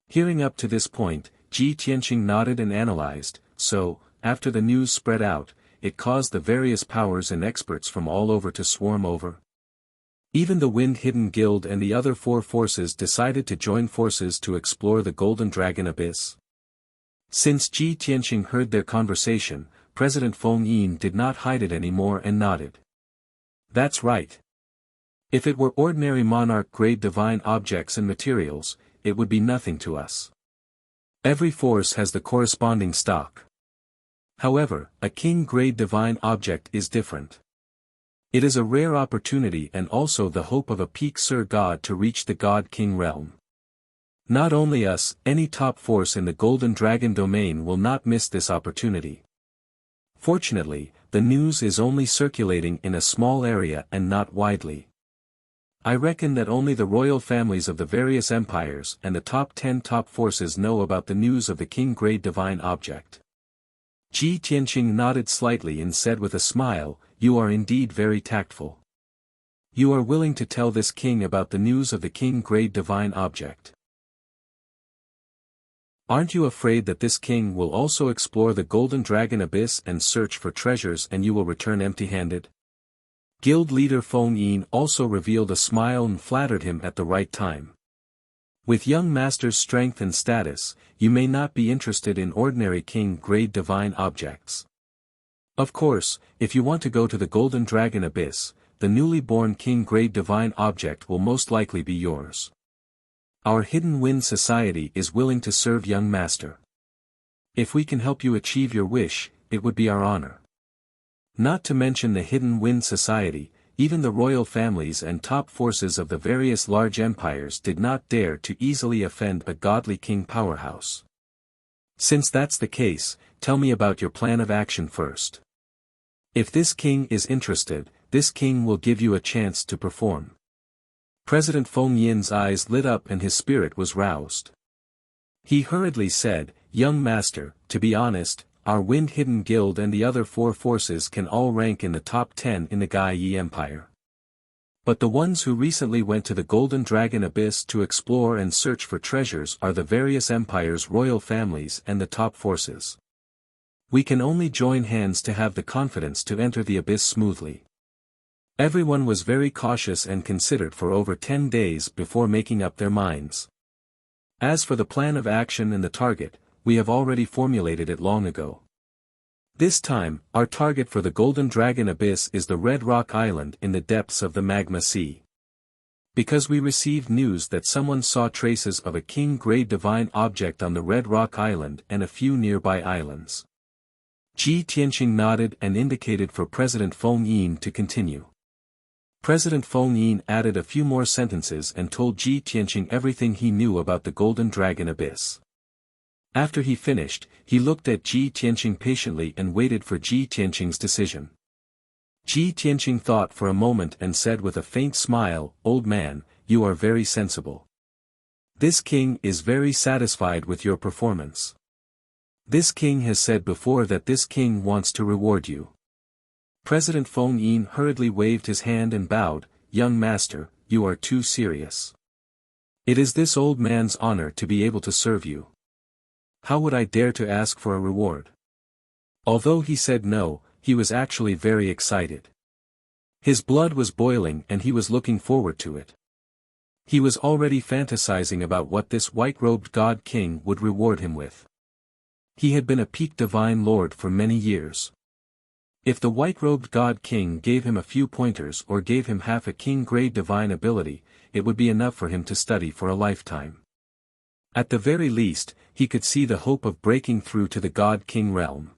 Hearing up to this point, Ji Tianqing nodded and analyzed, so, after the news spread out, it caused the various powers and experts from all over to swarm over. Even the Wind Hidden Guild and the other 4 forces decided to join forces to explore the Golden Dragon Abyss. Since Ji Tianqing heard their conversation, President Feng Yin did not hide it anymore and nodded. "That's right. If it were ordinary monarch-grade divine objects and materials, it would be nothing to us. Every force has the corresponding stock. However, a king-grade divine object is different. It is a rare opportunity and also the hope of a peak Sir God to reach the God-King realm. Not only us, any top force in the Golden Dragon domain will not miss this opportunity. Fortunately, the news is only circulating in a small area and not widely. I reckon that only the royal families of the various empires and the top 10 top forces know about the news of the king-grade divine object." Ji Tianqing nodded slightly and said with a smile, "You are indeed very tactful. You are willing to tell this king about the news of the king-grade divine object. Aren't you afraid that this king will also explore the Golden Dragon Abyss and search for treasures and you will return empty-handed?" Guild leader Feng Yin also revealed a smile and flattered him at the right time. "With young master's strength and status, you may not be interested in ordinary king-grade divine objects. Of course, if you want to go to the Golden Dragon Abyss, the newly born king-grade divine object will most likely be yours. Our Hidden Wind Society is willing to serve young master. If we can help you achieve your wish, it would be our honor." Not to mention the Hidden Wind Society, even the royal families and top forces of the various large empires did not dare to easily offend a godly king powerhouse. "Since that's the case, tell me about your plan of action first. If this king is interested, this king will give you a chance to perform." President Feng Yin's eyes lit up and his spirit was roused. He hurriedly said, "Young master, to be honest, our Wind Hidden Guild and the other 4 forces can all rank in the top 10 in the Gai Yi Empire. But the ones who recently went to the Golden Dragon Abyss to explore and search for treasures are the various empires' royal families and the top forces. We can only join hands to have the confidence to enter the abyss smoothly." Everyone was very cautious and considered for over 10 days before making up their minds. As for the plan of action and the target, we have already formulated it long ago. This time, our target for the Golden Dragon Abyss is the Red Rock Island in the depths of the Magma Sea. Because we received news that someone saw traces of a king-grade divine object on the Red Rock Island and a few nearby islands. Ji Tianqing nodded and indicated for President Feng Yin to continue. President Feng Yin added a few more sentences and told Ji Tianqing everything he knew about the Golden Dragon Abyss. After he finished, he looked at Ji Tianqing patiently and waited for Ji Tianqing's decision. Ji Tianqing thought for a moment and said with a faint smile, "Old man, you are very sensible. This king is very satisfied with your performance. This king has said before that this king wants to reward you." President Feng Yin hurriedly waved his hand and bowed, "Young master, you are too serious. It is this old man's honor to be able to serve you. How would I dare to ask for a reward? Although he said no, he was actually very excited. His blood was boiling and he was looking forward to it. He was already fantasizing about what this white-robed god king would reward him with. He had been a peak divine lord for many years. If the white-robed god king gave him a few pointers or gave him half a king-grade divine ability, it would be enough for him to study for a lifetime. At the very least, he could see the hope of breaking through to the god-king realm.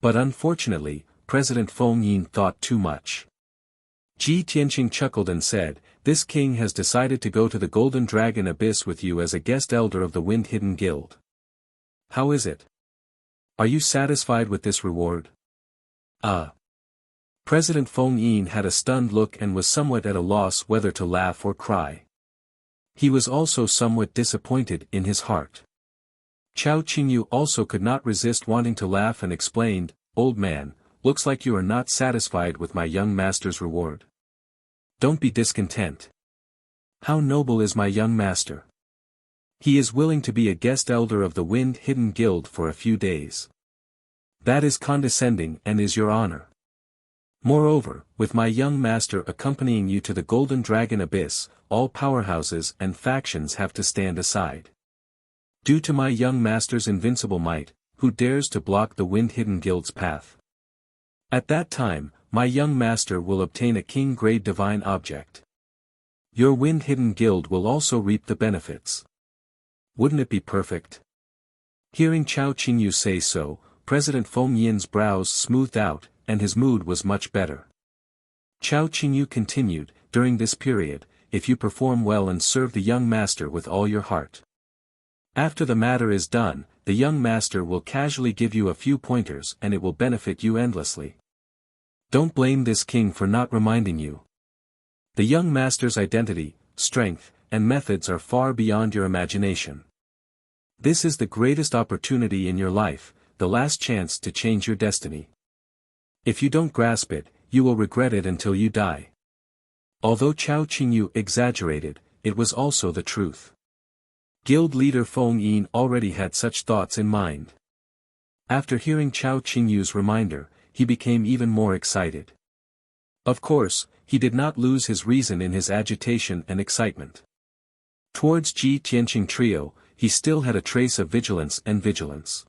But unfortunately, President Feng Yin thought too much. Ji Tianqing chuckled and said, "This king has decided to go to the Golden Dragon Abyss with you as a guest elder of the Wind Hidden Guild. How is it? Are you satisfied with this reward?" President Feng Yin had a stunned look and was somewhat at a loss whether to laugh or cry. He was also somewhat disappointed in his heart. Chao Qingyu also could not resist wanting to laugh and explained, "Old man, looks like you are not satisfied with my young master's reward. Don't be discontent. How noble is my young master. He is willing to be a guest elder of the Wind Hidden Guild for a few days. That is condescending and is your honor. Moreover, with my young master accompanying you to the Golden Dragon Abyss, all powerhouses and factions have to stand aside. Due to my young master's invincible might, who dares to block the Wind Hidden Guild's path? At that time, my young master will obtain a king-grade divine object. Your Wind Hidden Guild will also reap the benefits. Wouldn't it be perfect?" Hearing Chao Qingyu say so, President Feng Yin's brows smoothed out, and his mood was much better. Chao Qingyu continued, "During this period, if you perform well and serve the young master with all your heart. After the matter is done, the young master will casually give you a few pointers and it will benefit you endlessly. Don't blame this king for not reminding you. The young master's identity, strength, and methods are far beyond your imagination. This is the greatest opportunity in your life, the last chance to change your destiny. If you don't grasp it, you will regret it until you die." Although Chao Qingyu exaggerated, it was also the truth. Guild leader Feng Yin already had such thoughts in mind. After hearing Chao Qingyu's reminder, he became even more excited. Of course, he did not lose his reason in his agitation and excitement. Towards Ji Tianqing trio, he still had a trace of vigilance.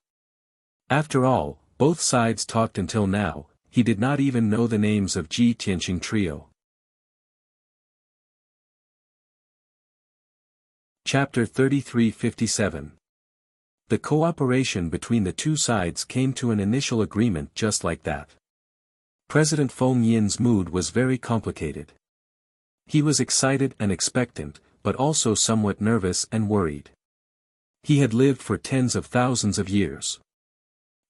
After all, both sides talked until now, he did not even know the names of Ji Tianqing trio. Chapter 3357. The cooperation between the two sides came to an initial agreement just like that. President Feng Yin's mood was very complicated. He was excited and expectant, but also somewhat nervous and worried. He had lived for tens of thousands of years.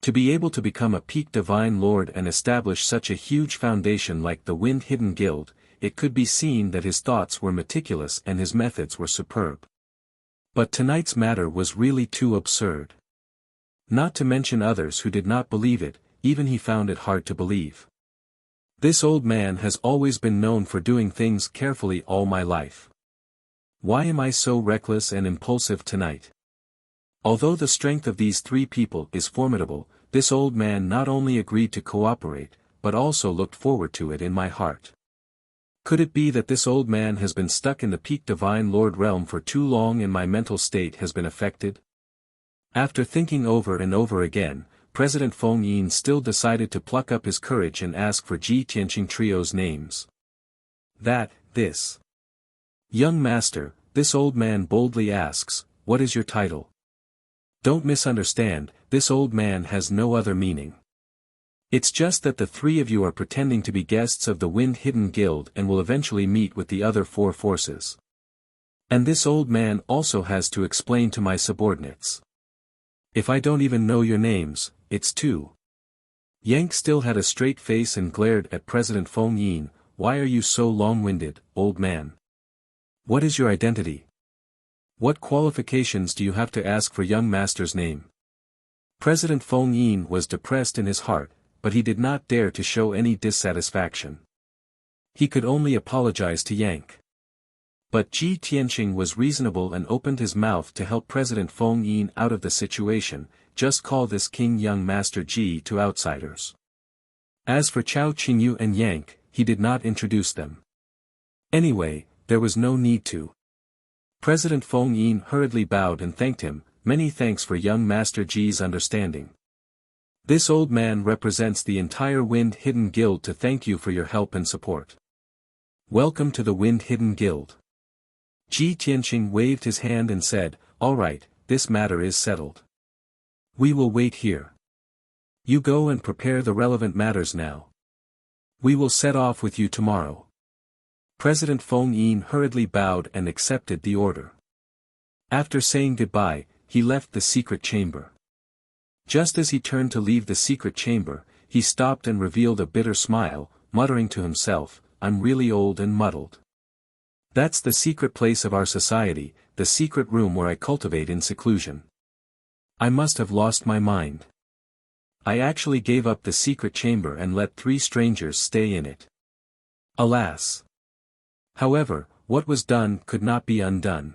To be able to become a peak divine lord and establish such a huge foundation like the Wind Hidden Guild, it could be seen that his thoughts were meticulous and his methods were superb. But tonight's matter was really too absurd. Not to mention others who did not believe it, even he found it hard to believe. This old man has always been known for doing things carefully all my life. Why am I so reckless and impulsive tonight? Although the strength of these three people is formidable, this old man not only agreed to cooperate, but also looked forward to it in my heart. Could it be that this old man has been stuck in the peak divine lord realm for too long and my mental state has been affected? After thinking over and over again, President Feng Yin still decided to pluck up his courage and ask for Ji Tianqing trio's names. This. Young master, this old man boldly asks, what is your title? Don't misunderstand, this old man has no other meaning. It's just that the three of you are pretending to be guests of the Wind Hidden Guild and will eventually meet with the other four forces. And this old man also has to explain to my subordinates. If I don't even know your names, it's two. Yang still had a straight face and glared at President Feng Yin. Why are you so long-winded, old man? What is your identity? What qualifications do you have to ask for young master's name? President Feng Yin was depressed in his heart, but he did not dare to show any dissatisfaction. He could only apologize to Yang. But Ji Tianqing was reasonable and opened his mouth to help President Feng Yin out of the situation. Just call this king young Master Ji to outsiders. As for Chao Qingyu and Yank, he did not introduce them. Anyway, there was no need to. President Feng Yin hurriedly bowed and thanked him. Many thanks for young Master Ji's understanding. This old man represents the entire Wind Hidden Guild to thank you for your help and support. Welcome to the Wind Hidden Guild. Ji Tianqing waved his hand and said, "All right, this matter is settled. We will wait here. You go and prepare the relevant matters now. We will set off with you tomorrow." President Feng Yin hurriedly bowed and accepted the order. After saying goodbye, he left the secret chamber. Just as he turned to leave the secret chamber, he stopped and revealed a bitter smile, muttering to himself, "I'm really old and muddled. That's the secret place of our society, the secret room where I cultivate in seclusion. I must have lost my mind. I actually gave up the secret chamber and let 3 strangers stay in it. Alas! However, what was done could not be undone.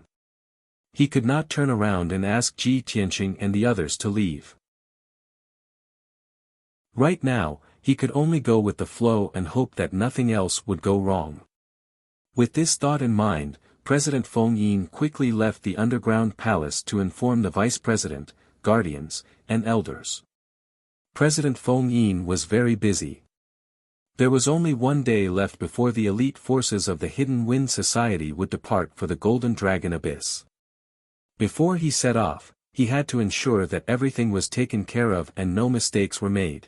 He could not turn around and ask Ji Tianqing and the others to leave. Right now, he could only go with the flow and hope that nothing else would go wrong. With this thought in mind, President Feng Yin quickly left the underground palace to inform the vice president, guardians, and elders. President Feng Yin was very busy. There was only 1 day left before the elite forces of the Hidden Wind Society would depart for the Golden Dragon Abyss. Before he set off, he had to ensure that everything was taken care of and no mistakes were made.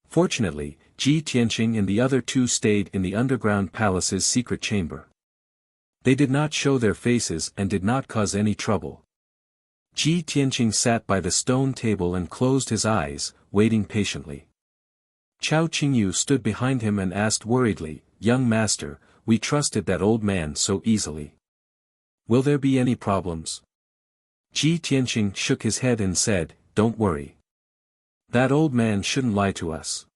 Fortunately, Ji Tianqing and the other 2 stayed in the underground palace's secret chamber. They did not show their faces and did not cause any trouble. Ji Tianqing sat by the stone table and closed his eyes, waiting patiently. Chao Qingyu stood behind him and asked worriedly, "Young master, we trusted that old man so easily. Will there be any problems?" Ji Tianqing shook his head and said, "Don't worry. That old man shouldn't lie to us.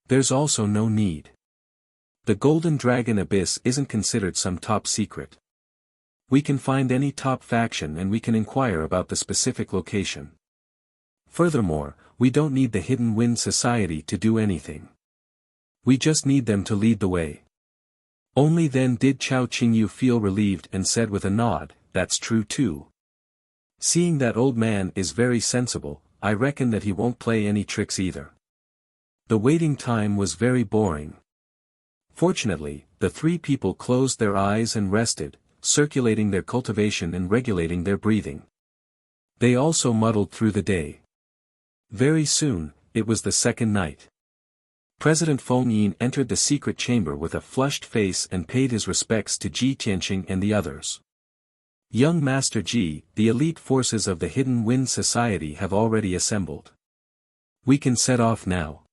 There's also no need. The Golden Dragon Abyss isn't considered some top secret. We can find any top faction and we can inquire about the specific location. Furthermore, we don't need the Hidden Wind Society to do anything. We just need them to lead the way." Only then did Chao Qingyu feel relieved and said with a nod, "That's true too. Seeing that old man is very sensible, I reckon that he won't play any tricks either." The waiting time was very boring. Fortunately, the 3 people closed their eyes and rested, circulating their cultivation and regulating their breathing. They also muddled through the day. Very soon, it was the second night. President Feng Yin entered the secret chamber with a flushed face and paid his respects to Ji Tianqing and the others. "Young Master Ji, the elite forces of the Hidden Wind Society have already assembled. We can set off now."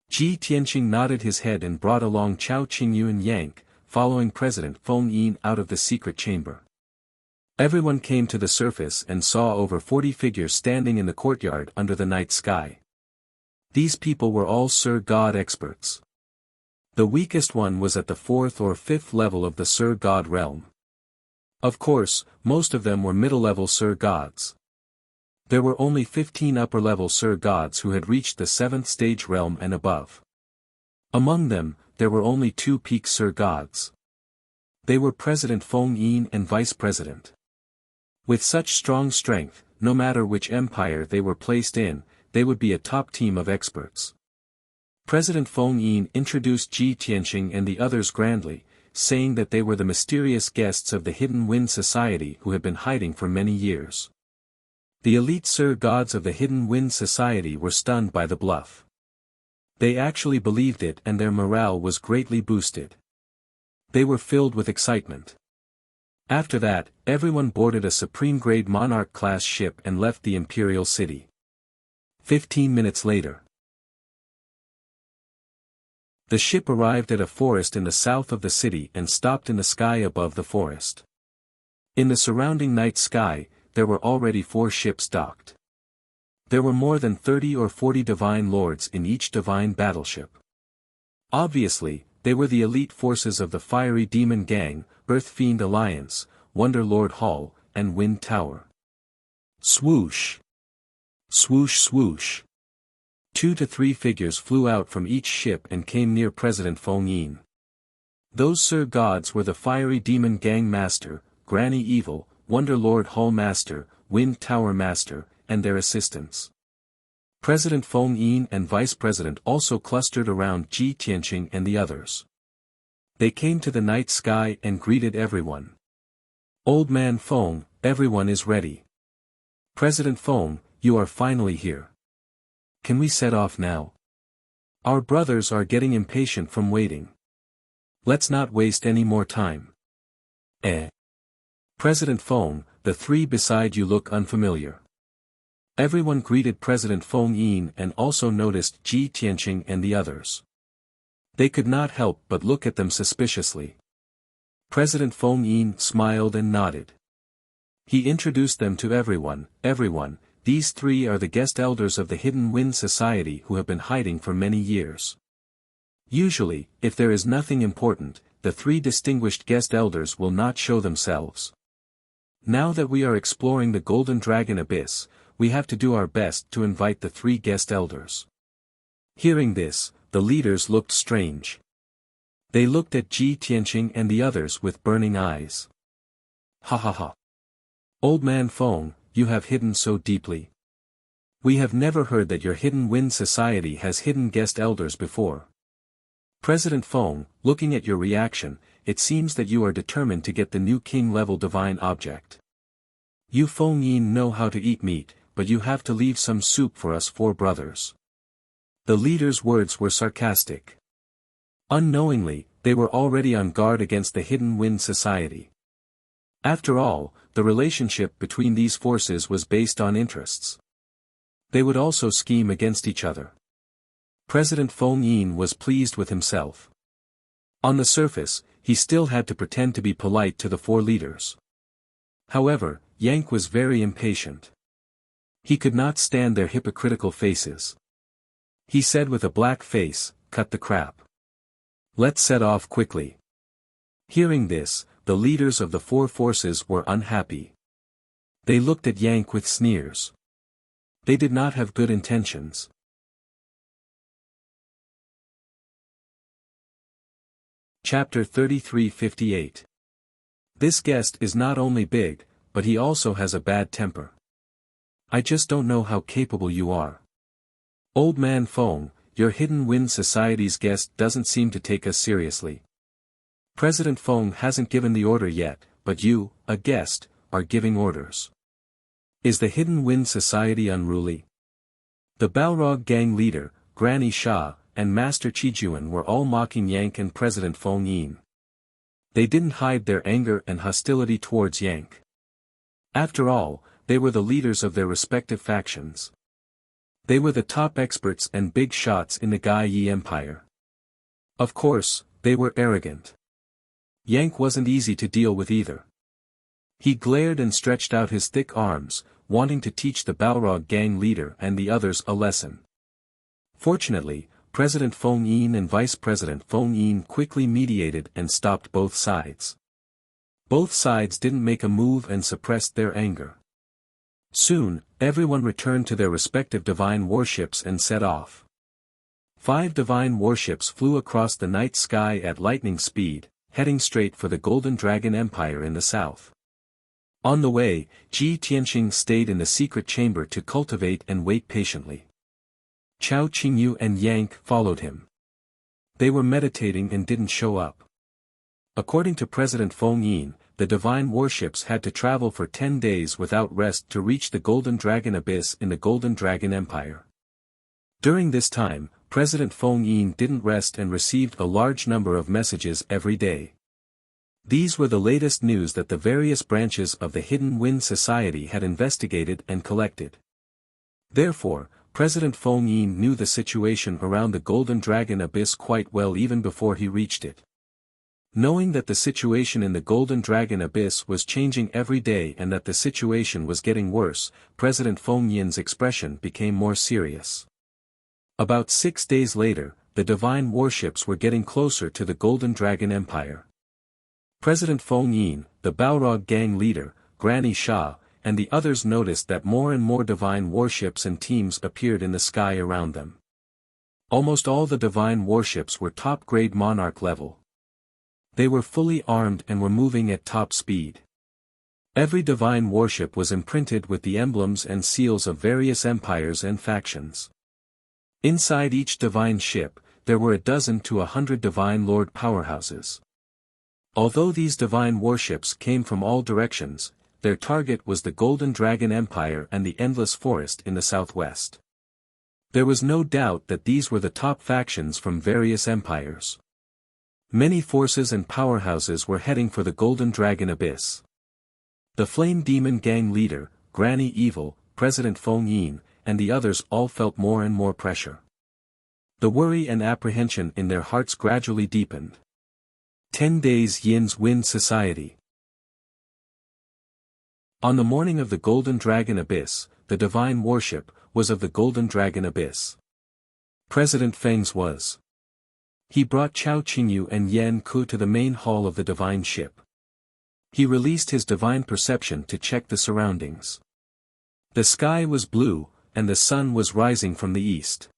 Ji Tianqing nodded his head and brought along Chao Qingyu and Yank, following President Feng Yin out of the secret chamber. Everyone came to the surface and saw over 40 figures standing in the courtyard under the night sky. These people were all Sir God experts. The weakest one was at the 4th or 5th level of the Sir God realm. Of course, most of them were middle-level Sir Gods. There were only 15 upper-level Sir Gods who had reached the 7th stage realm and above. Among them, there were only 2 peak Sir Gods. They were President Feng Yin and Vice President. With such strong strength, no matter which empire they were placed in, they would be a top team of experts. President Feng Yin introduced Ji Tianqing and the others grandly, saying that they were the mysterious guests of the Hidden Wind Society who had been hiding for many years. The elite Sir Gods of the Hidden Wind Society were stunned by the bluff. They actually believed it and their morale was greatly boosted. They were filled with excitement. After that, everyone boarded a Supreme-grade Monarch-class ship and left the Imperial City. 15 minutes later. The ship arrived at a forest in the south of the city and stopped in the sky above the forest. In the surrounding night sky, there were already 4 ships docked. There were more than 30 or 40 divine lords in each divine battleship. Obviously, they were the elite forces of the fiery demon gang, Earth Fiend Alliance, Wonder Lord Hall, and Wind Tower. Swoosh! Swoosh swoosh! 2 to 3 figures flew out from each ship and came near President Feng Yin. Those Sir Gods were the Fiery Demon Gang Master, Granny Evil, Wonder Lord Hall Master, Wind Tower Master, and their assistants. President Feng Yin and Vice President also clustered around Ji Tianqing and the others. They came to the night sky and greeted everyone. Old Man Feng, everyone is ready. President Feng, you are finally here. Can we set off now? Our brothers are getting impatient from waiting. Let's not waste any more time. President Feng, the 3 beside you look unfamiliar. Everyone greeted President Feng Yin and also noticed Ji Tianqing and the others. They could not help but look at them suspiciously. President Feng Yin smiled and nodded. He introduced them to everyone. These 3 are the guest elders of the Hidden Wind Society who have been hiding for many years. Usually, if there is nothing important, the 3 distinguished guest elders will not show themselves. Now that we are exploring the Golden Dragon Abyss, we have to do our best to invite the 3 guest elders. Hearing this, the leaders looked strange. They looked at Ji Tianqing and the others with burning eyes. Ha ha ha. Old Man Feng, you have hidden so deeply. We have never heard that your Hidden Wind Society has hidden guest elders before. President Feng, looking at your reaction, it seems that you are determined to get the new king-level divine object. You Feng Yin know how to eat meat, but you have to leave some soup for us 4 brothers. The leader's words were sarcastic. Unknowingly, they were already on guard against the Hidden Wind Society. After all, the relationship between these forces was based on interests. They would also scheme against each other. President Feng Yin was pleased with himself. On the surface, he still had to pretend to be polite to the 4 leaders. However, Yank was very impatient. He could not stand their hypocritical faces. He said with a black face, "Cut the crap. Let's set off quickly." Hearing this, the leaders of the 4 forces were unhappy. They looked at Yank with sneers. They did not have good intentions. Chapter 3358. This guest is not only big, but he also has a bad temper. I just don't know how capable you are. Old Man Feng, your Hidden Wind Society's guest doesn't seem to take us seriously. President Feng hasn't given the order yet, but you, a guest, are giving orders. Is the Hidden Wind Society unruly? The Balrog gang leader, Granny Sha, and Master Chijuan were all mocking Yank and President Feng Yin. They didn't hide their anger and hostility towards Yank. After all, they were the leaders of their respective factions. They were the top experts and big shots in the Gai Yi Empire. Of course, they were arrogant. Yank wasn't easy to deal with either. He glared and stretched out his thick arms, wanting to teach the Balrog gang leader and the others a lesson. Fortunately, President Feng Yin and Vice President Feng Yin quickly mediated and stopped both sides. Both sides didn't make a move and suppressed their anger. Soon, everyone returned to their respective divine warships and set off. 5 divine warships flew across the night sky at lightning speed, heading straight for the Golden Dragon Empire in the south. On the way, Ji Tianqing stayed in the secret chamber to cultivate and wait patiently. Chao Qingyu and Yank followed him. They were meditating and didn't show up. According to President Feng Yin, the divine warships had to travel for 10 days without rest to reach the Golden Dragon Abyss in the Golden Dragon Empire. During this time, President Feng Yin didn't rest and received a large number of messages every day. These were the latest news that the various branches of the Hidden Wind Society had investigated and collected. Therefore, President Feng Yin knew the situation around the Golden Dragon Abyss quite well even before he reached it. Knowing that the situation in the Golden Dragon Abyss was changing every day and that the situation was getting worse, President Feng Yin's expression became more serious. About 6 days later, the divine warships were getting closer to the Golden Dragon Empire. President Feng Yin, the Balrog gang leader, Granny Sha, and the others noticed that more and more divine warships and teams appeared in the sky around them. Almost all the divine warships were top-grade monarch level. They were fully armed and were moving at top speed. Every divine warship was imprinted with the emblems and seals of various empires and factions. Inside each divine ship, there were 12 to 100 divine lord powerhouses. Although these divine warships came from all directions, their target was the Golden Dragon Empire and the Endless Forest in the southwest. There was no doubt that these were the top factions from various empires. Many forces and powerhouses were heading for the Golden Dragon Abyss. The Flame Demon Gang leader, Granny Evil, President Feng Yin, and the others all felt more and more pressure. The worry and apprehension in their hearts gradually deepened. 10 Days Yin's Wind Society. On the morning of the Golden Dragon Abyss, the divine warship was of the Golden Dragon Abyss. President Feng's was. He brought Chao Qingyu and Yan Ku to the main hall of the divine ship. He released his divine perception to check the surroundings. The sky was blue, and the sun was rising from the east.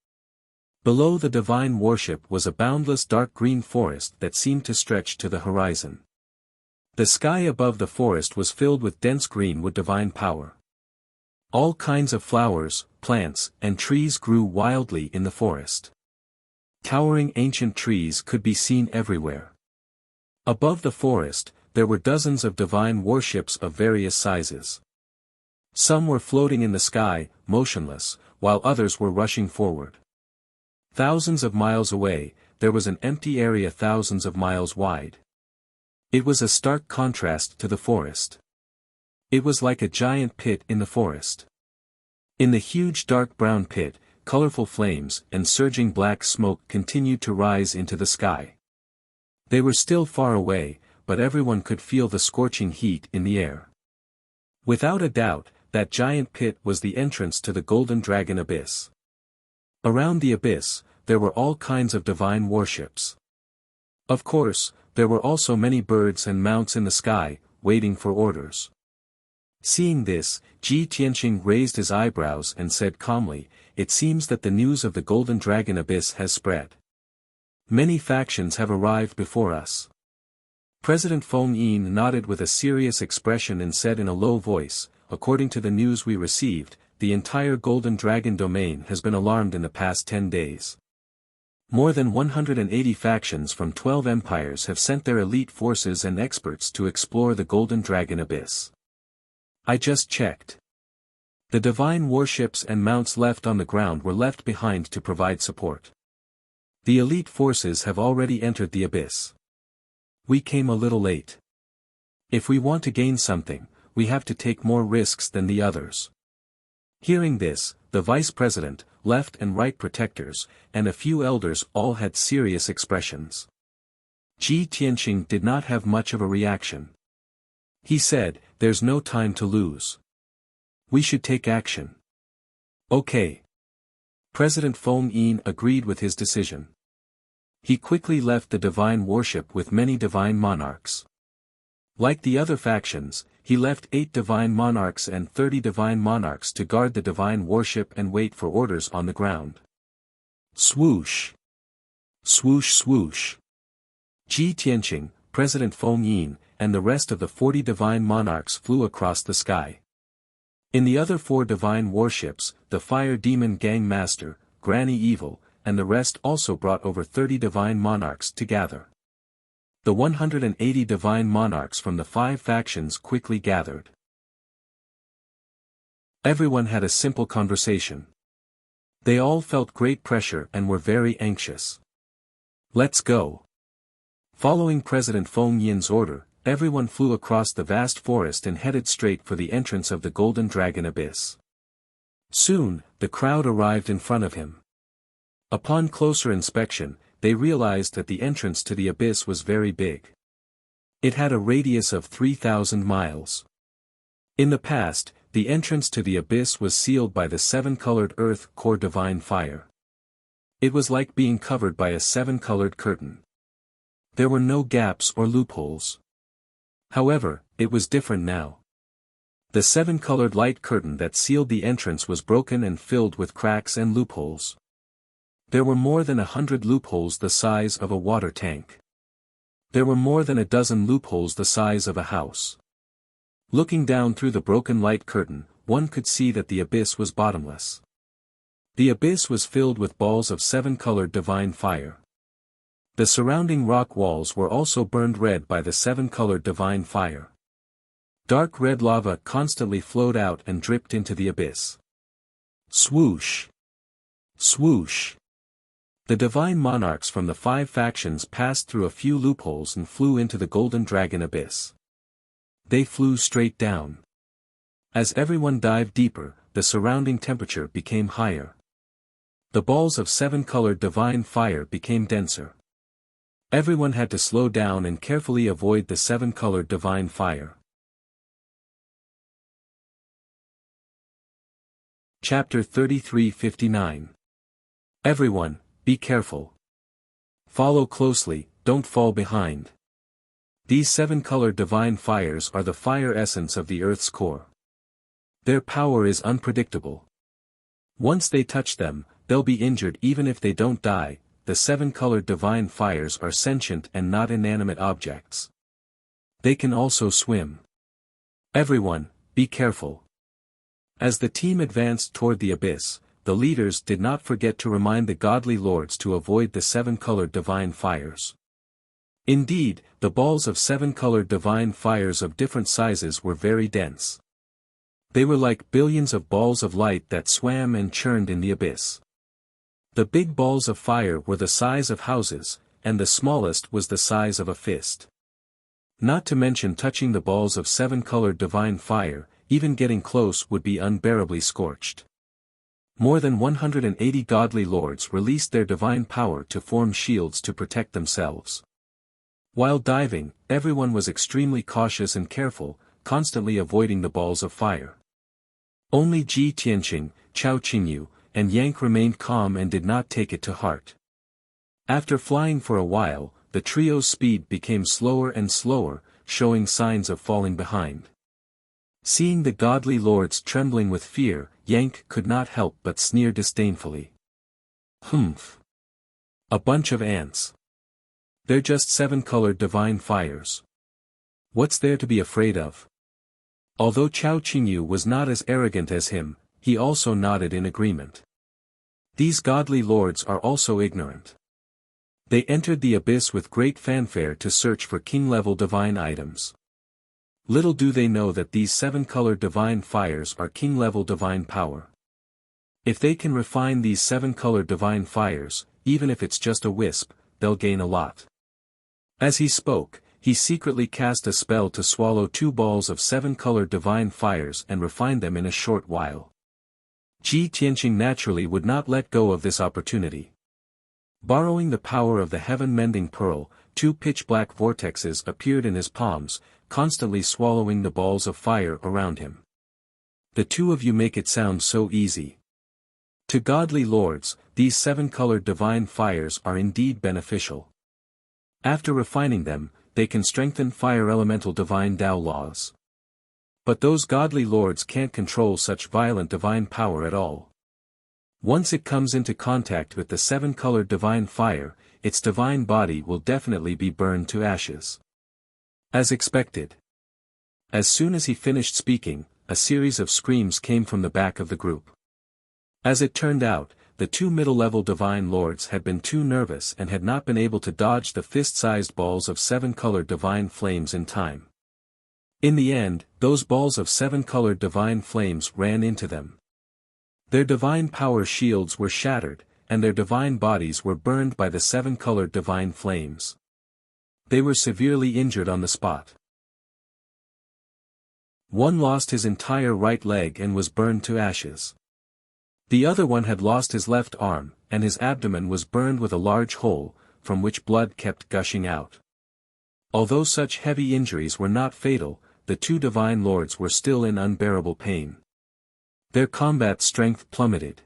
Below the divine warship was a boundless dark green forest that seemed to stretch to the horizon. The sky above the forest was filled with dense green with divine power. All kinds of flowers, plants, and trees grew wildly in the forest. Towering ancient trees could be seen everywhere. Above the forest, there were dozens of divine warships of various sizes. Some were floating in the sky, motionless, while others were rushing forward. Thousands of miles away, there was an empty area thousands of miles wide. It was a stark contrast to the forest. It was like a giant pit in the forest. In the huge dark brown pit, colorful flames and surging black smoke continued to rise into the sky. They were still far away, but everyone could feel the scorching heat in the air. Without a doubt, that giant pit was the entrance to the Golden Dragon Abyss. Around the abyss, there were all kinds of divine warships. Of course, there were also many birds and mounts in the sky, waiting for orders. Seeing this, Ji Tianqing raised his eyebrows and said calmly, "It seems that the news of the Golden Dragon Abyss has spread. Many factions have arrived before us." President Feng Yin nodded with a serious expression and said in a low voice, "According to the news we received, the entire Golden Dragon domain has been alarmed in the past 10 days. More than 180 factions from 12 empires have sent their elite forces and experts to explore the Golden Dragon Abyss. I just checked. The divine warships and mounts left on the ground were left behind to provide support. The elite forces have already entered the abyss. We came a little late. If we want to gain something, we have to take more risks than the others." Hearing this, the vice president, left and right protectors, and a few elders all had serious expressions. Ji Tianqing did not have much of a reaction. He said, "There's no time to lose. We should take action." "Okay." President Feng Yin agreed with his decision. He quickly left the divine warship with many divine monarchs. Like the other factions, he left 8 divine monarchs and 30 divine monarchs to guard the divine warship and wait for orders on the ground. Swoosh! Swoosh swoosh! Ji Tianqing, President Feng Yin, and the rest of the 40 divine monarchs flew across the sky. In the other 4 divine warships, the Fire Demon Gang Master, Granny Evil, and the rest also brought over 30 divine monarchs to gather. The 180 divine monarchs from the 5 factions quickly gathered. Everyone had a simple conversation. They all felt great pressure and were very anxious. "Let's go." Following President Feng Yin's order, everyone flew across the vast forest and headed straight for the entrance of the Golden Dragon Abyss. Soon, the crowd arrived in front of him. Upon closer inspection, they realized that the entrance to the abyss was very big. It had a radius of 3,000 miles. In the past, the entrance to the abyss was sealed by the 7-colored earth core divine fire. It was like being covered by a 7-colored curtain. There were no gaps or loopholes. However, it was different now. The seven-colored light curtain that sealed the entrance was broken and filled with cracks and loopholes. There were more than 100 loopholes the size of a water tank. There were more than a dozen loopholes the size of a house. Looking down through the broken light curtain, one could see that the abyss was bottomless. The abyss was filled with balls of seven-colored divine fire. The surrounding rock walls were also burned red by the seven-colored divine fire. Dark red lava constantly flowed out and dripped into the abyss. Swoosh! Swoosh! The divine monarchs from the 5 factions passed through a few loopholes and flew into the golden dragon abyss. They flew straight down. As everyone dived deeper, the surrounding temperature became higher. The balls of seven-colored divine fire became denser. Everyone had to slow down and carefully avoid the seven-colored divine fire. Chapter 33:59. Everyone, be careful. Follow closely, don't fall behind. These seven-colored divine fires are the fire essence of the Earth's core. Their power is unpredictable. Once they touch them, they'll be injured even if they don't die. The seven-colored divine fires are sentient and not inanimate objects. They can also swim. Everyone, be careful. As the team advanced toward the abyss, the leaders did not forget to remind the godly lords to avoid the seven-colored divine fires. Indeed, the balls of seven-colored divine fires of different sizes were very dense. They were like billions of balls of light that swam and churned in the abyss. The big balls of fire were the size of houses, and the smallest was the size of a fist. Not to mention touching the balls of seven-colored divine fire, even getting close would be unbearably scorched. More than 180 godly lords released their divine power to form shields to protect themselves. While diving, everyone was extremely cautious and careful, constantly avoiding the balls of fire. Only Ji Tianqing, Chao Qingyu, and Yank remained calm and did not take it to heart. After flying for a while, the trio's speed became slower and slower, showing signs of falling behind. Seeing the godly lords trembling with fear, Yank could not help but sneer disdainfully. Humph! A bunch of ants. They're just seven-colored divine fires. What's there to be afraid of? Although Chao Qingyu was not as arrogant as him, he also nodded in agreement. These godly lords are also ignorant. They entered the abyss with great fanfare to search for king-level divine items. Little do they know that these seven-colored divine fires are king-level divine power. If they can refine these seven-colored divine fires, even if it's just a wisp, they'll gain a lot. As he spoke, he secretly cast a spell to swallow 2 balls of seven-colored divine fires and refine them in a short while. Ji Tianqing naturally would not let go of this opportunity. Borrowing the power of the heaven-mending pearl, 2 pitch-black vortexes appeared in his palms, constantly swallowing the balls of fire around him. The two of you make it sound so easy. To godly lords, these seven-colored divine fires are indeed beneficial. After refining them, they can strengthen fire elemental divine Tao laws. But those godly lords can't control such violent divine power at all. Once it comes into contact with the seven-colored divine fire, its divine body will definitely be burned to ashes. As expected. As soon as he finished speaking, a series of screams came from the back of the group. As it turned out, the 2 middle-level divine lords had been too nervous and had not been able to dodge the fist-sized balls of seven-colored divine flames in time. In the end, those balls of seven-colored divine flames ran into them. Their divine power shields were shattered, and their divine bodies were burned by the seven-colored divine flames. They were severely injured on the spot. One lost his entire right leg and was burned to ashes. The other one had lost his left arm, and his abdomen was burned with a large hole, from which blood kept gushing out. Although such heavy injuries were not fatal, the 2 divine lords were still in unbearable pain. Their combat strength plummeted.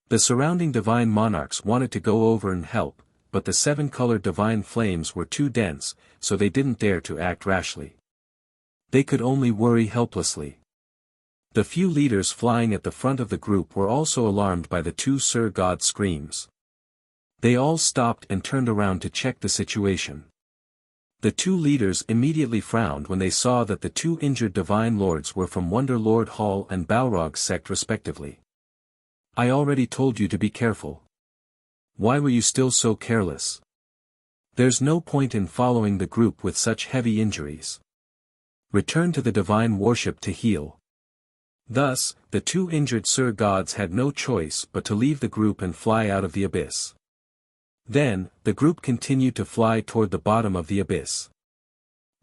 The surrounding divine monarchs wanted to go over and help, but the seven-colored divine flames were too dense, so they didn't dare to act rashly. They could only worry helplessly. The few leaders flying at the front of the group were also alarmed by the two Sir God's screams. They all stopped and turned around to check the situation. The two leaders immediately frowned when they saw that the two injured divine lords were from Wonder Lord Hall and Balrog's sect respectively. I already told you to be careful. Why were you still so careless? There's no point in following the group with such heavy injuries. Return to the divine worship to heal. Thus, the two injured Sir Gods had no choice but to leave the group and fly out of the abyss. Then, the group continued to fly toward the bottom of the abyss.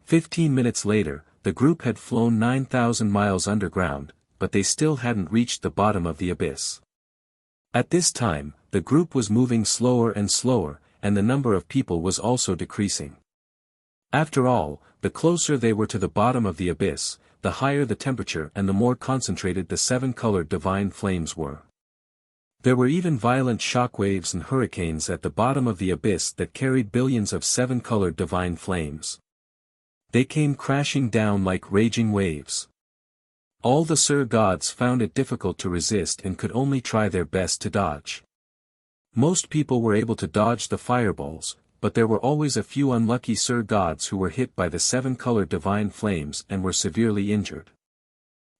15 minutes later, the group had flown 9,000 miles underground, but they still hadn't reached the bottom of the abyss. At this time, the group was moving slower and slower, and the number of people was also decreasing. After all, the closer they were to the bottom of the abyss, the higher the temperature and the more concentrated the seven-colored divine flames were. There were even violent shockwaves and hurricanes at the bottom of the abyss that carried billions of seven-colored divine flames. They came crashing down like raging waves. All the Sir Gods found it difficult to resist and could only try their best to dodge. Most people were able to dodge the fireballs, but there were always a few unlucky Sir Gods who were hit by the seven-colored divine flames and were severely injured.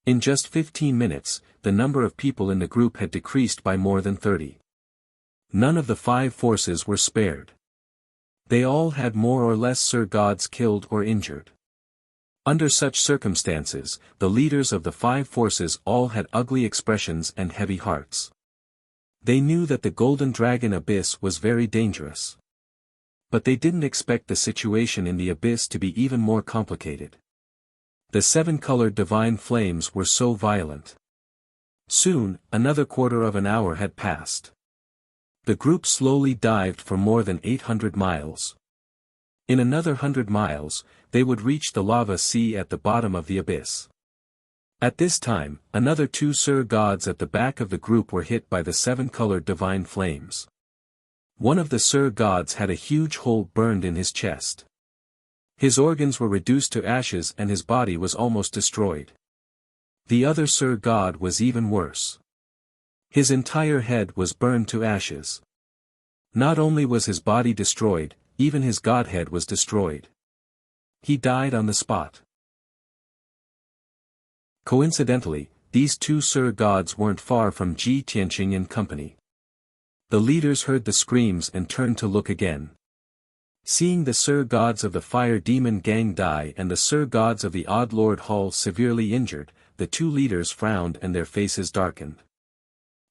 In just 15 minutes, the number of people in the group had decreased by more than 30. None of the five forces were spared. They all had more or less Sir Gods killed or injured. Under such circumstances, the leaders of the five forces all had ugly expressions and heavy hearts. They knew that the Golden Dragon Abyss was very dangerous. But they didn't expect the situation in the abyss to be even more complicated. The seven-colored divine flames were so violent. Soon, another quarter of an hour had passed. The group slowly dived for more than 800 miles. In another 100 miles, they would reach the lava sea at the bottom of the abyss. At this time, another two Sir Gods at the back of the group were hit by the seven-colored divine flames. One of the Sir Gods had a huge hole burned in his chest. His organs were reduced to ashes and his body was almost destroyed. The other Sir God was even worse. His entire head was burned to ashes. Not only was his body destroyed, even his godhead was destroyed. He died on the spot. Coincidentally, these two Sir Gods weren't far from Ji Tianqing and company. The leaders heard the screams and turned to look again. Seeing the Sir Gods of the Fire Demon Gang die and the Sir Gods of the Odd Lord Hall severely injured, the two leaders frowned and their faces darkened.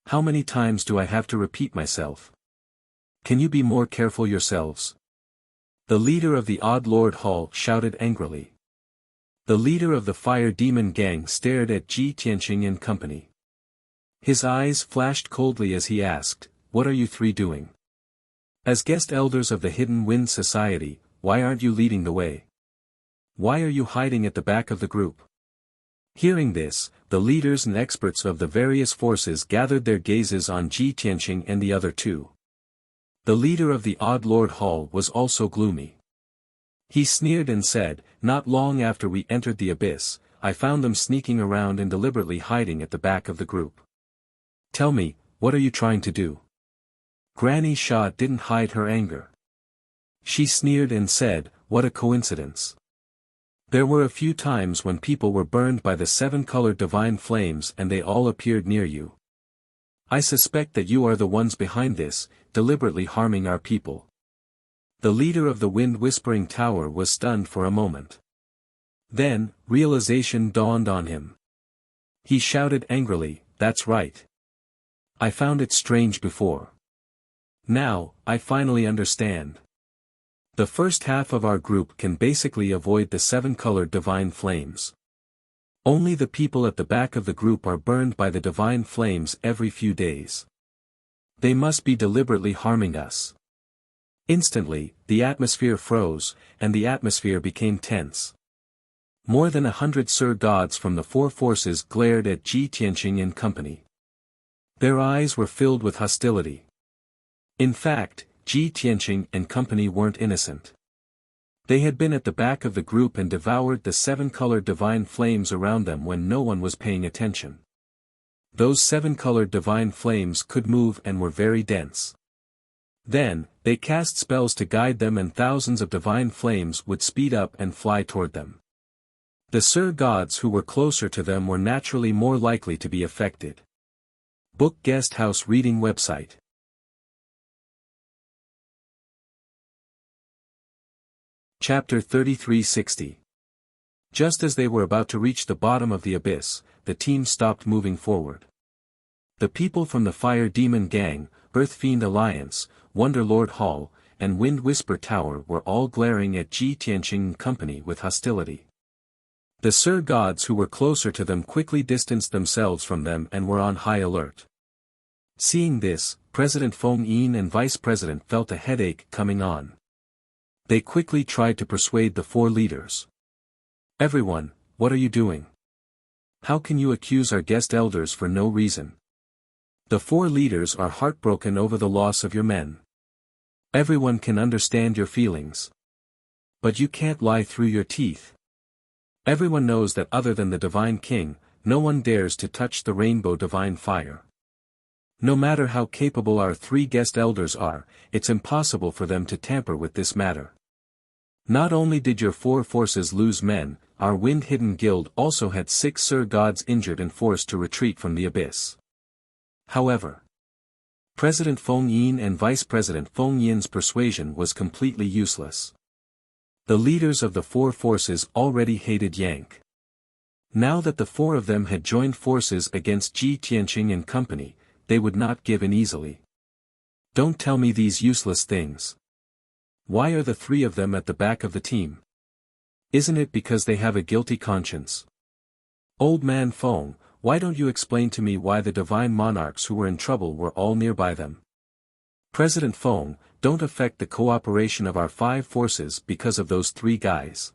How many times do I have to repeat myself? Can you be more careful yourselves? The leader of the Odd Lord Hall shouted angrily. The leader of the Fire Demon Gang stared at Ji Tianqing and company. His eyes flashed coldly as he asked, "What are you three doing? As guest elders of the Hidden Wind Society, why aren't you leading the way? Why are you hiding at the back of the group?" Hearing this, the leaders and experts of the various forces gathered their gazes on Ji Tianqing and the other two. The leader of the Odd Lord Hall was also gloomy. He sneered and said, "Not long after we entered the abyss, I found them sneaking around and deliberately hiding at the back of the group. Tell me, what are you trying to do?" Granny Sha didn't hide her anger. She sneered and said, "What a coincidence. There were a few times when people were burned by the seven-colored divine flames and they all appeared near you. I suspect that you are the ones behind this, deliberately harming our people." The leader of the Wind Whispering Tower was stunned for a moment. Then, realization dawned on him. He shouted angrily, "That's right. I found it strange before. Now, I finally understand. The first half of our group can basically avoid the seven-colored divine flames. Only the people at the back of the group are burned by the divine flames every few days. They must be deliberately harming us." Instantly, the atmosphere froze, and the atmosphere became tense. More than 100 Sir Gods from the four forces glared at Ji Tianqing and company. Their eyes were filled with hostility. In fact, Ji Tianqing and company weren't innocent. They had been at the back of the group and devoured the 7-colored divine flames around them when no one was paying attention. Those 7-colored divine flames could move and were very dense. Then, they cast spells to guide them and thousands of divine flames would speed up and fly toward them. The Sir Gods who were closer to them were naturally more likely to be affected. Book Guest House Reading Website. Chapter 3360. Just as they were about to reach the bottom of the abyss, the team stopped moving forward. The people from the Fire Demon Gang, Earth Fiend Alliance, Wonder Lord Hall, and Wind Whisper Tower were all glaring at Ji Tianqing Company with hostility. The Sir Gods who were closer to them quickly distanced themselves from them and were on high alert. Seeing this, President Feng Yin and Vice President felt a headache coming on. They quickly tried to persuade the 4 leaders. "Everyone, what are you doing? How can you accuse our guest elders for no reason? The 4 leaders are heartbroken over the loss of your men. Everyone can understand your feelings. But you can't lie through your teeth. Everyone knows that other than the Divine King, no one dares to touch the Rainbow Divine Fire. No matter how capable our 3 guest elders are, it's impossible for them to tamper with this matter. Not only did your 4 forces lose men, our Wind Hidden Guild also had 6 Sir Gods injured and forced to retreat from the abyss." However, President Feng Yin and Vice President Feng Yin's persuasion was completely useless. The leaders of the 4 forces already hated Yank. Now that the 4 of them had joined forces against Ji Tianqing and Company, they would not give in easily. "Don't tell me these useless things. Why are the 3 of them at the back of the team? Isn't it because they have a guilty conscience? Old man Feng, why don't you explain to me why the divine monarchs who were in trouble were all nearby them? President Feng, don't affect the cooperation of our 5 forces because of those 3 guys.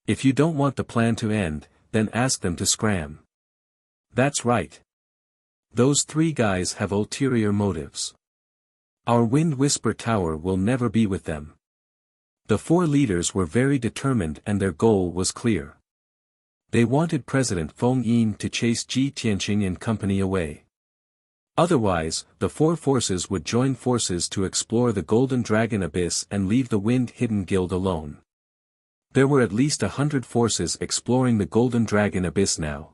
If you don't want the plan to end, then ask them to scram." "That's right. Those 3 guys have ulterior motives. Our Wind Whisper Tower will never be with them." The 4 leaders were very determined and their goal was clear. They wanted President Feng Yin to chase Ji Tianqing and Company away. Otherwise, the 4 forces would join forces to explore the Golden Dragon Abyss and leave the Wind Hidden Guild alone. There were at least 100 forces exploring the Golden Dragon Abyss now.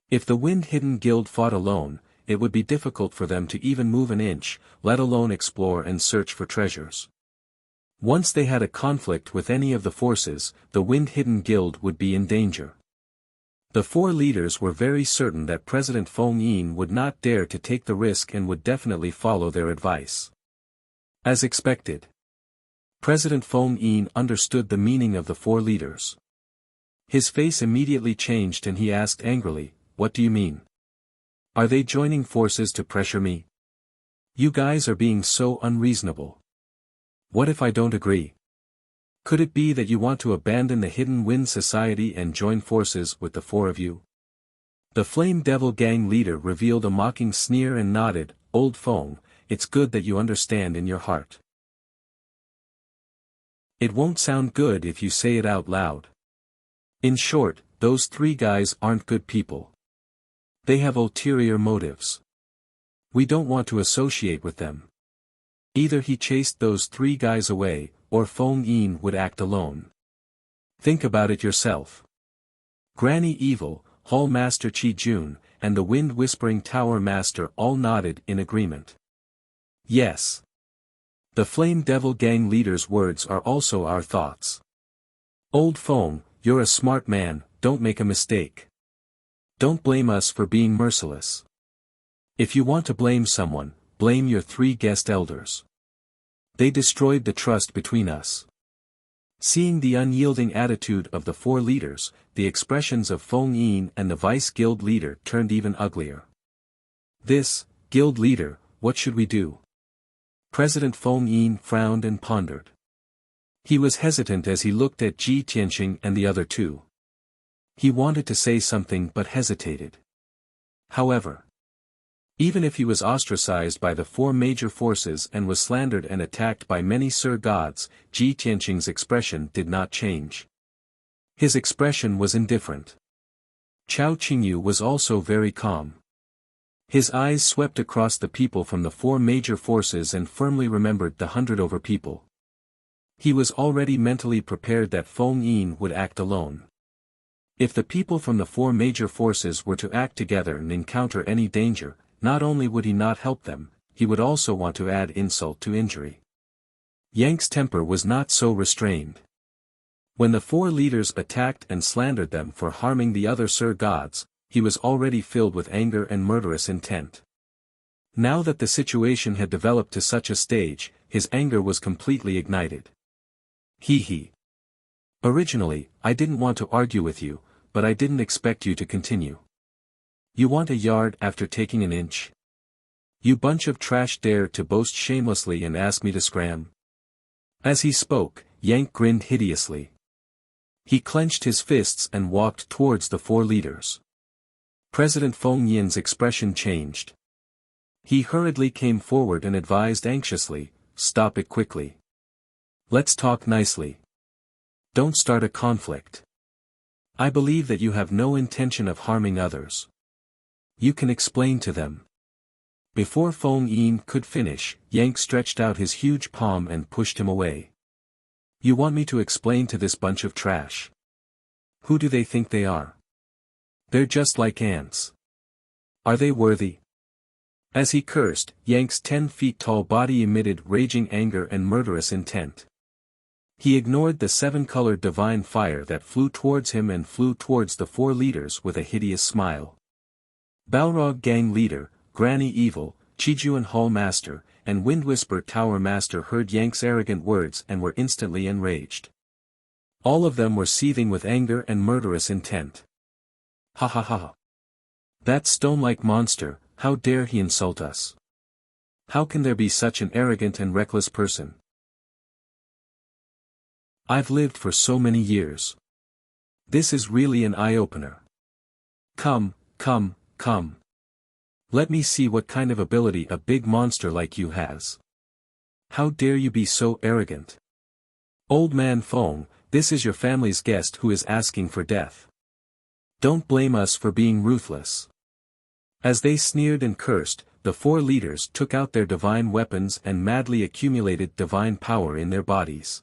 If the Wind Hidden Guild fought alone, it would be difficult for them to even move an inch, let alone explore and search for treasures. Once they had a conflict with any of the forces, the Wind Hidden Guild would be in danger. The 4 leaders were very certain that President Feng Yin would not dare to take the risk and would definitely follow their advice. As expected, President Feng Yin understood the meaning of the 4 leaders. His face immediately changed and he asked angrily, "What do you mean? Are they joining forces to pressure me? You guys are being so unreasonable. What if I don't agree? Could it be that you want to abandon the Hidden Wind Society and join forces with the 4 of you?" The Flame Devil Gang leader revealed a mocking sneer and nodded, "Old Feng, it's good that you understand in your heart. It won't sound good if you say it out loud. In short, those 3 guys aren't good people. They have ulterior motives. We don't want to associate with them." Either he chased those 3 guys away, or Feng Yin would act alone. Think about it yourself. Granny Evil, Hall Master Qi Jun, and the Wind Whispering Tower Master all nodded in agreement. Yes. The Flame Devil Gang leader's words are also our thoughts. Old Feng, you're a smart man, don't make a mistake. Don't blame us for being merciless. If you want to blame someone, blame your 3 guest elders. They destroyed the trust between us. Seeing the unyielding attitude of the 4 leaders, the expressions of Feng Yin and the Vice Guild leader turned even uglier. "This, Guild leader, what should we do?" President Feng Yin frowned and pondered. He was hesitant as he looked at Ji Tianqing and the other 2. He wanted to say something but hesitated. However, Even if he was ostracized by the four major forces and was slandered and attacked by many Sir Gods, Ji Tianqing's expression did not change. His expression was indifferent. Chao Qingyu was also very calm. His eyes swept across the people from the four major forces and firmly remembered the 100 over people. He was already mentally prepared that Feng Yin would act alone. If the people from the four major forces were to act together and encounter any danger, not only would he not help them, he would also want to add insult to injury. Yang's temper was not so restrained. When the four leaders attacked and slandered them for harming the other Sir Gods, he was already filled with anger and murderous intent. Now that the situation had developed to such a stage, his anger was completely ignited. He. Originally, I didn't want to argue with you, but I didn't expect you to continue. You want a yard after taking an inch? You bunch of trash dare to boast shamelessly and ask me to scram? As he spoke, Yang grinned hideously. He clenched his fists and walked towards the four leaders. President Feng Yin's expression changed. He hurriedly came forward and advised anxiously, "Stop it quickly. Let's talk nicely. Don't start a conflict. I believe that you have no intention of harming others. You can explain to them." Before Feng Yin could finish, Yang stretched out his huge palm and pushed him away. You want me to explain to this bunch of trash? Who do they think they are? They're just like ants. Are they worthy? As he cursed, Yang's 10 feet tall body emitted raging anger and murderous intent. He ignored the seven-colored divine fire that flew towards him and flew towards the four leaders with a hideous smile. Balrog Gang Leader, Granny Evil, Chijuan Hall Master, and Windwhisper Tower Master heard Yang's arrogant words and were instantly enraged. All of them were seething with anger and murderous intent. Ha ha ha. That stone-like monster, how dare he insult us? How can there be such an arrogant and reckless person? I've lived for so many years. This is really an eye-opener. Come. Let me see what kind of ability a big monster like you has. How dare you be so arrogant? Old man Feng, this is your family's guest who is asking for death. Don't blame us for being ruthless. As they sneered and cursed, the four leaders took out their divine weapons and madly accumulated divine power in their bodies.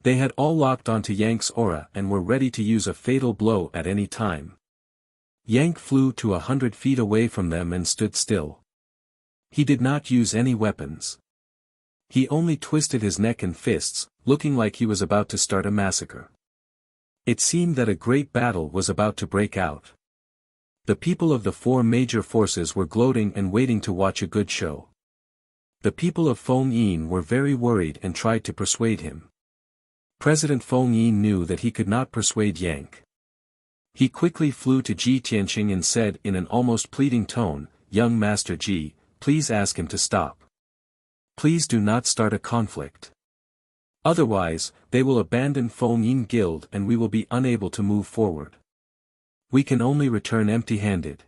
They had all locked onto Yang's aura and were ready to use a fatal blow at any time. Yang flew to 100 feet away from them and stood still. He did not use any weapons. He only twisted his neck and fists, looking like he was about to start a massacre. It seemed that a great battle was about to break out. The people of the four major forces were gloating and waiting to watch a good show. The people of Feng Yin were very worried and tried to persuade him. President Feng Yin knew that he could not persuade Yang. He quickly flew to Ji Tianqing and said in an almost pleading tone, "Young Master Ji, please ask him to stop. Please do not start a conflict. Otherwise, they will abandon Feng Yin Guild and we will be unable to move forward. We can only return empty-handed."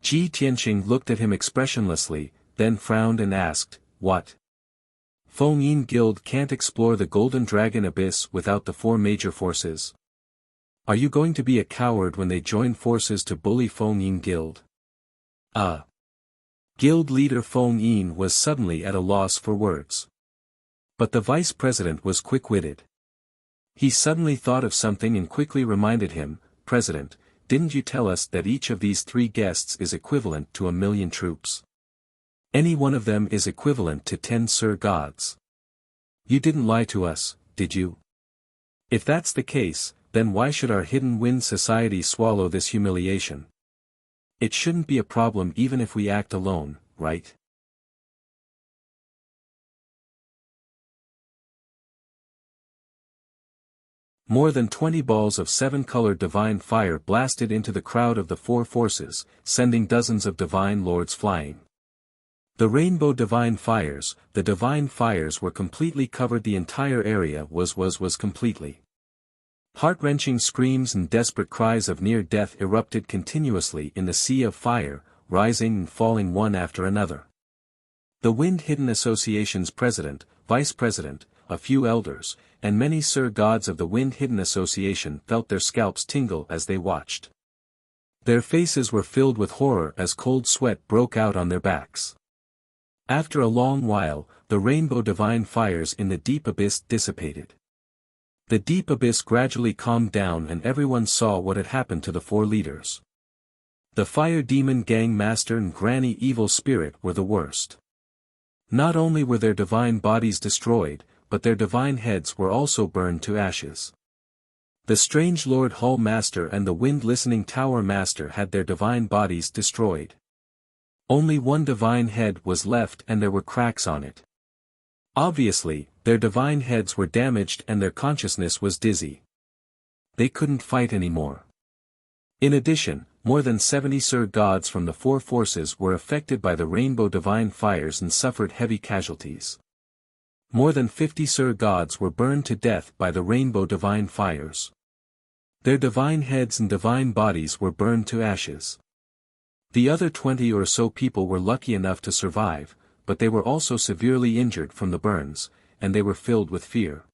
Ji Tianqing looked at him expressionlessly, then frowned and asked, "What? Feng Yin Guild can't explore the Golden Dragon Abyss without the four major forces? Are you going to be a coward when they join forces to bully Feng Yin Guild?" Guild leader Feng Yin was suddenly at a loss for words. But the vice president was quick-witted. He suddenly thought of something and quickly reminded him, "President, didn't you tell us that each of these three guests is equivalent to 1,000,000 troops? Any one of them is equivalent to 10 Sir Gods. You didn't lie to us, did you? If that's the case, then why should our Hidden Wind Society swallow this humiliation? It shouldn't be a problem even if we act alone, right?" More than 20 balls of seven-colored divine fire blasted into the crowd of the four forces, sending dozens of divine lords flying. The rainbow divine fires were completely covered. The entire area was completely. Heart-wrenching screams and desperate cries of near death erupted continuously in the sea of fire, rising and falling one after another. The Wind Hidden Association's president, vice president, a few elders, and many Sir Gods of the Wind Hidden Association felt their scalps tingle as they watched. Their faces were filled with horror as cold sweat broke out on their backs. After a long while, the rainbow divine fires in the deep abyss dissipated. The deep abyss gradually calmed down and everyone saw what had happened to the four leaders. The Fire Demon Gang Master and Granny Evil Spirit were the worst. Not only were their divine bodies destroyed, but their divine heads were also burned to ashes. The Strange Lord Hall Master and the Wind Listening Tower Master had their divine bodies destroyed. Only one divine head was left and there were cracks on it. Obviously, their divine heads were damaged and their consciousness was dizzy. They couldn't fight anymore. In addition, more than 70 Sir Gods from the four forces were affected by the rainbow divine fires and suffered heavy casualties. More than 50 Sir Gods were burned to death by the rainbow divine fires. Their divine heads and divine bodies were burned to ashes. The other 20 or so people were lucky enough to survive, but they were also severely injured from the burns, and they were filled with fear.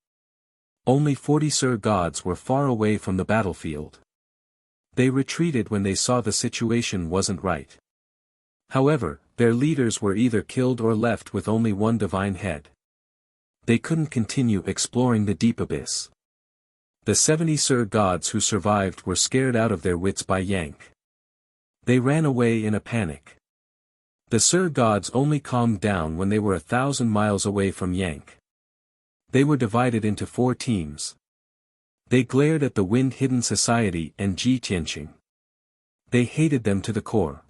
Only 40 Sir Gods were far away from the battlefield. They retreated when they saw the situation wasn't right. However, their leaders were either killed or left with only one divine head. They couldn't continue exploring the deep abyss. The 70 Sir Gods who survived were scared out of their wits by Yank. They ran away in a panic. The Sir Gods only calmed down when they were 1,000 miles away from Yank. They were divided into 4 teams. They glared at the Wind Hidden Society and Ji Tianqing. They hated them to the core.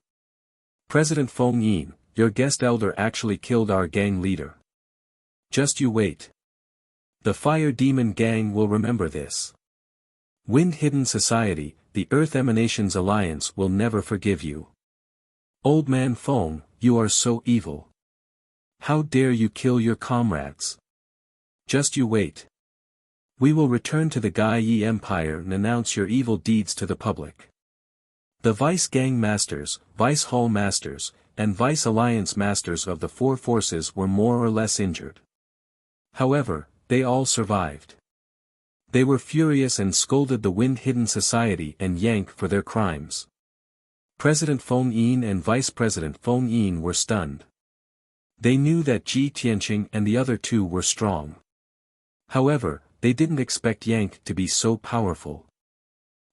President Feng Yin, your guest elder actually killed our gang leader. Just you wait. The Fire Demon Gang will remember this. Wind Hidden Society, the Earth Emanations Alliance will never forgive you. Old Man Feng, you are so evil. How dare you kill your comrades? Just you wait. We will return to the Gai Yi Empire and announce your evil deeds to the public. The Vice Gang Masters, Vice Hall Masters, and Vice Alliance Masters of the four forces were more or less injured. However, they all survived. They were furious and scolded the Wind Hidden Society and Yank for their crimes. President Feng Yin and Vice President Feng Yin were stunned. They knew that Ji Tianqing and the other 2 were strong. However, they didn't expect Yank to be so powerful.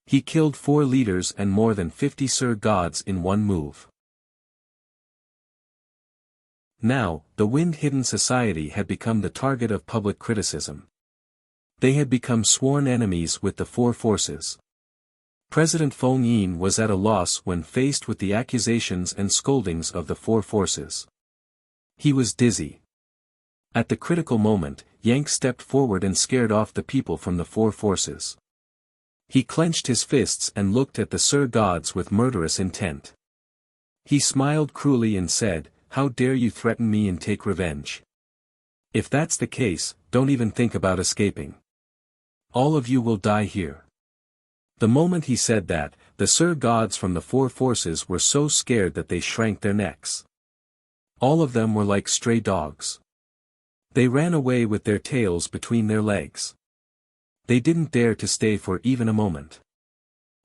He killed 4 leaders and more than 50 Sir Gods in one move. Now, the Wind Hidden Society had become the target of public criticism. They had become sworn enemies with the four forces. President Feng Yin was at a loss when faced with the accusations and scoldings of the four forces. He was dizzy. At the critical moment, Yank stepped forward and scared off the people from the four forces. He clenched his fists and looked at the Sir Gods with murderous intent. He smiled cruelly and said, "How dare you threaten me and take revenge? If that's the case, don't even think about escaping. All of you will die here." The moment he said that, the Sir Gods from the four forces were so scared that they shrank their necks. All of them were like stray dogs. They ran away with their tails between their legs. They didn't dare to stay for even a moment.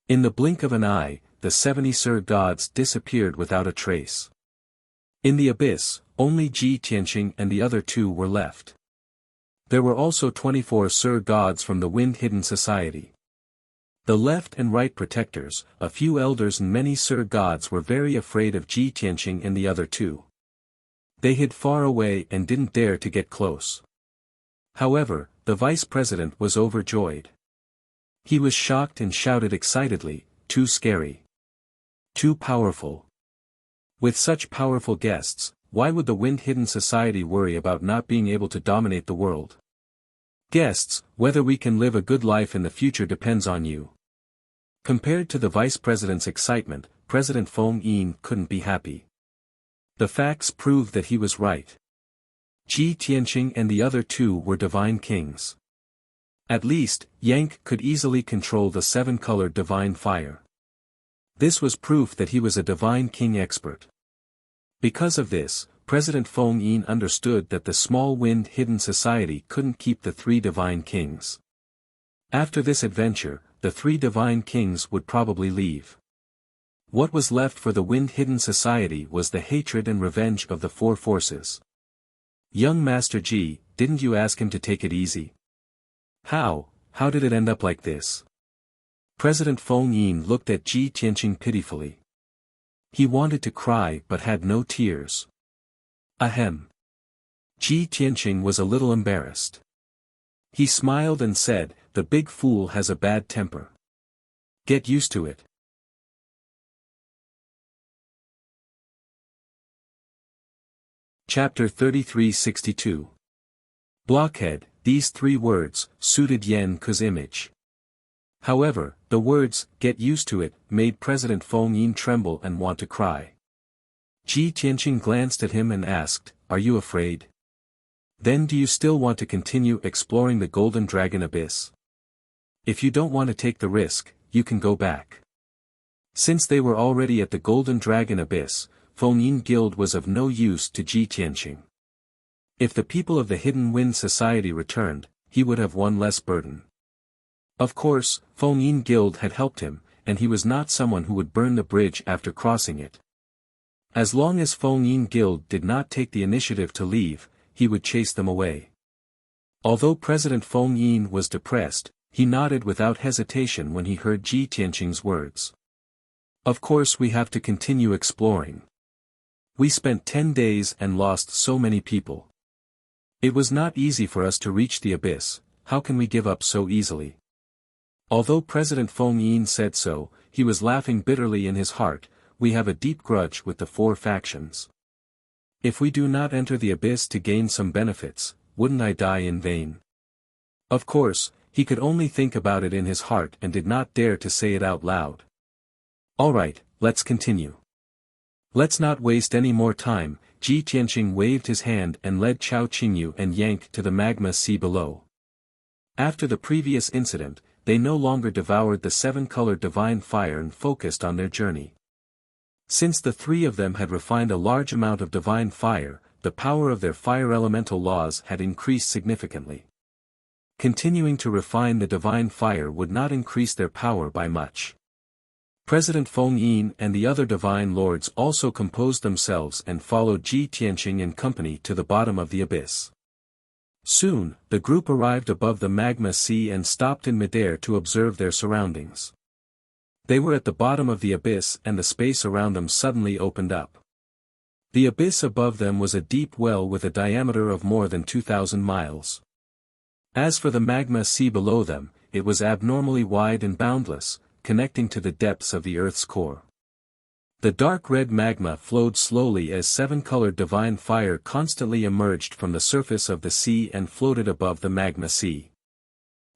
In the blink of an eye, the 70 Sir Gods disappeared without a trace. In the abyss, only Ji Tianqing and the other 2 were left. There were also 24 Sir Gods from the Wind Hidden Society. The left and right protectors, a few elders and many Sir Gods were very afraid of Ji Tianqing and the other 2. They hid far away and didn't dare to get close. However, the vice president was overjoyed. He was shocked and shouted excitedly, "Too scary. Too powerful." With such powerful guests, why would the Wind Hidden Society worry about not being able to dominate the world? Guests, whether we can live a good life in the future depends on you. Compared to the vice president's excitement, President Feng Yin couldn't be happy. The facts proved that he was right. Ji Tianqing and the other 2 were divine kings. At least, Yank could easily control the 7-colored divine fire. This was proof that he was a divine king expert. Because of this, President Feng Yin understood that the small wind hidden society couldn't keep the three divine kings. After this adventure, the three divine kings would probably leave. What was left for the wind hidden society was the hatred and revenge of the four forces. Young Master Ji, didn't you ask him to take it easy? How did it end up like this? President Feng Yin looked at Ji Tianqing pitifully. He wanted to cry but had no tears. Ahem. Ji Tianqing was a little embarrassed. He smiled and said, "The big fool has a bad temper. Get used to it." Chapter 3362. Blockhead. These three words suited Yan Ke's image. However, the words, "get used to it," made President Feng Yin tremble and want to cry. Ji Tianqing glanced at him and asked, "Are you afraid? Then do you still want to continue exploring the Golden Dragon Abyss? If you don't want to take the risk, you can go back." Since they were already at the Golden Dragon Abyss, Feng Yin Guild was of no use to Ji Tianqing. If the people of the Hidden Wind Society returned, he would have one less burden. Of course, Feng Yin Guild had helped him, and he was not someone who would burn the bridge after crossing it. As long as Feng Yin Guild did not take the initiative to leave, he would chase them away. Although President Feng Yin was depressed, he nodded without hesitation when he heard Ji Tianqing's words. Of course we have to continue exploring. We spent 10 days and lost so many people. It was not easy for us to reach the abyss. How can we give up so easily? Although President Feng Yin said so, he was laughing bitterly in his heart. We have a deep grudge with the four factions. If we do not enter the abyss to gain some benefits, wouldn't I die in vain? Of course, he could only think about it in his heart and did not dare to say it out loud. Alright, let's continue. Let's not waste any more time. Ji Tianqing waved his hand and led Chao Qingyu and Yank to the magma sea below. After the previous incident, they no longer devoured the seven-colored divine fire and focused on their journey. Since the three of them had refined a large amount of divine fire, the power of their fire elemental laws had increased significantly. Continuing to refine the divine fire would not increase their power by much. President Feng Yin and the other divine lords also composed themselves and followed Ji Tianqing and company to the bottom of the abyss. Soon, the group arrived above the magma sea and stopped in midair to observe their surroundings. They were at the bottom of the abyss and the space around them suddenly opened up. The abyss above them was a deep well with a diameter of more than 2,000 miles. As for the magma sea below them, it was abnormally wide and boundless, connecting to the depths of the Earth's core. The dark red magma flowed slowly as seven-colored divine fire constantly emerged from the surface of the sea and floated above the magma sea.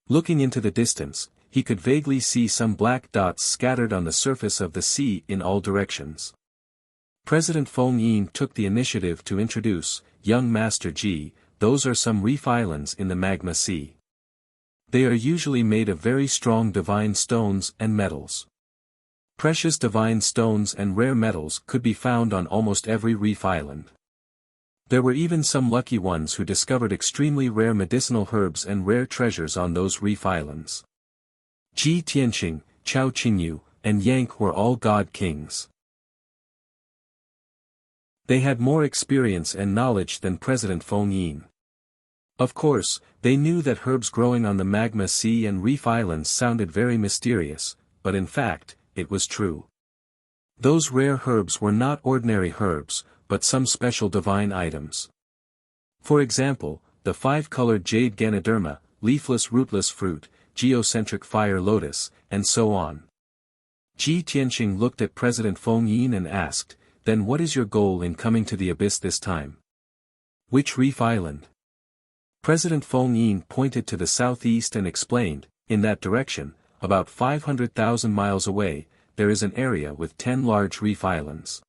Looking into the distance, he could vaguely see some black dots scattered on the surface of the sea in all directions. President Feng Yin took the initiative to introduce, "Young Master Ji, those are some reef islands in the magma sea. They are usually made of very strong divine stones and metals. Precious divine stones and rare metals could be found on almost every reef island. There were even some lucky ones who discovered extremely rare medicinal herbs and rare treasures on those reef islands." Ji Tianqing, Chao Qingyu, and Yank were all god kings. They had more experience and knowledge than President Feng Yin. Of course, they knew that herbs growing on the magma sea and reef islands sounded very mysterious, but in fact, it was true. Those rare herbs were not ordinary herbs, but some special divine items. For example, the five-colored jade Ganoderma, leafless rootless fruit, geocentric fire lotus, and so on. Ji Tianqing looked at President Feng Yin and asked, "Then what is your goal in coming to the abyss this time? Which reef island?" President Feng Yin pointed to the southeast and explained, "In that direction, about 500,000 miles away, there is an area with 10 large reef islands.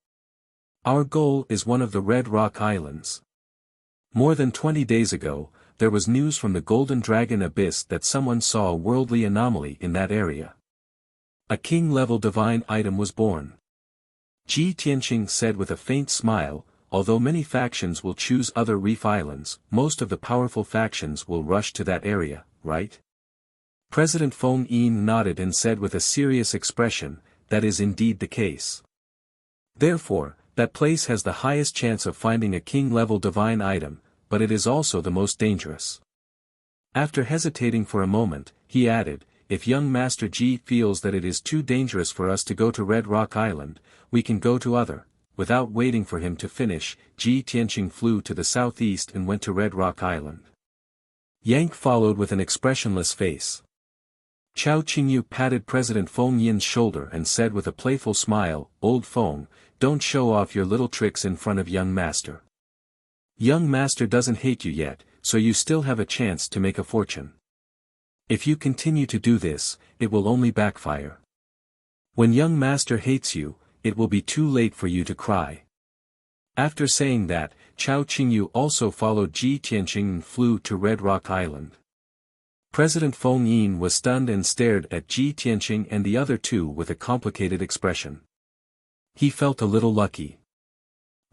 Our goal is one of the Red Rock Islands. More than 20 days ago, there was news from the Golden Dragon Abyss that someone saw a worldly anomaly in that area. A king-level divine item was born. Ji Tianqing said with a faint smile, although many factions will choose other reef islands, most of the powerful factions will rush to that area, right? President Feng Yin nodded and said with a serious expression, that is indeed the case. Therefore, that place has the highest chance of finding a king-level divine item, but it is also the most dangerous. After hesitating for a moment, he added, if young Master Ji feels that it is too dangerous for us to go to Red Rock Island, we can go to other. Without waiting for him to finish, Ji Tianqing flew to the southeast and went to Red Rock Island. Yang followed with an expressionless face. Chao Qingyu patted President Feng Yin's shoulder and said with a playful smile, Old Feng, don't show off your little tricks in front of young Master. Young Master doesn't hate you yet, so you still have a chance to make a fortune. If you continue to do this, it will only backfire. When young Master hates you, it will be too late for you to cry. After saying that, Chao Qingyu also followed Ji Tianqing and flew to Red Rock Island. President Feng Yin was stunned and stared at Ji Tianqing and the other two with a complicated expression. He felt a little lucky.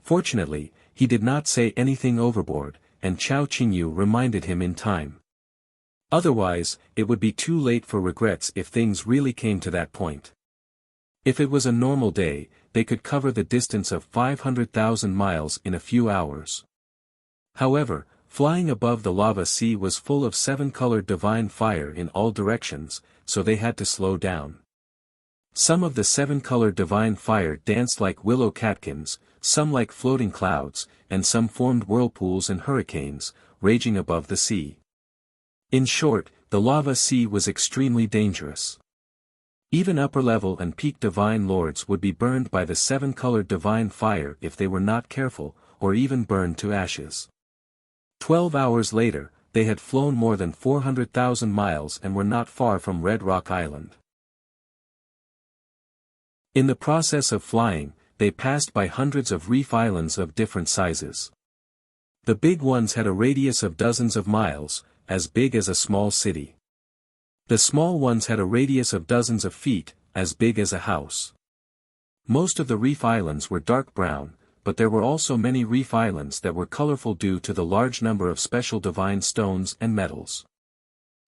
Fortunately, he did not say anything overboard, and Chao Qingyu reminded him in time. Otherwise, it would be too late for regrets if things really came to that point. If it was a normal day, they could cover the distance of 500,000 miles in a few hours. However, flying above the lava sea was full of seven-colored divine fire in all directions, so they had to slow down. Some of the seven-colored divine fire danced like willow catkins, some like floating clouds, and some formed whirlpools and hurricanes, raging above the sea. In short, the lava sea was extremely dangerous. Even upper-level and peak divine lords would be burned by the seven-colored divine fire if they were not careful, or even burned to ashes. 12 hours later, they had flown more than 400,000 miles and were not far from Red Rock Island. In the process of flying, they passed by hundreds of reef islands of different sizes. The big ones had a radius of dozens of miles, as big as a small city. The small ones had a radius of dozens of feet, as big as a house. Most of the reef islands were dark brown, but there were also many reef islands that were colorful due to the large number of special divine stones and metals.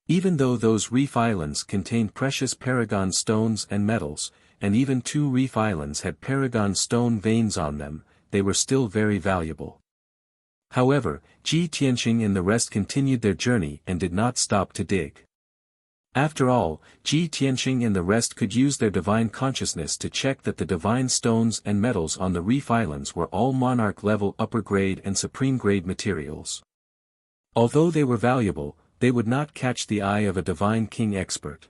Even though those reef islands contained precious paragon stones and metals, and even 2 reef islands had paragon stone veins on them, they were still very valuable. However, Ji Tianqing and the rest continued their journey and did not stop to dig. After all, Ji Tianqing and the rest could use their divine consciousness to check that the divine stones and metals on the reef islands were all monarch-level upper-grade and supreme-grade materials. Although they were valuable, they would not catch the eye of a divine king expert.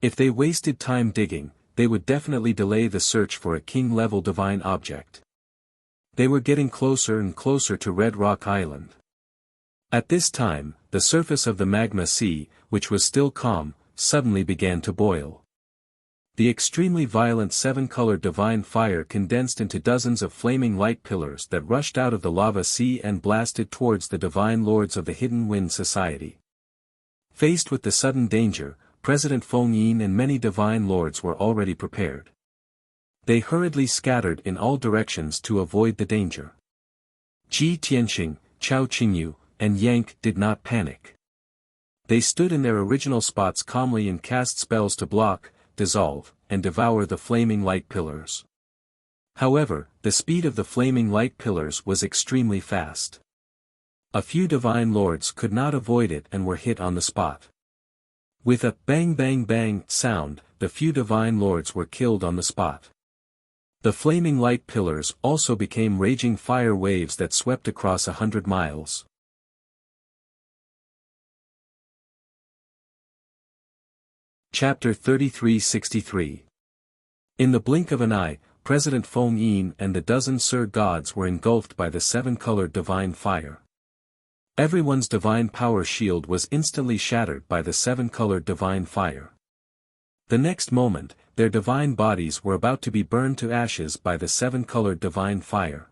If they wasted time digging, they would definitely delay the search for a king-level divine object. They were getting closer and closer to Red Rock Island. At this time, the surface of the magma sea, which was still calm, suddenly began to boil. The extremely violent seven-colored divine fire condensed into dozens of flaming light pillars that rushed out of the lava sea and blasted towards the divine lords of the Hidden Wind Society. Faced with the sudden danger, President Feng Yin and many divine lords were already prepared. They hurriedly scattered in all directions to avoid the danger. Ji Tianqing, Chao Qingyu, and Yang did not panic. They stood in their original spots calmly and cast spells to block, dissolve, and devour the flaming light pillars. However, the speed of the flaming light pillars was extremely fast. A few divine lords could not avoid it and were hit on the spot. With a bang bang bang sound, the few divine lords were killed on the spot. The flaming light pillars also became raging fire waves that swept across 100 miles. Chapter 3363. In the blink of an eye, President Feng Yin and the dozen Sir Gods were engulfed by the seven-colored divine fire. Everyone's divine power shield was instantly shattered by the seven-colored divine fire. The next moment, their divine bodies were about to be burned to ashes by the seven-colored divine fire.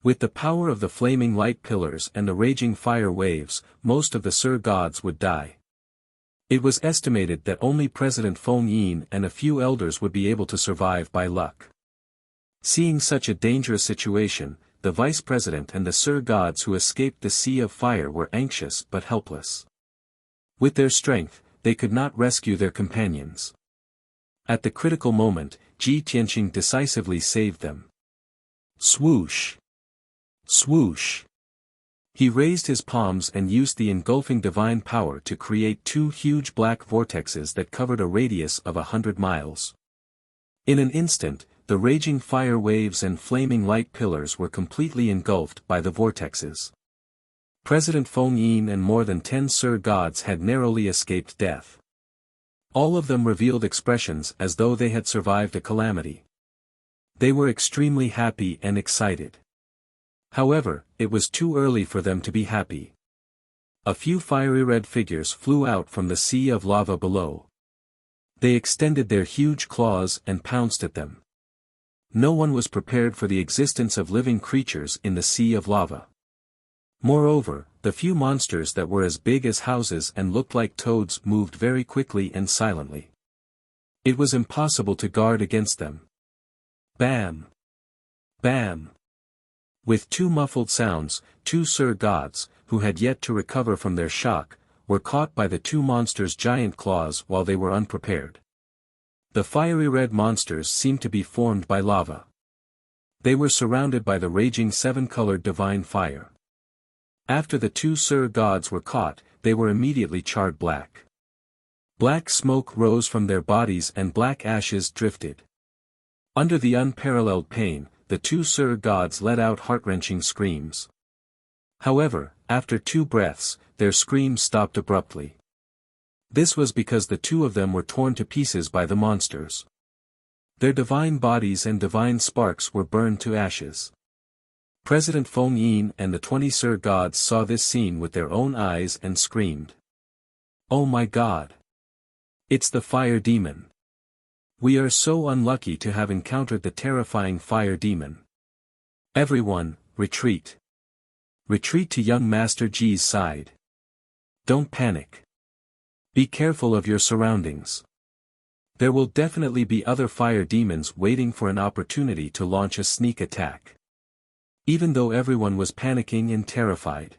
With the power of the flaming light pillars and the raging fire waves, most of the Sir Gods would die. It was estimated that only President Feng Yin and a few elders would be able to survive by luck. Seeing such a dangerous situation, the vice president and the Sir Gods who escaped the Sea of Fire were anxious but helpless. With their strength, they could not rescue their companions. At the critical moment, Ji Tianqing decisively saved them. Swoosh! Swoosh! He raised his palms and used the engulfing divine power to create two huge black vortexes that covered a radius of 100 miles. In an instant, the raging fire waves and flaming light pillars were completely engulfed by the vortexes. President Feng Yin and more than 10 Sir Gods had narrowly escaped death. All of them revealed expressions as though they had survived a calamity. They were extremely happy and excited. However, it was too early for them to be happy. A few fiery red figures flew out from the sea of lava below. They extended their huge claws and pounced at them. No one was prepared for the existence of living creatures in the sea of lava. Moreover, the few monsters that were as big as houses and looked like toads moved very quickly and silently. It was impossible to guard against them. Bam! Bam! With two muffled sounds, two Sir Gods, who had yet to recover from their shock, were caught by the two monsters' giant claws while they were unprepared. The fiery red monsters seemed to be formed by lava. They were surrounded by the raging seven-colored divine fire. After the two Sir Gods were caught, they were immediately charred black. Black smoke rose from their bodies and black ashes drifted. Under the unparalleled pain, the two Sir Gods let out heart-wrenching screams. However, after 2 breaths, their screams stopped abruptly. This was because the two of them were torn to pieces by the monsters. Their divine bodies and divine sparks were burned to ashes. President Feng Yin and the 20 Sir Gods saw this scene with their own eyes and screamed. "Oh my God! It's the fire demon! We are so unlucky to have encountered the terrifying fire demon. Everyone, retreat. Retreat to young Master Ji's side. Don't panic. Be careful of your surroundings. There will definitely be other fire demons waiting for an opportunity to launch a sneak attack." Even though everyone was panicking and terrified.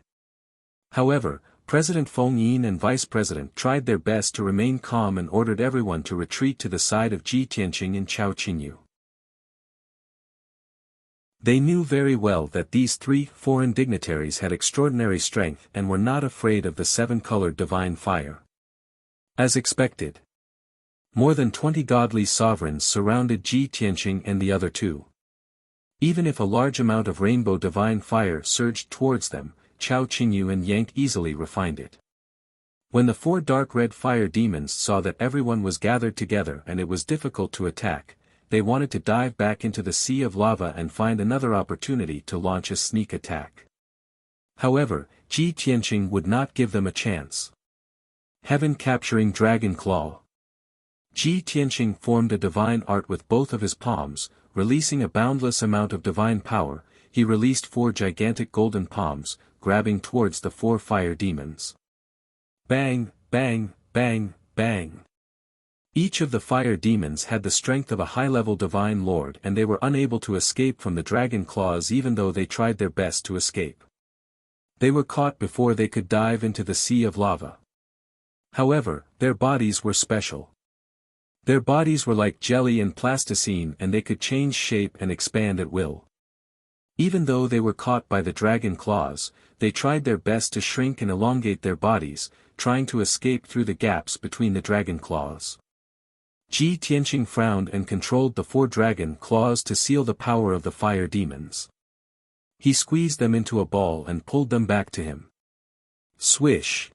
However, President Feng Yin and Vice President tried their best to remain calm and ordered everyone to retreat to the side of Ji Tianqing and Chao Qingyu. They knew very well that these 3 foreign dignitaries had extraordinary strength and were not afraid of the seven-colored divine fire. As expected, more than 20 godly sovereigns surrounded Ji Tianqing and the other two. Even if a large amount of rainbow divine fire surged towards them, Chao Qingyu and Yang easily refined it. When the 4 dark red fire demons saw that everyone was gathered together and it was difficult to attack, they wanted to dive back into the sea of lava and find another opportunity to launch a sneak attack. However, Ji Tianqing would not give them a chance. Heaven-capturing dragon claw. Ji Tianqing formed a divine art with both of his palms, releasing a boundless amount of divine power. He released 4 gigantic golden palms, grabbing towards the 4 fire demons. Bang, bang, bang, bang. Each of the fire demons had the strength of a high-level divine lord and they were unable to escape from the dragon claws even though they tried their best to escape. They were caught before they could dive into the sea of lava. However, their bodies were special. Their bodies were like jelly and plasticine and they could change shape and expand at will. Even though they were caught by the dragon claws, they tried their best to shrink and elongate their bodies, trying to escape through the gaps between the dragon claws. Ji Tianqing frowned and controlled the 4 dragon claws to seal the power of the fire demons. He squeezed them into a ball and pulled them back to him. Swish!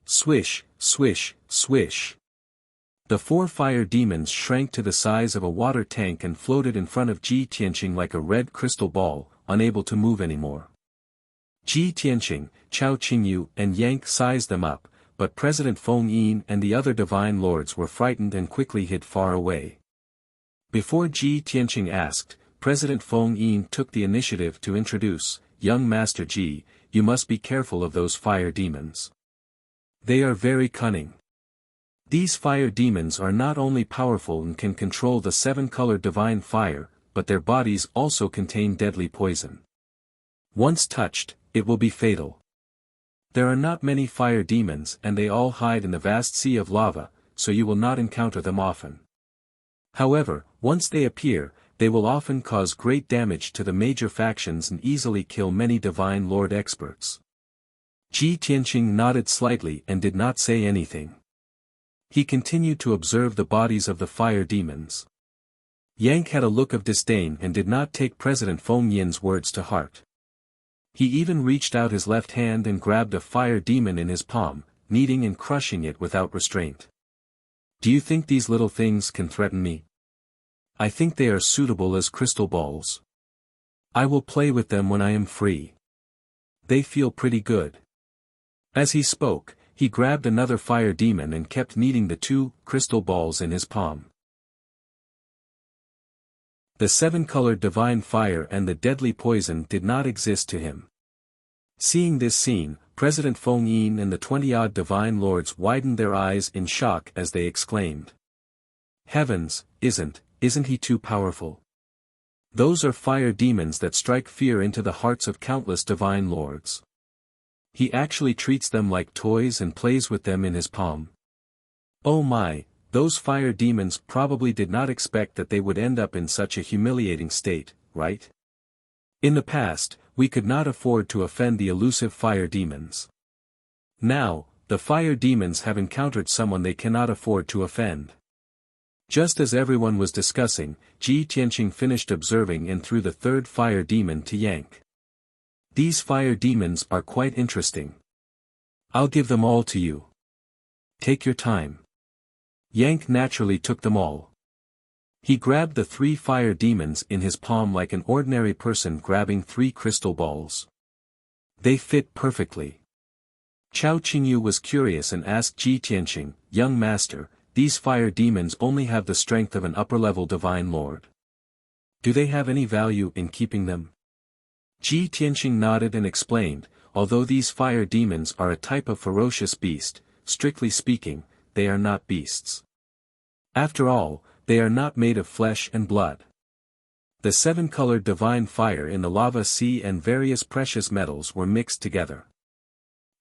Swish, swish, swish. The 4 fire demons shrank to the size of a water tank and floated in front of Ji Tianqing like a red crystal ball, unable to move anymore. Ji Tianqing, Chao Qingyu and Yang sized them up, but President Feng Yin and the other divine lords were frightened and quickly hid far away. Before Ji Tianqing asked, President Feng Yin took the initiative to introduce, "Young Master Ji, you must be careful of those fire demons. They are very cunning. These fire demons are not only powerful and can control the seven-colored divine fire, but their bodies also contain deadly poison. Once touched, it will be fatal. There are not many fire demons and they all hide in the vast sea of lava, so you will not encounter them often. However, once they appear, they will often cause great damage to the major factions and easily kill many Divine Lord experts. Ji Tianqing nodded slightly and did not say anything. He continued to observe the bodies of the fire demons. Yang had a look of disdain and did not take President Feng Yin's words to heart. He even reached out his left hand and grabbed a fire demon in his palm, kneading and crushing it without restraint. Do you think these little things can threaten me? I think they are suitable as crystal balls. I will play with them when I am free. They feel pretty good. As he spoke, he grabbed another fire demon and kept kneading the two crystal balls in his palm. The seven-colored divine fire and the deadly poison did not exist to him. Seeing this scene, President Feng Yin and the 20-odd divine lords widened their eyes in shock as they exclaimed. Heavens, isn't he too powerful? Those are fire demons that strike fear into the hearts of countless divine lords. He actually treats them like toys and plays with them in his palm. Oh my, those fire demons probably did not expect that they would end up in such a humiliating state, right? In the past, we could not afford to offend the elusive fire demons. Now, the fire demons have encountered someone they cannot afford to offend. Just as everyone was discussing, Ji Tianqing finished observing and threw the third fire demon to Yang. These fire demons are quite interesting. I'll give them all to you. Take your time. Yang naturally took them all. He grabbed the three fire demons in his palm like an ordinary person grabbing three crystal balls. They fit perfectly. Chao Qingyu was curious and asked Ji Tianqing, young master, these fire demons only have the strength of an upper-level divine lord. Do they have any value in keeping them? Ji Tianqing nodded and explained, although these fire demons are a type of ferocious beast, strictly speaking, they are not beasts. After all, they are not made of flesh and blood. The seven-colored divine fire in the lava sea and various precious metals were mixed together.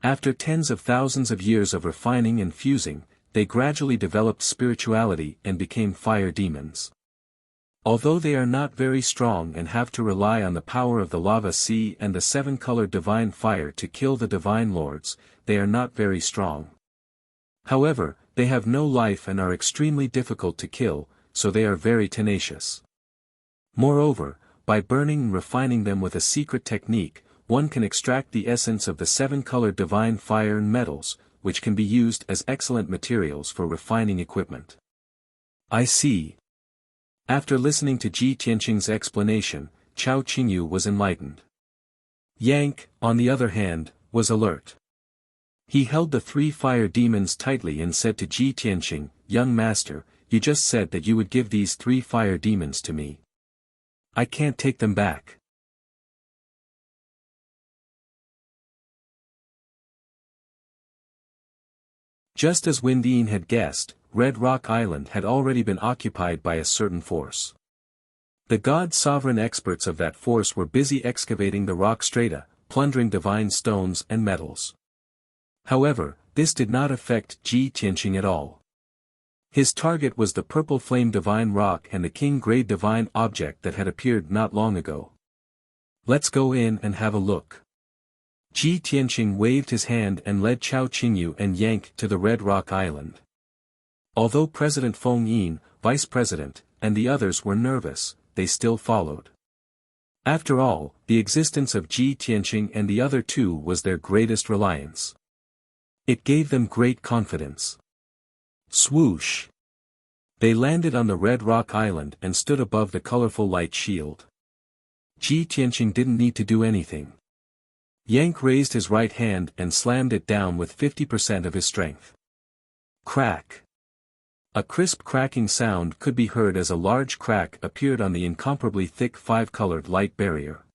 After tens of thousands of years of refining and fusing, they gradually developed spirituality and became fire demons. Although they are not very strong and have to rely on the power of the lava sea and the seven-colored divine fire to kill the divine lords, they are not very strong. However, they have no life and are extremely difficult to kill, so they are very tenacious. Moreover, by burning and refining them with a secret technique, one can extract the essence of the seven-colored divine fire and metals, which can be used as excellent materials for refining equipment. I see. After listening to Ji Tianqing's explanation, Chao Qingyu was enlightened. Yang, on the other hand, was alert. He held the three fire demons tightly and said to Ji Tianqing, young master, you just said that you would give these three fire demons to me. I can't take them back. Just as Windine had guessed, Red Rock Island had already been occupied by a certain force. The god-sovereign experts of that force were busy excavating the rock strata, plundering divine stones and metals. However, this did not affect Ji Tianqing at all. His target was the purple flame divine rock and the king-grade divine object that had appeared not long ago. Let's go in and have a look. Ji Tianqing waved his hand and led Chao Qingyu and Yang to the Red Rock Island. Although President Feng Yin, Vice President, and the others were nervous, they still followed. After all, the existence of Ji Tianqing and the other two was their greatest reliance. It gave them great confidence. Swoosh! They landed on the Red Rock Island and stood above the colorful light shield. Ji Tianqing didn't need to do anything. Yang raised his right hand and slammed it down with 50% of his strength. Crack! A crisp cracking sound could be heard as a large crack appeared on the incomparably thick five-colored light barrier.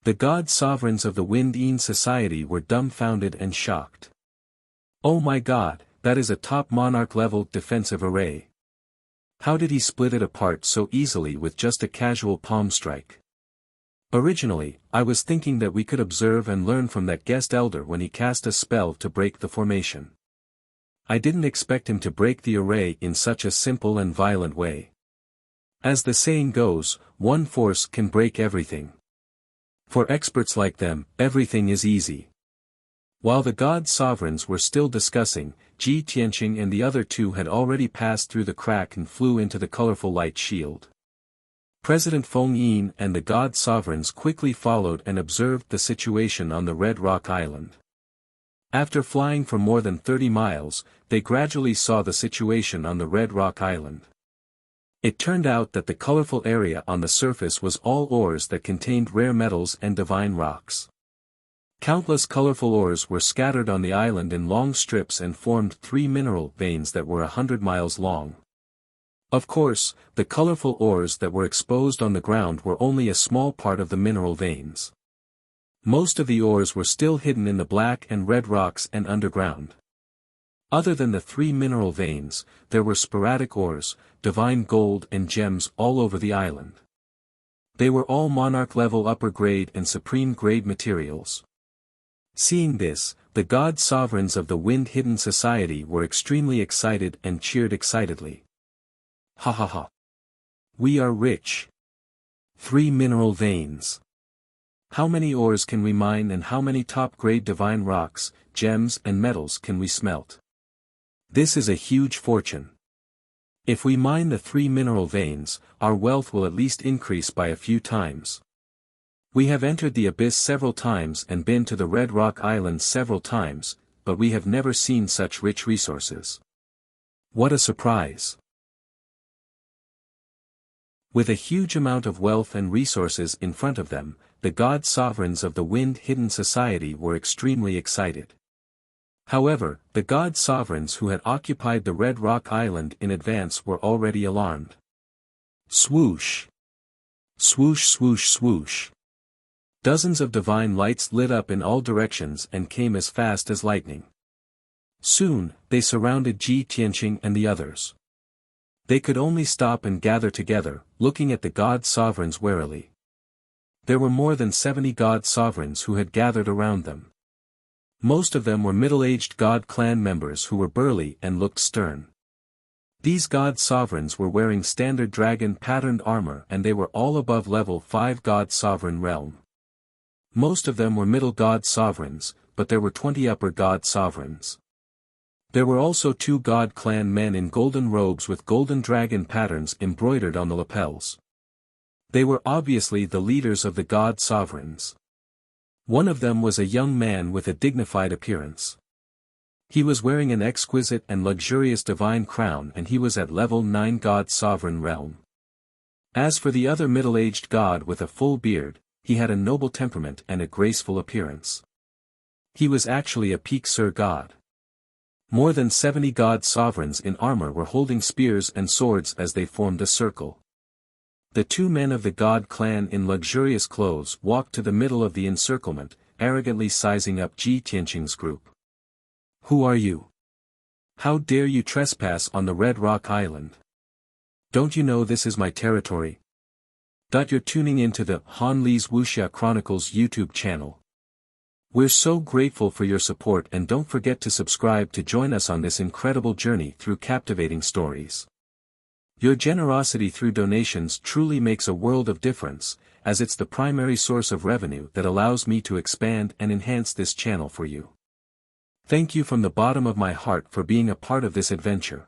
The god-sovereigns of the Wind Yin society were dumbfounded and shocked. Oh my god, that is a top monarch-level defensive array. How did he split it apart so easily with just a casual palm strike? Originally, I was thinking that we could observe and learn from that guest elder when he cast a spell to break the formation. I didn't expect him to break the array in such a simple and violent way. As the saying goes, one force can break everything. For experts like them, everything is easy. While the god sovereigns were still discussing, Ji Tianqing and the other two had already passed through the crack and flew into the colorful light shield. President Feng Yin and the god sovereigns quickly followed and observed the situation on the Red Rock Island. After flying for more than 30 miles, they gradually saw the situation on the Red Rock Island. It turned out that the colorful area on the surface was all ores that contained rare metals and divine rocks. Countless colorful ores were scattered on the island in long strips and formed 3 mineral veins that were 100 miles long. Of course, the colorful ores that were exposed on the ground were only a small part of the mineral veins. Most of the ores were still hidden in the black and red rocks and underground. Other than the 3 mineral veins, there were sporadic ores, divine gold and gems all over the island. They were all monarch-level upper-grade and supreme-grade materials. Seeing this, the god sovereigns of the Wind-Hidden Society were extremely excited and cheered excitedly. Ha ha ha. We are rich. 3 mineral veins. How many ores can we mine and how many top-grade divine rocks, gems and metals can we smelt? This is a huge fortune. If we mine the 3 mineral veins, our wealth will at least increase by a few times. We have entered the abyss several times and been to the Red Rock Island several times, but we have never seen such rich resources. What a surprise! With a huge amount of wealth and resources in front of them, the god sovereigns of the Wind-Hidden Society were extremely excited. However, the god sovereigns who had occupied the Red Rock Island in advance were already alarmed. Swoosh! Swoosh swoosh swoosh! Dozens of divine lights lit up in all directions and came as fast as lightning. Soon, they surrounded Ji Tianqing and the others. They could only stop and gather together, looking at the god sovereigns warily. There were more than 70 god sovereigns who had gathered around them. Most of them were middle-aged god clan members who were burly and looked stern. These god sovereigns were wearing standard dragon-patterned armor and they were all above level 5 god sovereign realm. Most of them were middle god sovereigns, but there were 20 upper god sovereigns. There were also 2 god clan men in golden robes with golden dragon patterns embroidered on the lapels. They were obviously the leaders of the god sovereigns. One of them was a young man with a dignified appearance. He was wearing an exquisite and luxurious divine crown and he was at level 9 god sovereign realm. As for the other middle-aged god with a full beard, he had a noble temperament and a graceful appearance. He was actually a peak Sir god. More than 70 god sovereigns in armor were holding spears and swords as they formed a circle. The 2 men of the god clan in luxurious clothes walked to the middle of the encirclement, arrogantly sizing up Ji Tianqing's group. Who are you? How dare you trespass on the Red Rock Island? Don't you know this is my territory? You're tuning into the Han Li's Wuxia Chronicles YouTube channel. We're so grateful for your support and don't forget to subscribe to join us on this incredible journey through captivating stories. Your generosity through donations truly makes a world of difference, as it's the primary source of revenue that allows me to expand and enhance this channel for you. Thank you from the bottom of my heart for being a part of this adventure.